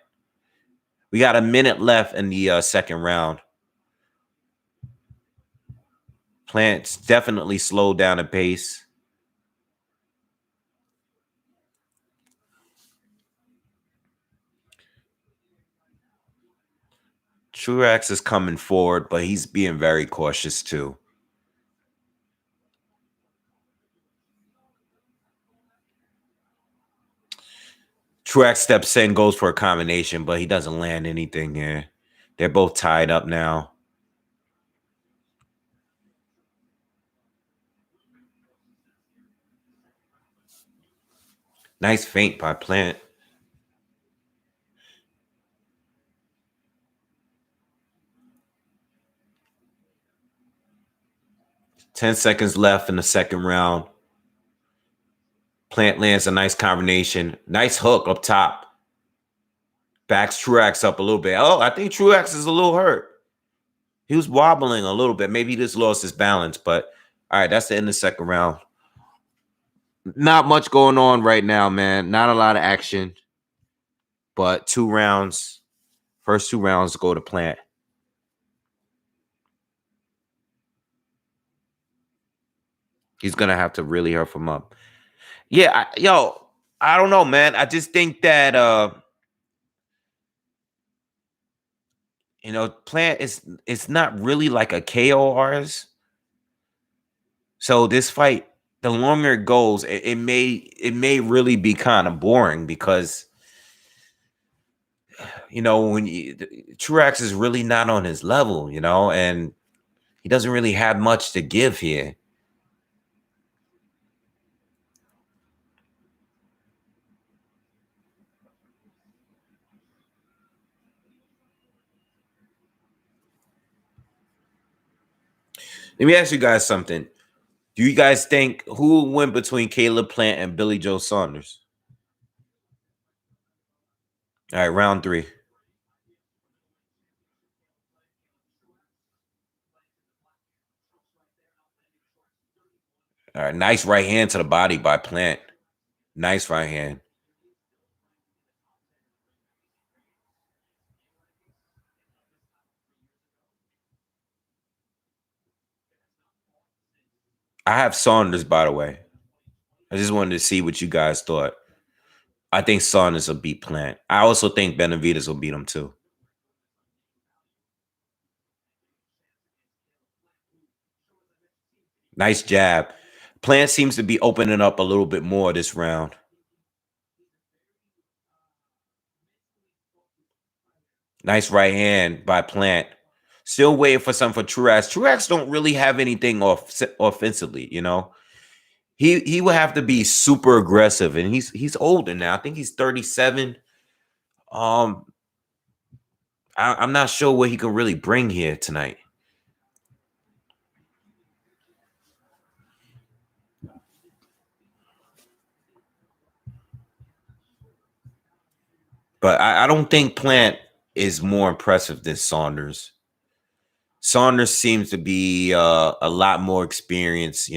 We got a minute left in the second round. Plant's definitely slowed down the pace. Truax is coming forward, but he's being very cautious too. Truax steps in, goes for a combination, but he doesn't land anything here. They're both tied up now. Nice feint by Plant. Ten seconds left in the second round. Plant lands a nice combination. Nice hook up top. Backs Truax up a little bit. Oh, I think Truax is a little hurt. He was wobbling a little bit. Maybe he just lost his balance. But, all right, that's the end of the second round. Not much going on right now, man. Not a lot of action. But 2 rounds. First 2 rounds go to Plant. He's going to have to really hurf him up. Yeah, I don't know, man. I just think that Plant it's not really like a KO artist. So this fight, the longer it goes, it may really be kind of boring because when Truax is really not on his level, and he doesn't really have much to give here. Let me ask you guys something. Do you guys think who will win between Caleb Plant and Billy Joe Saunders? All right, round 3. All right, nice right hand to the body by Plant. Nice right hand. I have Saunders, by the way. I just wanted to see what you guys thought. I think Saunders will beat Plant. I also think Benavidez will beat him too. Nice jab. Plant seems to be opening up a little bit more this round. Nice right hand by Plant. Still waiting for something for Truax. Truax don't really have anything offensively, He will have to be super aggressive, and he's older now. I think he's 37. I'm not sure what he can really bring here tonight. But I don't think Plant is more impressive than Saunders. Saunders seems to be a lot more experienced,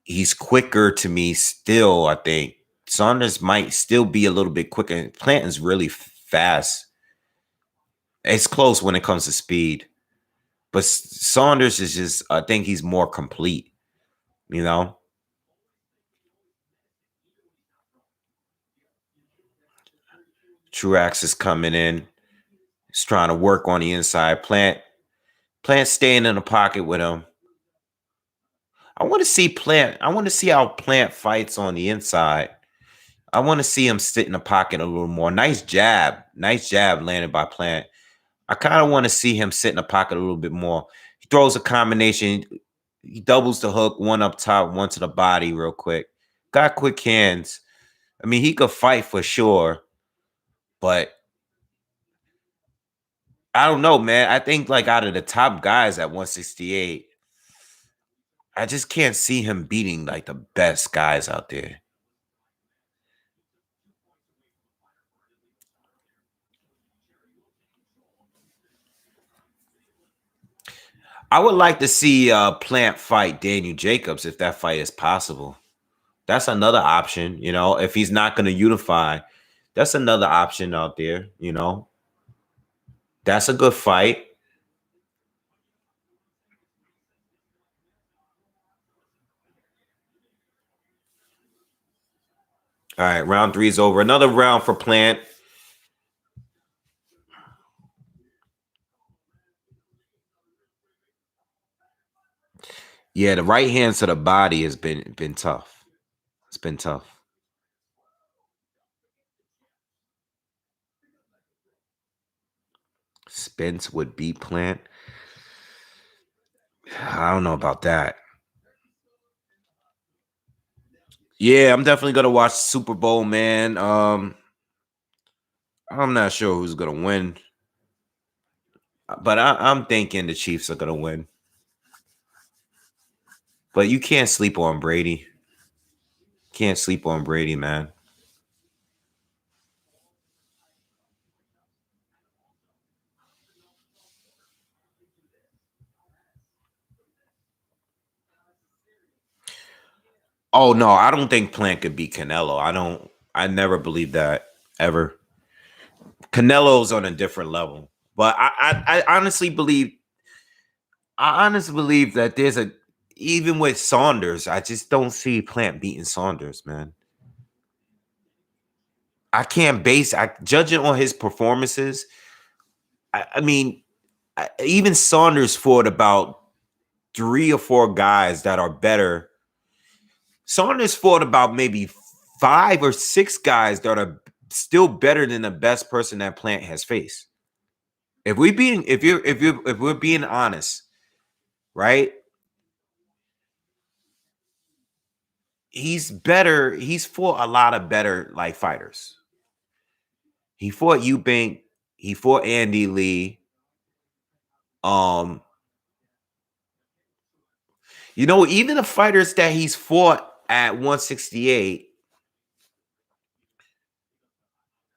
He's quicker to me still, I think. Saunders might still be a little bit quicker. Plant is really fast. It's close when it comes to speed. But Saunders is just, I think he's more complete, Truax is coming in. He's trying to work on the inside. Plant staying in the pocket with him. I want to see Plant. I want to see how Plant fights on the inside. I want to see him sit in the pocket a little more. Nice jab. Nice jab landed by Plant. I kind of want to see him sit in the pocket a little bit more. He throws a combination. He doubles the hook, one up top, one to the body real quick. Got quick hands. I mean, he could fight for sure. But I don't know, man. I think like out of the top guys at 168, I just can't see him beating like the best guys out there. I would like to see Plant fight Daniel Jacobs if that fight is possible. That's another option, you know, if he's not going to unify. That's another option out there, you know. That's a good fight. All right, round 3 is over. Another round for Plant. Yeah, the right hand to the body has been tough. It's been tough. Spence would beat Plant. I don't know about that. Yeah, I'm definitely gonna watch Super Bowl, man. I'm not sure who's gonna win, but I'm thinking the Chiefs are gonna win. But you can't sleep on Brady. Can't sleep on Brady, man. Oh no, I don't think Plant could beat Canelo. I don't. I never believed that ever. Canelo's on a different level, but I honestly believe. I honestly believe that there's a even with Saunders. I just don't see Plant beating Saunders, man. I can't base. I judge it on his performances. I mean, even Saunders fought about 3 or 4 guys that are better. Saunders fought about maybe 5 or 6 guys that are still better than the best person that Plant has faced. If we're being honest, right? He's better. He's fought a lot of better like fighters. He fought Eubank. He fought Andy Lee. Um, even the fighters that he's fought at 168,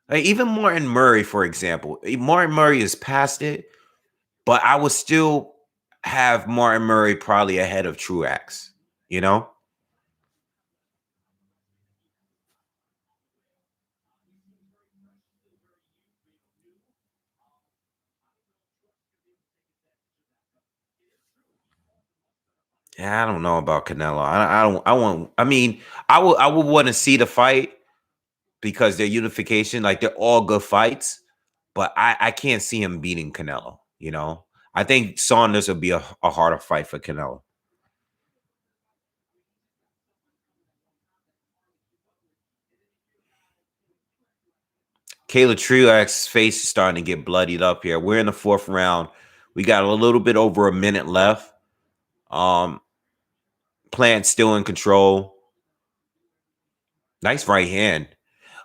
like even Martin Murray, for example. Martin Murray is past it, but I would still have Martin Murray probably ahead of Truax, you know? Yeah, I don't know about Canelo. I don't I want I mean, I would want to see the fight because they're unification, like they're all good fights, but I can't see him beating Canelo, you know? I think Saunders would be a harder fight for Canelo. Kayla Truax's face is starting to get bloodied up here. We're in the 4th round. We got a little bit over a minute left. Um, Plant still in control. Nice right hand.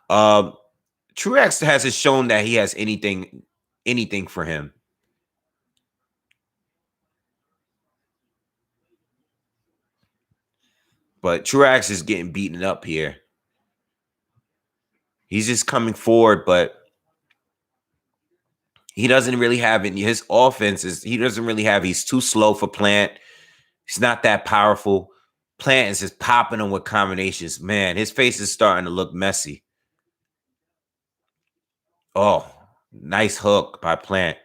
Um, Truax hasn't shown that he has anything for him. But Truax is getting beaten up here. He's just coming forward, but he doesn't really have it. His offense is he doesn't really have. He's too slow for Plant. He's not that powerful. Plant is just popping him with combinations. Man, his face is starting to look messy. Oh, nice hook by Plant.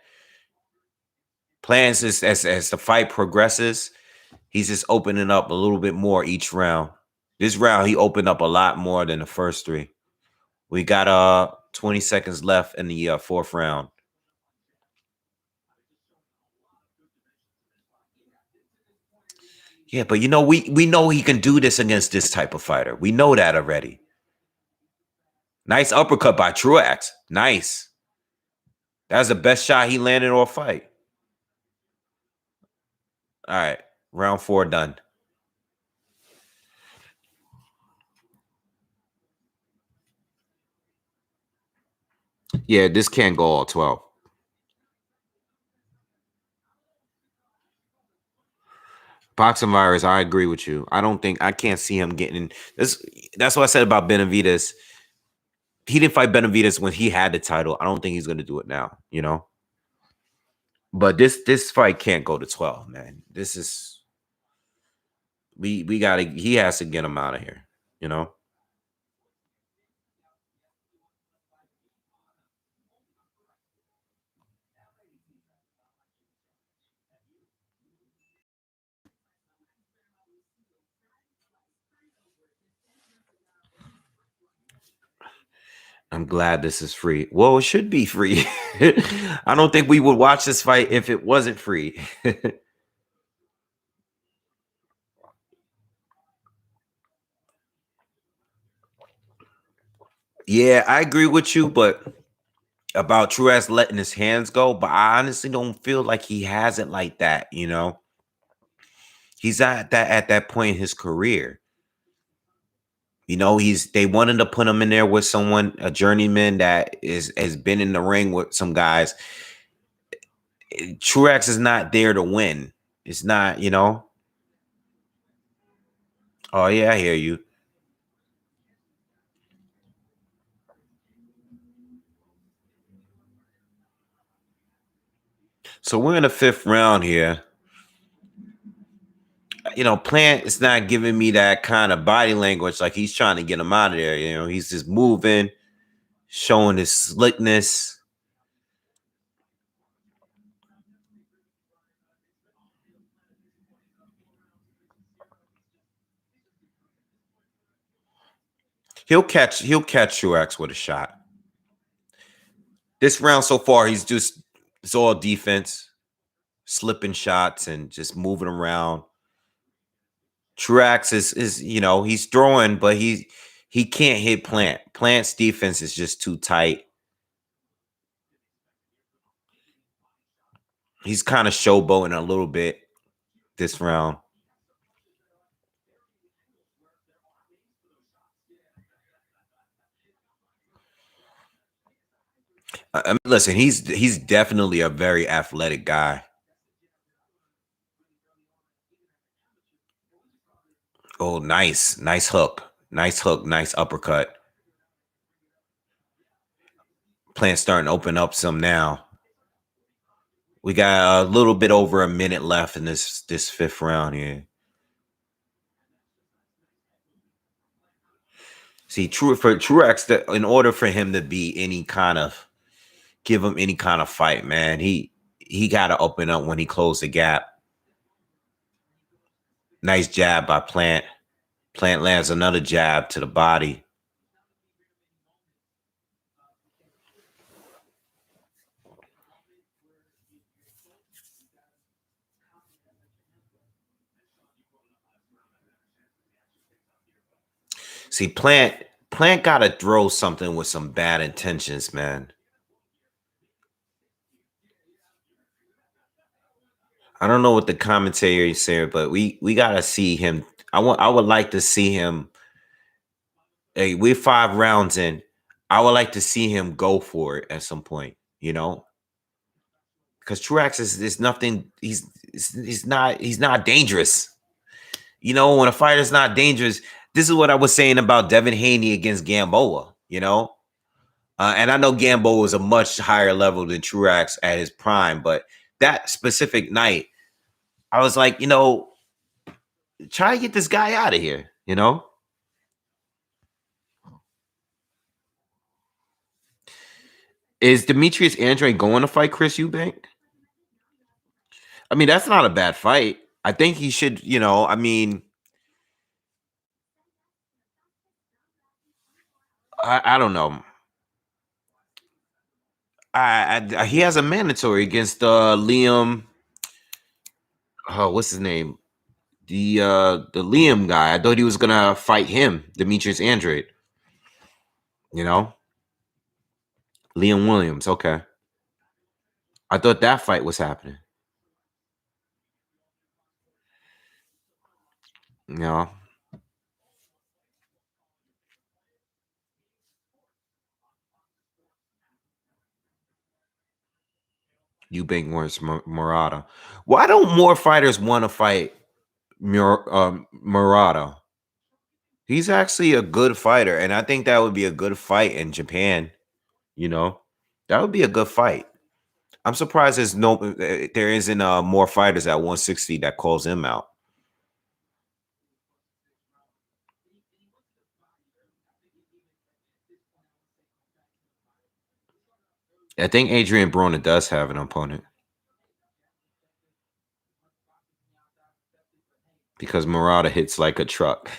Plant is as the fight progresses, he's just opening up a little bit more each round. This round, he opened up a lot more than the first 3. We got 20 seconds left in the 4th round. Yeah, but we know he can do this against this type of fighter. We know that already. Nice uppercut by Truax. Nice. That was the best shot he landed all fight. All right, round 4 done. Yeah, this can't go all 12. Boxing virus, I agree with you. I can't see him getting this. That's what I said about Benavidez. He didn't fight Benavidez when he had the title. I don't think he's gonna do it now, But this fight can't go to 12, man. This is we gotta he has to get him out of here, you know. I'm glad this is free. Well, it should be free. I don't think we would watch this fight if it wasn't free. Yeah, I agree with you, but about Truax letting his hands go, but I honestly don't feel like he has it like that. He's at that point in his career. They wanted to put him in there with someone, a journeyman that has been in the ring with some guys. Truax is not there to win. It's not. Oh yeah, I hear you. So we're in the fifth round here. Plant is not giving me that kind of body language like he's trying to get him out of there. He's just moving, showing his slickness. He'll catch Truax with a shot. This round so far, it's all defense, slipping shots and just moving around. Truax is he's throwing, but he can't hit Plant. Plant's defense is just too tight. He's kind of showboating a little bit this round. I mean, listen, he's definitely a very athletic guy. Oh, nice hook, nice uppercut. Plant starting to open up some now. We got a little bit over a minute left in this fifth round here. See, for Truax, in order for him to be give him any kind of fight, man, he got to open up when he closed the gap. Nice jab by Plant. Plant lands another jab to the body. See, Plant got to throw something with some bad intentions, man. I don't know what the commentary is saying, but we got to see him. I would like to see him. Hey, we're 5 rounds in. I would like to see him go for it at some point. Because Truax is nothing. He's not dangerous. When a fighter's not dangerous, this is what I was saying about Devin Haney against Gamboa. And I know Gamboa was a much higher level than Truax at his prime, but that specific night, I was like, try to get this guy out of here. Is Demetrius Andrade going to fight Chris Eubank? I mean, that's not a bad fight. I think he should. I mean, I don't know. He has a mandatory against Liam. Oh, what's his name? The Liam guy. I thought he was gonna fight him, Demetrius Andrade. You know, Liam Williams. Okay, I thought that fight was happening. You know, Eubank versus Murata. Why don't more fighters want to fight Murata? He's actually a good fighter, and I think that would be a good fight in Japan. You know, that would be a good fight. I'm surprised there isn't more fighters at 160 that calls him out. I think Adrian Broner does have an opponent because Murata hits like a truck.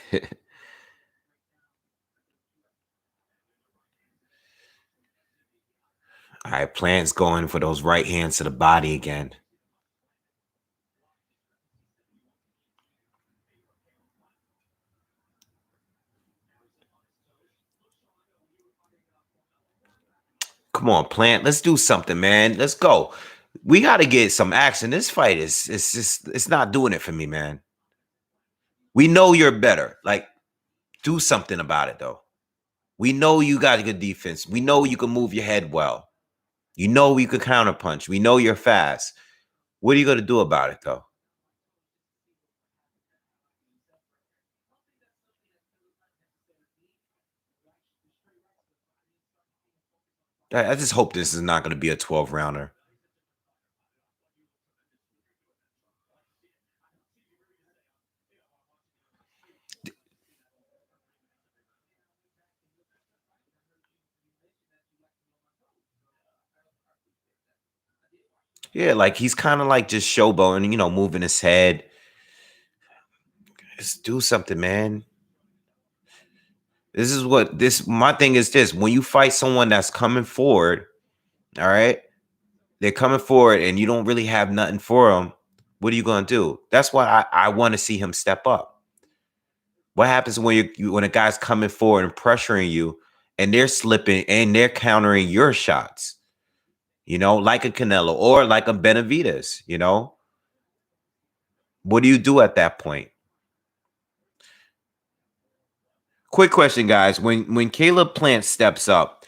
All right, Plant's going for those right hands to the body again. Come on, Plant. Let's do something, man. Let's go. We got to get some action. This fight is it's not doing it for me, man. We know you're better. Like, do something about it, though. We know you got a good defense. We know you can move your head well. You know you could counterpunch. We know you're fast. What are you going to do about it, though? I just hope this is not going to be a 12-rounder. Yeah, like he's kind of like just showboating, moving his head. Just do something, man. My thing is this. When you fight someone that's coming forward, all right, they're coming forward and you don't really have nothing for them. What are you going to do? That's why I want to see him step up. What happens when a guy's coming forward and pressuring you and they're slipping and they're countering your shots, like a Canelo or like a Benavidez, What do you do at that point? Quick question, guys. When Caleb Plant steps up,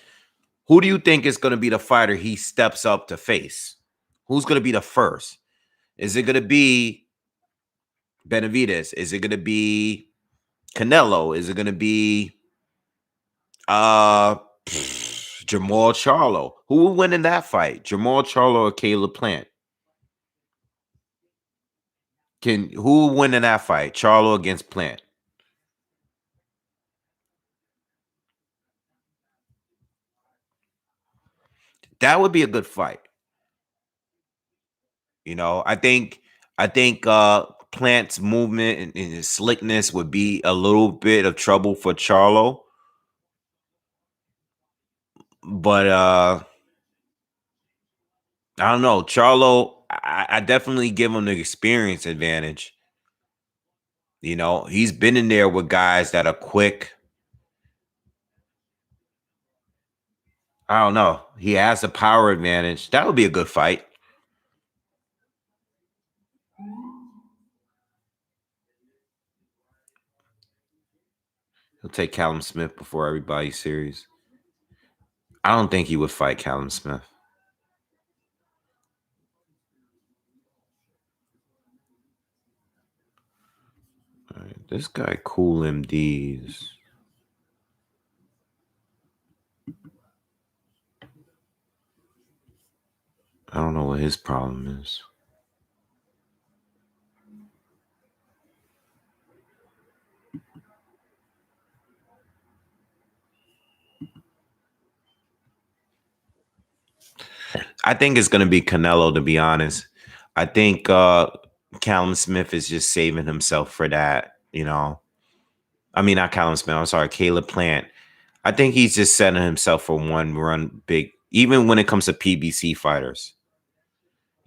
who do you think is going to be the fighter he steps up to face? Who's going to be the first? Is it going to be Benavidez? Is it going to be Canelo? Is it going to be uh Jamal Charlo? Who will win in that fight? Jamal Charlo or Caleb Plant? Who will win in that fight? Charlo against Plant? That would be a good fight. I think Plant's movement and his slickness would be a little bit of trouble for Charlo. But I don't know. Charlo, I definitely give him the experience advantage. He's been in there with guys that are quick. I don't know. He has a power advantage. That would be a good fight. He'll take Callum Smith before everybody's series. I don't think he would fight Callum Smith. All right, this guy, Cool MDs. I don't know what his problem is. I think it's going to be Canelo, to be honest. I think Callum Smith is just saving himself for that, I mean, not Callum Smith. I'm sorry, Caleb Plant. I think he's just setting himself for one run big, even when it comes to PBC fighters.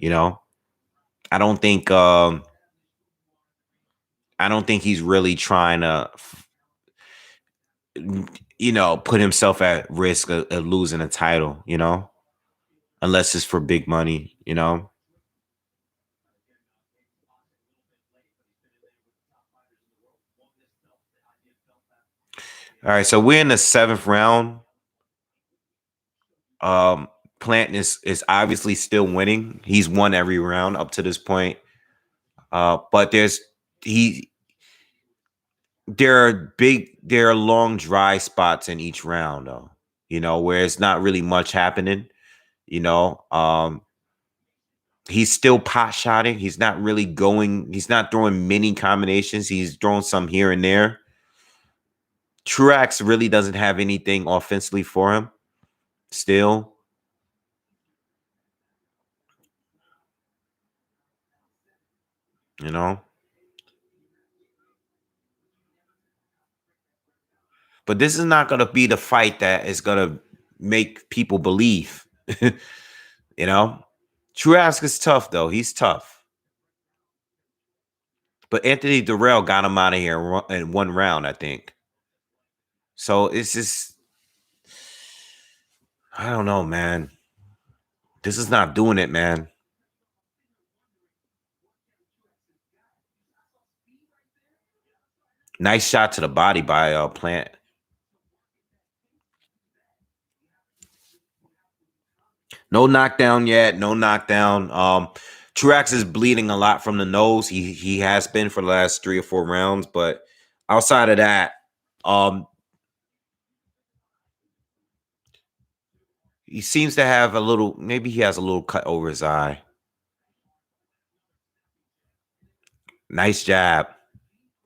You know, I don't think he's really trying to, put himself at risk of losing a title. Unless it's for big money. All right, so we're in the 7th round. Plant is obviously still winning. He's won every round up to this point. But he there are long dry spots in each round though. Where it's not really much happening. You know, he's still pot shotting. He's not really going. He's not throwing many combinations. He's throwing some here and there. Truax really doesn't have anything offensively for him. Still, you know. But this is not going to be the fight that is going to make people believe. you know, Truax is tough though. He's tough. But Anthony Durrell got him out of here in one round, I think. So it's just, I don't know, man. This is not doing it, man. Nice shot to the body by Plant. No knockdown yet. No knockdown. Truax is bleeding a lot from the nose. He has been for the last 3 or 4 rounds, but outside of that, he seems to have a little. Maybe he has a little cut over his eye. Nice jab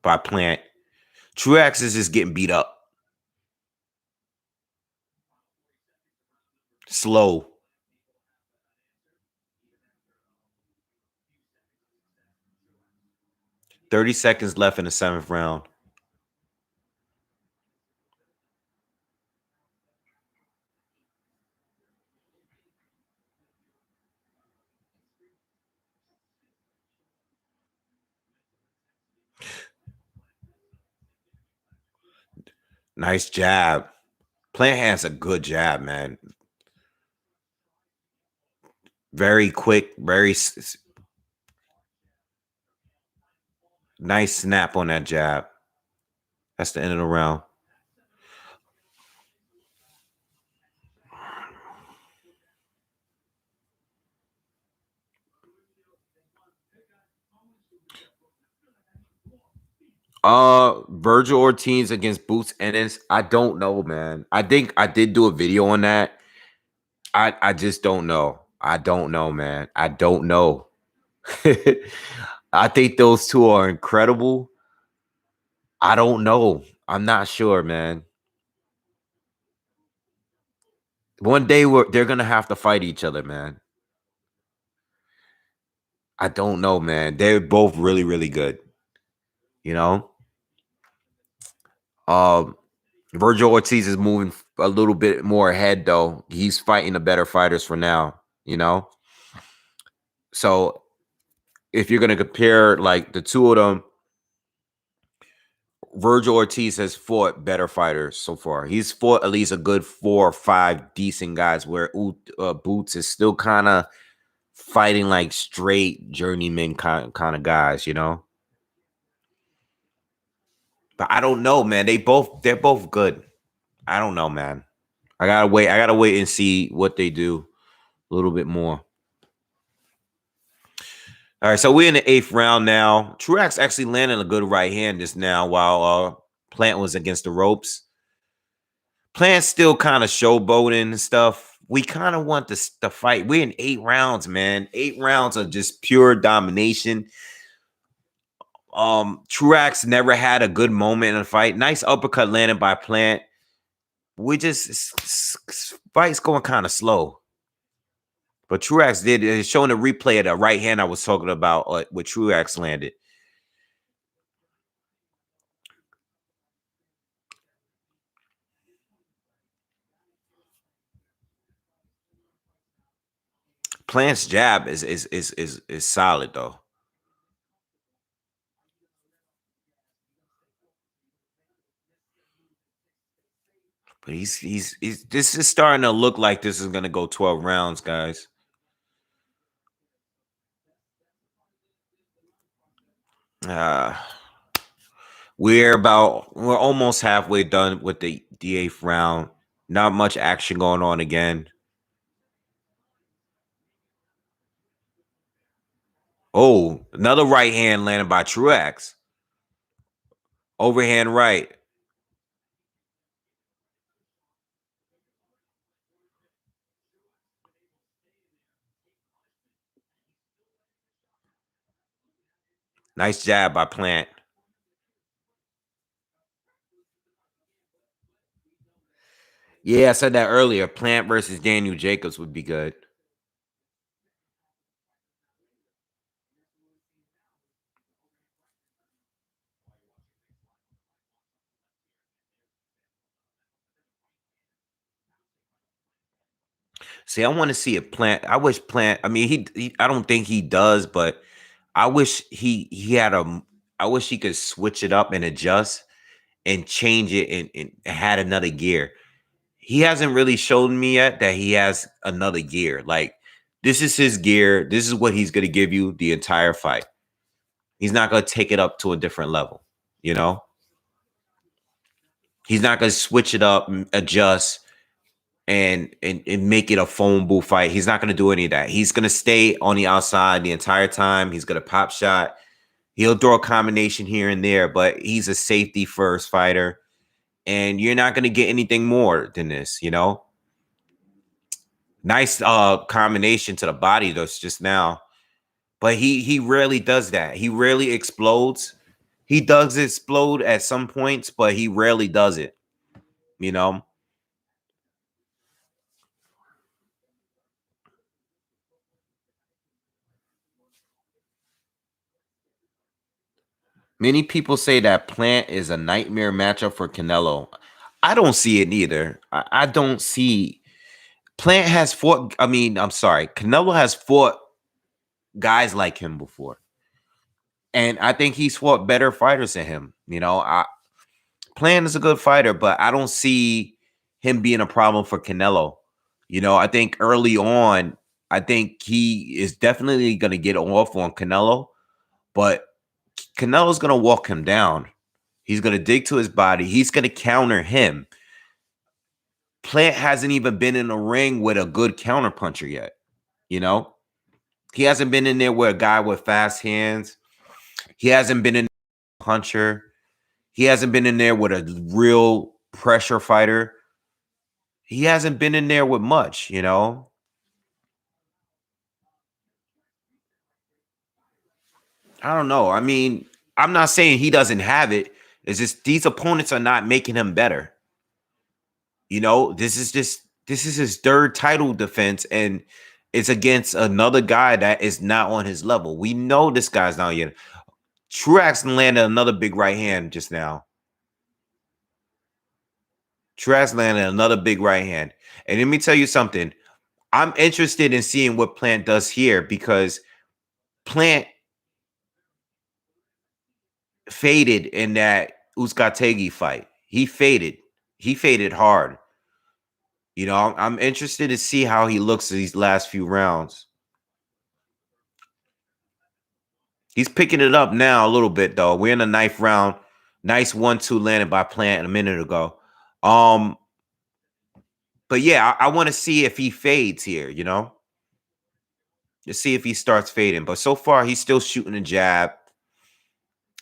by Plant. Truax is just getting beat up. Slow. $30 seconds left in the 7th round. Nice jab. Plant has a good jab, man. Very quick, very nice snap on that jab. That's the end of the round. Virgil Ortiz against Boots Ennis. I don't know, man. I think I did do a video on that. I just don't know. I don't know, man. I don't know. I think those two are incredible. I don't know. I'm not sure, man. One day they're gonna have to fight each other, man. I don't know, man. They're both really, really good. You know? Virgil Ortiz is moving a little bit more ahead, though. He's fighting the better fighters for now, So if you're gonna compare like the two of them, Virgil Ortiz has fought better fighters so far. He's fought at least a good 4 or 5 decent guys, where Boots is still kind of fighting like straight journeyman kind of guys, But I don't know, man. They're both good. I don't know, man. I gotta wait and see what they do a little bit more. All right, so we're in the 8th round now. Truax actually landed a good right hand just now while Plant was against the ropes. Plant's still kind of showboating and stuff. We kind of want the fight. We're in 8 rounds, man. 8 rounds of just pure domination. Truax never had a good moment in a fight. Nice uppercut landed by Plant. We just fight's going kind of slow. But Truax did. Showing a replay of the right hand I was talking about what Truax landed. Plant's jab is solid though. But he's this is starting to look like this is gonna go 12 rounds, guys. We're almost halfway done with the 8th round. Not much action going on again. Oh, another right hand landed by Truax. Overhand right. Nice jab by Plant. Yeah, I said that earlier. Plant versus Daniel Jacobs would be good. See, I want to see a Plant. I wish Plant. I mean, I don't think he does, but I wish he had a. I wish he could switch it up and adjust and change it and had another gear. He hasn't really shown me yet that he has another gear. Like, this is his gear. This is what he's going to give you the entire fight. He's not going to take it up to a different level. You know, he's not going to switch it up, adjust, and make it a phone booth fight. He's not going to do any of that. He's going to stay on the outside the entire time. He's going to pop shot. He'll throw a combination here and there, but he's a safety first fighter. And you're not going to get anything more than this, you know? Nice combination to the body though, just now. But he rarely does that. He rarely explodes. He does explode at some points, but he rarely does it, you know? Many people say that Plant is a nightmare matchup for Canelo. I don't see it neither. I don't see Plant has fought. I mean, I'm sorry. Canelo has fought guys like him before. And I think he's fought better fighters than him. You know, Plant is a good fighter, but I don't see him being a problem for Canelo. You know, I think early on, I think he is definitely going to get off on Canelo, but Canelo's going to walk him down. He's going to dig to his body. He's going to counter him. Plant hasn't even been in a ring with a good counter puncher yet. You know, he hasn't been in there with a guy with fast hands. He hasn't been in a puncher. He hasn't been in there with a real pressure fighter. He hasn't been in there with much, you know. I don't know. I mean, I'm not saying he doesn't have it. It's just these opponents are not making him better. You know, this is his third title defense, and it's against another guy that is not on his level. We know this guy's not yet. Truax landed another big right hand just now. Truax landed another big right hand. And let me tell you something. I'm interested in seeing what Plant does here because Plant faded in that Uzcategui fight. He faded. He faded hard. You know, I'm interested to see how he looks these last few rounds. He's picking it up now a little bit though. We're in the ninth round. Nice 1-2 landed by Plant a minute ago. But yeah, I want to see if he fades here, you know? To see if he starts fading. But so far, he's still shooting a jab.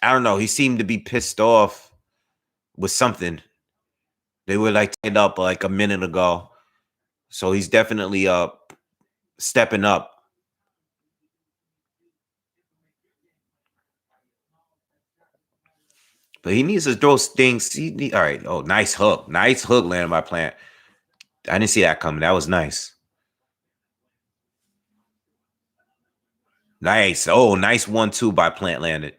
I don't know. He seemed to be pissed off with something. They were like tied up like a minute ago. So he's definitely stepping up. But he needs to throw things. All right. Oh, nice hook. Nice hook landed by Plant. I didn't see that coming. That was nice. Nice. Oh, nice 1-2 by Plant landed.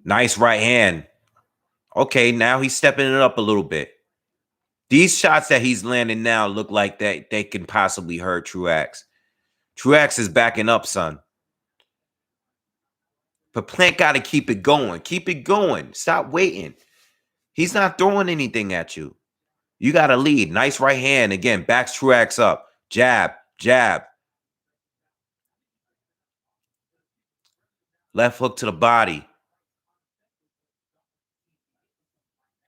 Nice right hand. Okay, now he's stepping it up a little bit. These shots that he's landing now look like that they can possibly hurt Truax. Truax is backing up, son. But Plant got to keep it going. Keep it going. Stop waiting. He's not throwing anything at you. You got to lead. Nice right hand. Again, backs Truax up. Jab, jab. Left hook to the body.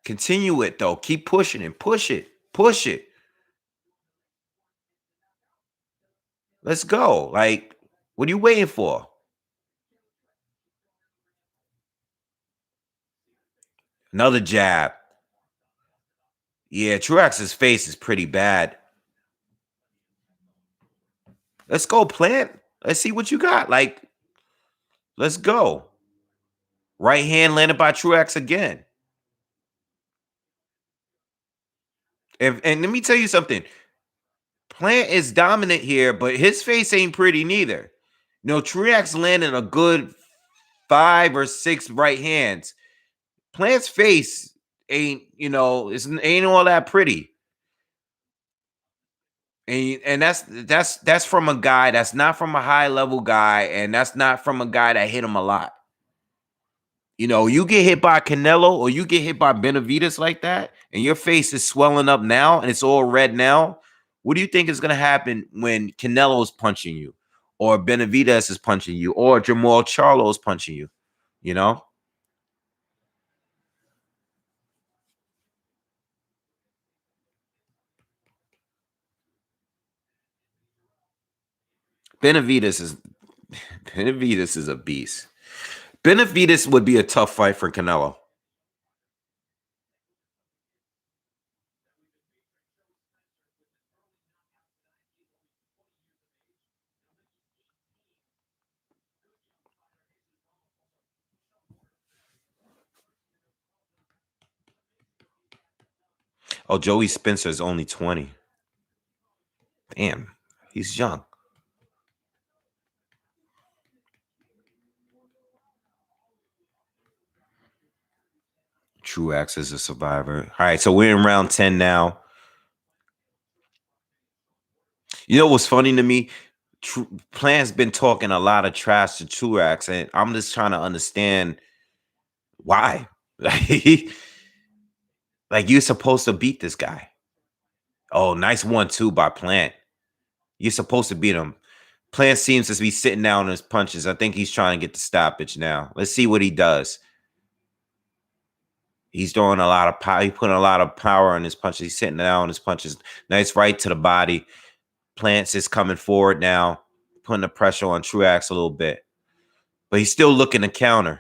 Continue it, though. Keep pushing it. Push it. Push it. Let's go. Like, What are you waiting for? Another jab. Yeah, Truax's face is pretty bad. Let's go, Plant. Let's see what you got. Like, let's go. Right hand landed by Truax again. And let me tell you something. Plant is dominant here, but his face ain't pretty neither. No, Truax landing a good 5 or 6 right hands. Plant's face ain't, ain't all that pretty. And that's from a guy that's not from a high level guy, and that's not from a guy that hit him a lot. You get hit by Canelo or you get hit by Benavidez like that, and your face is swelling up now and it's all red now. What do you think is going to happen when Canelo is punching you, or Benavidez is punching you, or Jamal Charlo is punching you? You know, Benavidez is Benavidez is a beast. Benavidez would be a tough fight for Canelo. Oh, Joey Spencer is only 20. Damn, he's young. Truax is a survivor. All right, so we're in round 10 now. You know what's funny to me? Plant's been talking a lot of trash to Truax, and I'm just trying to understand why. Like you're supposed to beat this guy. Oh, nice 1-2 by Plant. You're supposed to beat him. Plant seems to be sitting down on his punches. I think he's trying to get the stoppage now. Let's see what he does. He's throwing a lot of power. He's putting a lot of power on his punches. He's sitting down on his punches. Nice right to the body. Plants is coming forward now, putting the pressure on Truax a little bit. But he's still looking to counter.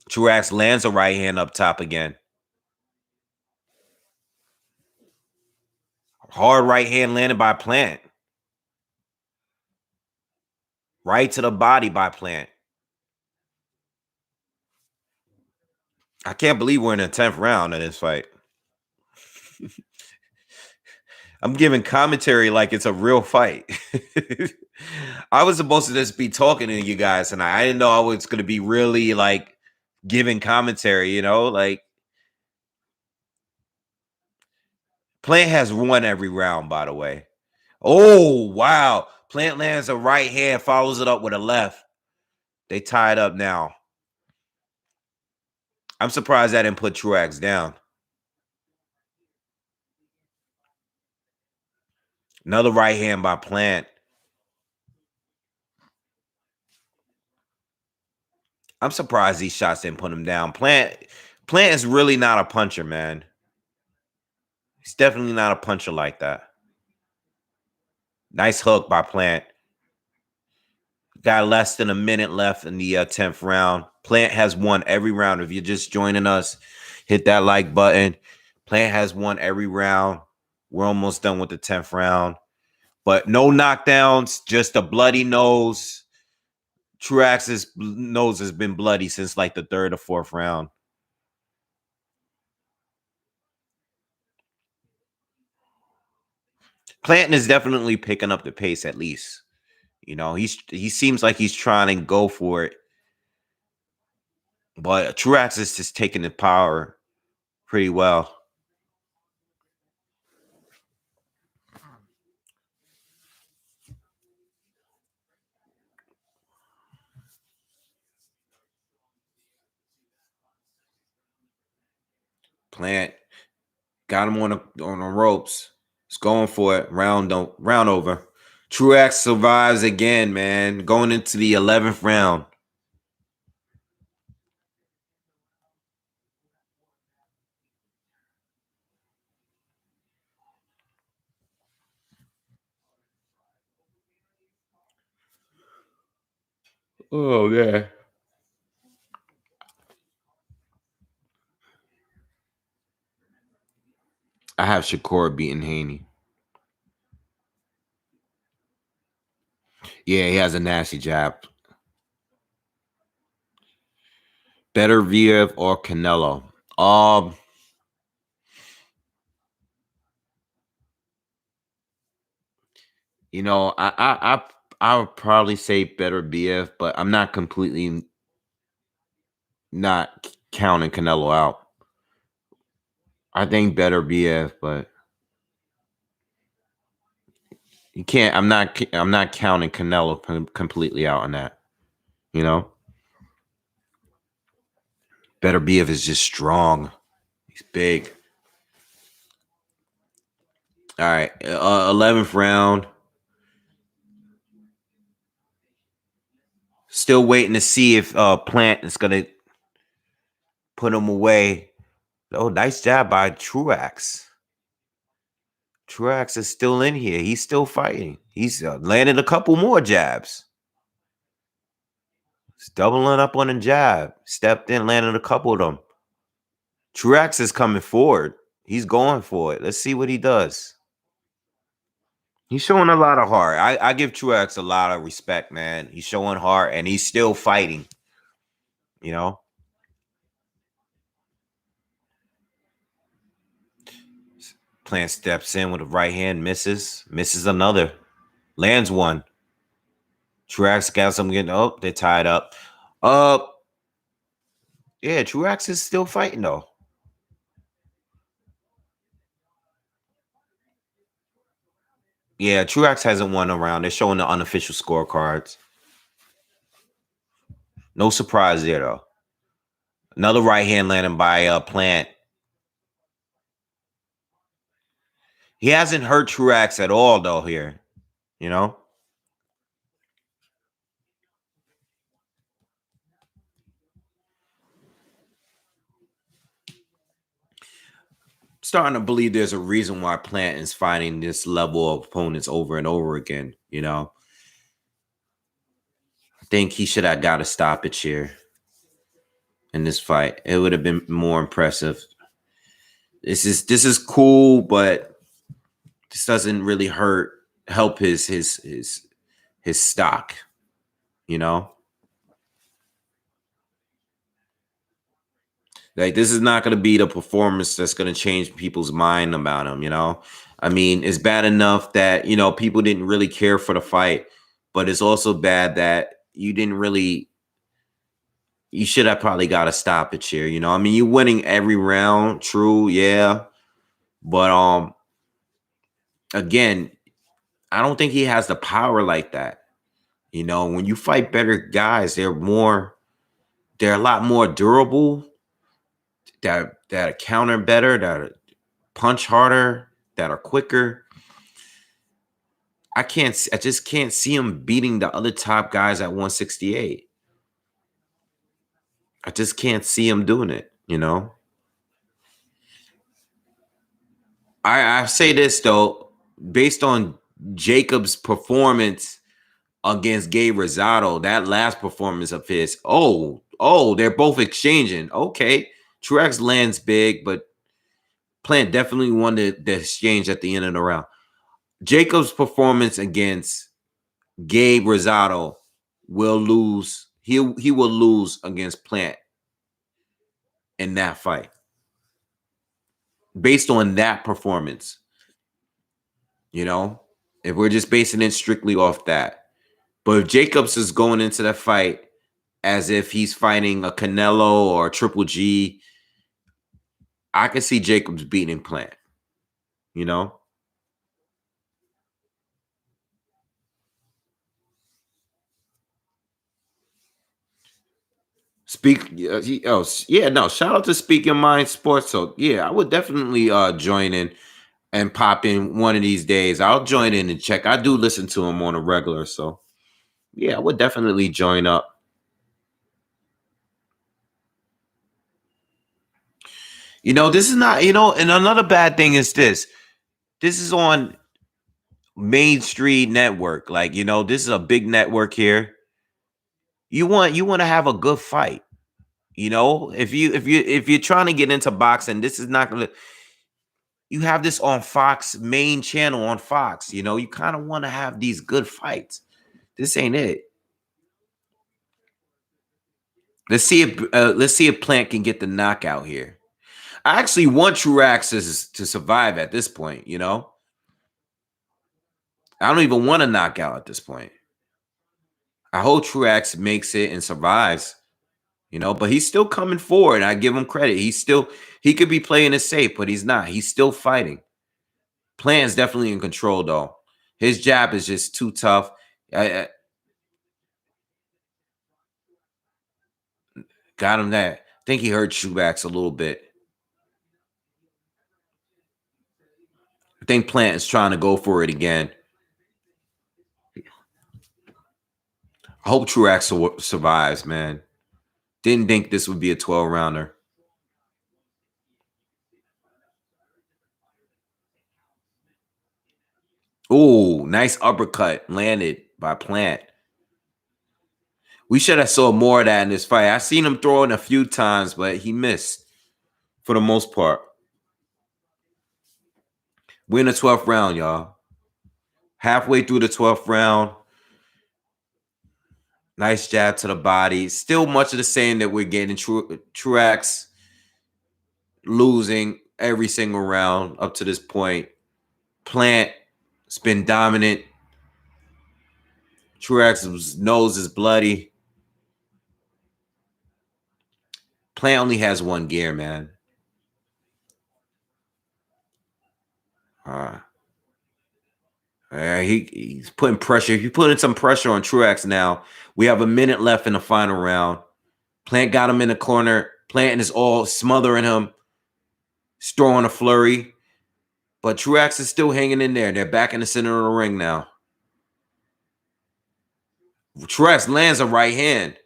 Truax lands a right hand up top again. Hard right hand landed by Plant. Right to the body by Plant. I can't believe we're in the 10th round of this fight. I'm giving commentary like it's a real fight. I was supposed to just be talking to you guys tonight. I didn't know I was going to be really like giving commentary, like Plant has won every round, by the way. Oh, wow. Plant lands a right hand, follows it up with a left. They tie it up now. I'm surprised I didn't put Truax down. Another right hand by Plant. I'm surprised these shots didn't put him down. Plant is really not a puncher, man. He's definitely not a puncher like that. Nice hook by Plant. Got less than a minute left in the 10th round. Plant has won every round. If you're just joining us, hit that like button. Plant has won every round. We're almost done with the 10th round. But no knockdowns, just a bloody nose. Truax's nose has been bloody since like the 3rd or 4th round. Planton is definitely picking up the pace at least. He seems like he's trying to go for it. But Truax is just taking the power pretty well. Plant got him on the ropes. He's going for it. Round over. Truax survives again, man. Going into the 11th round. Oh yeah. I have Shakur beating Haney. Yeah, he has a nasty jab. Better Viev or Canelo? Um, I would probably say better BF, but I'm not completely not counting Canelo out. I think better BF, but you can't. I'm not counting Canelo completely out on that. You know, better BF is just strong. He's big. All right, 11th round. Still waiting to see if Plant is gonna put him away. Oh, nice job by Truax. Truax is still in here. He's still fighting. He's landed a couple more jabs. He's doubling up on the jab. Stepped in, landed a couple of them. Truax is coming forward. He's going for it. Let's see what he does. He's showing a lot of heart. I give Truax a lot of respect, man. He's showing heart and he's still fighting. You know? Plant steps in with a right hand, misses another, lands one. Truax got some getting up. They're tied up. Yeah, Truax is still fighting though. Yeah, Truax hasn't won a round. They're showing the unofficial scorecards. No surprise there though. Another right hand landing by Plant. He hasn't hurt Truax at all though here. You know? Starting to believe there's a reason why Plant is fighting this level of opponents over and over again. You know? I think he should have got a stoppage here in this fight. It would have been more impressive. This is cool, but this doesn't really help his stock, you know? Like this is not going to be the performance that's going to change people's mind about him, you know? I mean, it's bad enough that, people didn't really care for the fight, but it's also bad that you should have probably got a stoppage here, you know? I mean, you're winning every round, true, yeah. But again, I don't think he has the power like that. You know, when you fight better guys, they're a lot more durable, that counter better, that punch harder, that are quicker. I just can't see him beating the other top guys at 168. I just can't see him doing it, you know? I say this though, based on Jacob's performance against Gabe Rosado, that last performance of his, they're both exchanging. Okay. Truax lands big, but Plant definitely won the exchange at the end of the round. Jacob's performance against Gabe Rosado will lose. He will lose against Plant in that fight. Based on that performance. You know? If we're just basing it strictly off that. But if Jacobs is going into that fight as if he's fighting a Canelo or a Triple G, I can see Jacobs beating Plant. You know? Shout out to Speak Your Mind Sports. So yeah, I would definitely join in and pop in one of these days. I'll join in and check. I do listen to him on a regular, so yeah, I would definitely join up. This is not, and another bad thing is this. This is on Main Street Network. Like, this is a big network here. you want to have a good fight. You know, if you're trying to get into boxing, this is not gonna. You have this on Fox main channel on Fox. You know, you kind of want to have these good fights. This ain't it. Let's see if Plant can get the knockout here. I actually want Truax to survive at this point. You know, I don't even want a knockout at this point. I hope Truax makes it and survives. You know, but he's still coming forward. I give him credit. He could be playing it safe, but he's not. He's still fighting. Plant's definitely in control though. His jab is just too tough. I got him that. I think he hurt Truax a little bit. I think Plant is trying to go for it again. I hope Truax survives, man. Didn't think this would be a 12 rounder. Ooh, nice uppercut landed by Plant. We should have saw more of that in this fight. I seen him throwing a few times, but he missed for the most part. We're in the 12th round, y'all. Halfway through the 12th round. Nice jab to the body. Still much of the same that we're getting. Truax losing every single round up to this point. Plant has been dominant. Truax's nose is bloody. Plant only has one gear, man. He's putting pressure. He's putting some pressure on Truax now. We have a minute left in the final round. Plant got him in the corner. Plant is all smothering him. He's throwing a flurry. But Truax is still hanging in there. They're back in the center of the ring now. Truax lands a right hand.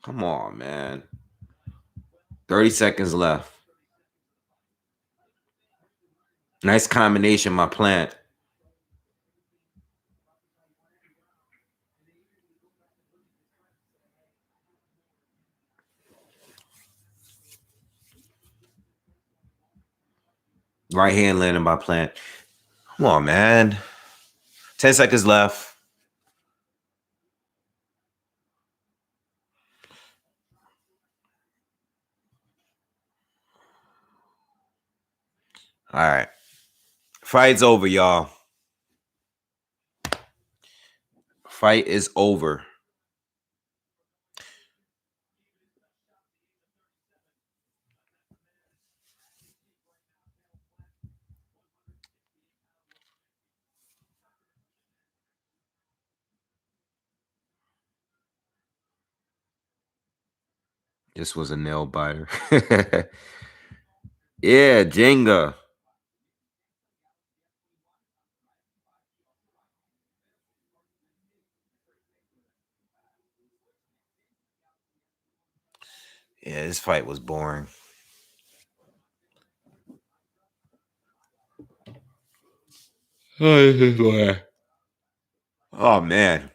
Come on, man. 30 seconds left. Nice combination, my Plant. Right hand landing by Plant. Come on, man. 10 seconds left. All right. Fight's over, y'all. Fight is over. This was a nail biter. Yeah, Jenga. Yeah, this fight was boring. Oh man.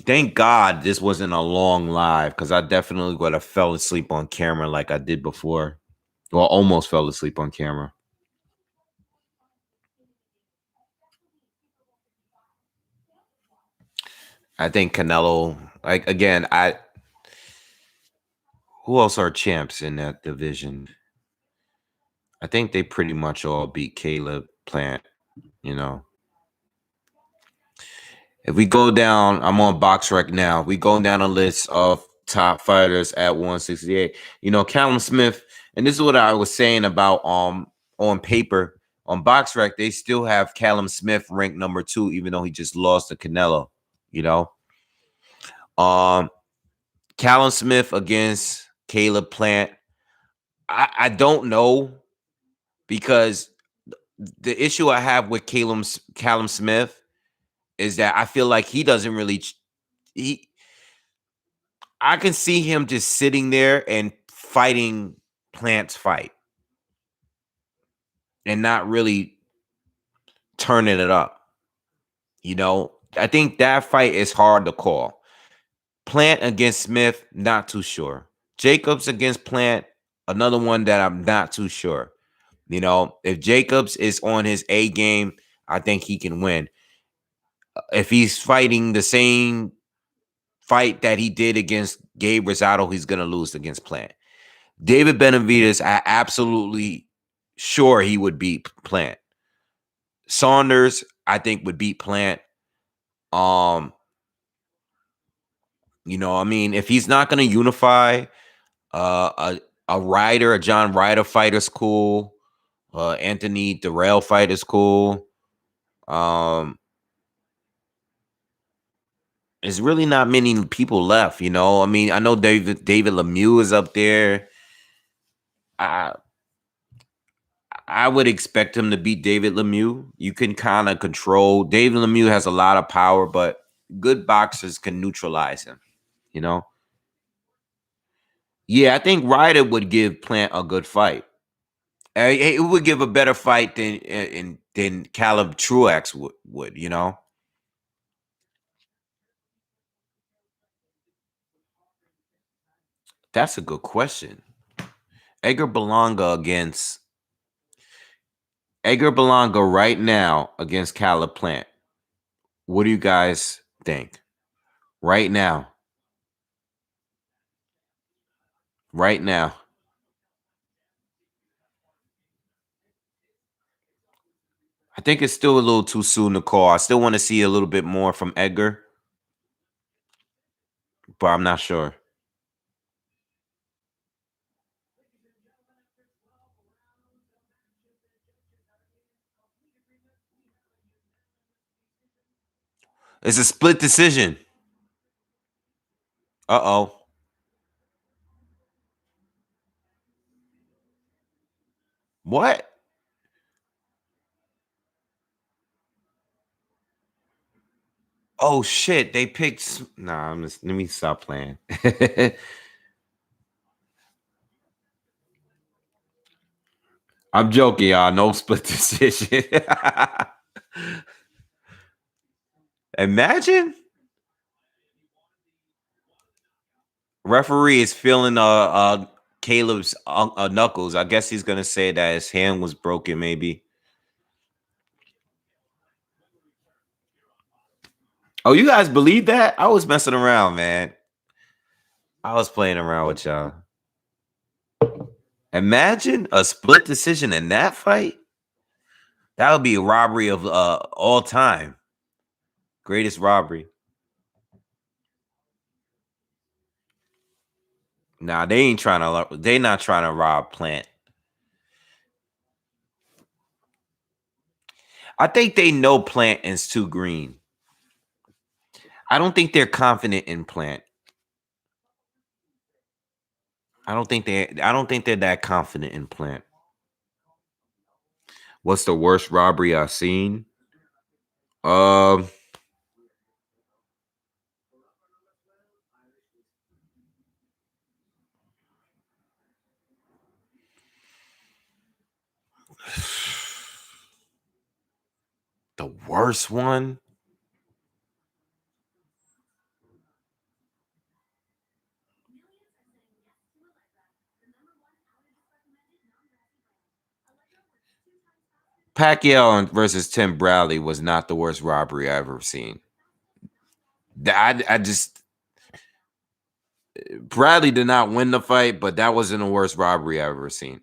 Thank God this wasn't a long live because I definitely would have fell asleep on camera like I did before. Well, almost fell asleep on camera. I think Canelo, like again, who else are champs in that division? I think they pretty much all beat Caleb Plant, you know. If we go down, I'm on BoxRec now. We go down a list of top fighters at 168. You know, Callum Smith, and this is what I was saying about on paper. On BoxRec, they still have Callum Smith ranked number 2, even though he just lost to Canelo, you know. Callum Smith against Caleb Plant. I don't know because the issue I have with Callum Smith is that I feel like he doesn't really he I can see him just sitting there and fighting Plant's fight. and not really turning it up. I think that fight is hard to call. Plant against Smith, not too sure. Jacobs against Plant, another one that I'm not too sure. If Jacobs is on his A game, I think he can win. If he's fighting the same fight that he did against Gabe Rosado, he's going to lose against Plant. David Benavidez, I absolutely sure he would beat Plant. Saunders, I think, would beat Plant. If he's not going to unify, a Ryder, a John Ryder fight is cool. Anthony Durrell fight is cool. There's really not many people left, I know David Lemieux is up there. I would expect him to beat David Lemieux. You can kind of control. David Lemieux has a lot of power, but good boxers can neutralize him, Yeah, I think Ryder would give Plant a good fight. It would give a better fight than Caleb Truax would. That's a good question. Edgar Berlanga right now against Caleb Plant. What do you guys think? Right now. Right now. I think it's still a little too soon to call. I still want to see a little bit more from Edgar, but I'm not sure. It's a split decision. Uh-oh. What? Oh shit! They picked. Nah, let me stop playing. I'm joking, y'all. No split decision. Imagine referee is feeling Caleb's knuckles. I guess he's gonna say that his hand was broken, maybe. Oh, you guys believe that? I was messing around, man. I was playing around with y'all. Imagine a split decision in that fight. That would be a robbery of all time. Greatest robbery. Nah, they not trying to rob Plant. I think they know Plant is too green. I don't think they're confident in Plant. I don't think they're that confident in Plant. What's the worst robbery I've seen? Um the worst one? Pacquiao versus Tim Bradley was not the worst robbery I've ever seen. I just Bradley did not win the fight, but that wasn't the worst robbery I've ever seen.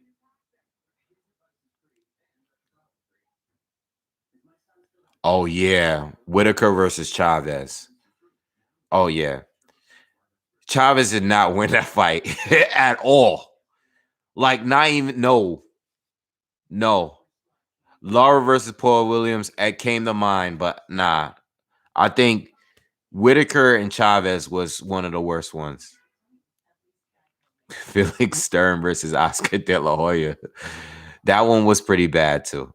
Oh yeah, Whitaker versus Chavez. Oh yeah, Chavez did not win that fight at all. Like not even no. Lara versus Paul Williams came to mind, but nah. I think Whitaker and Chavez was one of the worst ones. Felix Stern versus Oscar De La Hoya. That one was pretty bad too.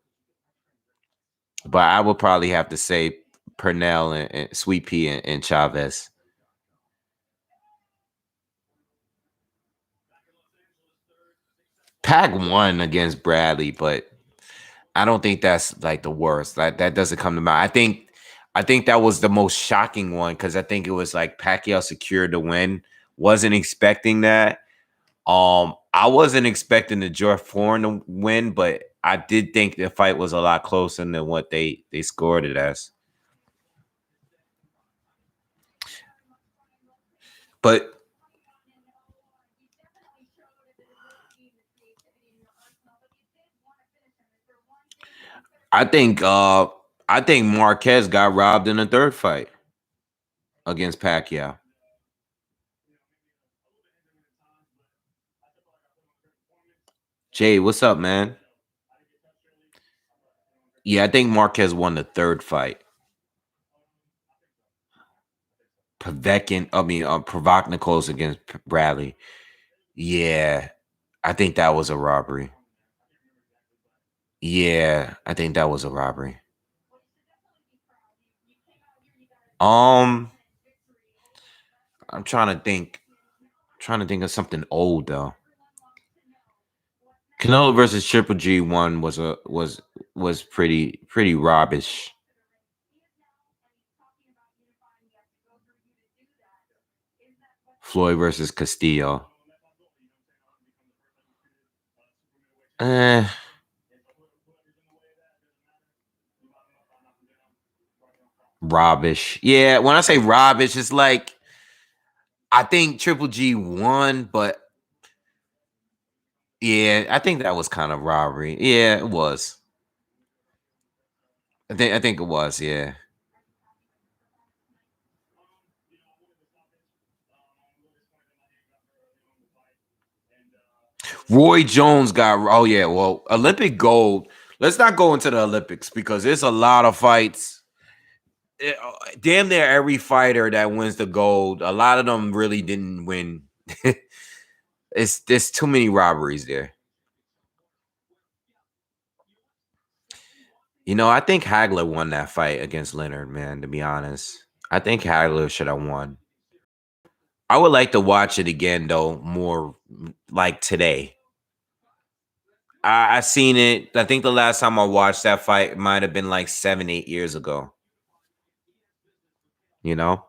But I would probably have to say Pernell and Sweet Pea and Chavez. Pac won against Bradley, but I don't think that's like the worst. That doesn't come to mind. I think that was the most shocking one because I think it was like Pacquiao secured the win. Wasn't expecting that. I wasn't expecting the Geoff Foreign to win, but I did think the fight was a lot closer than what they scored it as. But I think Marquez got robbed in the third fight against Pacquiao. Jay, what's up, man? Yeah, I think Marquez won the third fight. Provoknikos against Bradley. Yeah, I think that was a robbery. Yeah, I think that was a robbery. Um, I'm trying to think. Trying to think of something old though. Canelo versus Triple G one was pretty robbish. Floyd versus Castillo. Eh, robbish. Yeah, when I say robbish, it's like I think Triple G won, but yeah, I think that was kind of robbery. Yeah, it was. I think it was. Yeah. Roy Jones got. Oh yeah. Well, Olympic gold. Let's not go into the Olympics because there's a lot of fights. Damn near every fighter that wins the gold, a lot of them really didn't win. It's there's too many robberies there. I think Hagler won that fight against Leonard, man, to be honest. I think Hagler should have won. I would like to watch it again though, more like today. I seen it. I think the last time I watched that fight might have been like 7, 8 years ago. You know?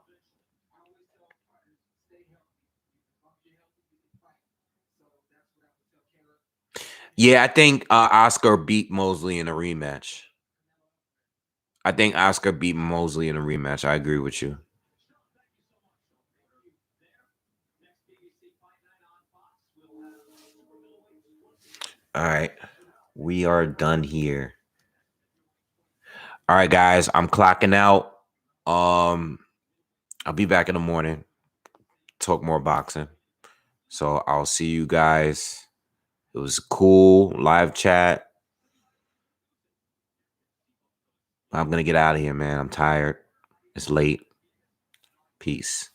Yeah, I think Oscar beat Mosley in a rematch. I think Oscar beat Mosley in a rematch. I agree with you. All right. We are done here. All right, guys. I'm clocking out. Um, I'll be back in the morning. Talk more boxing. So I'll see you guys. It was cool. Live chat. I'm gonna get out of here, man. I'm tired. It's late. Peace.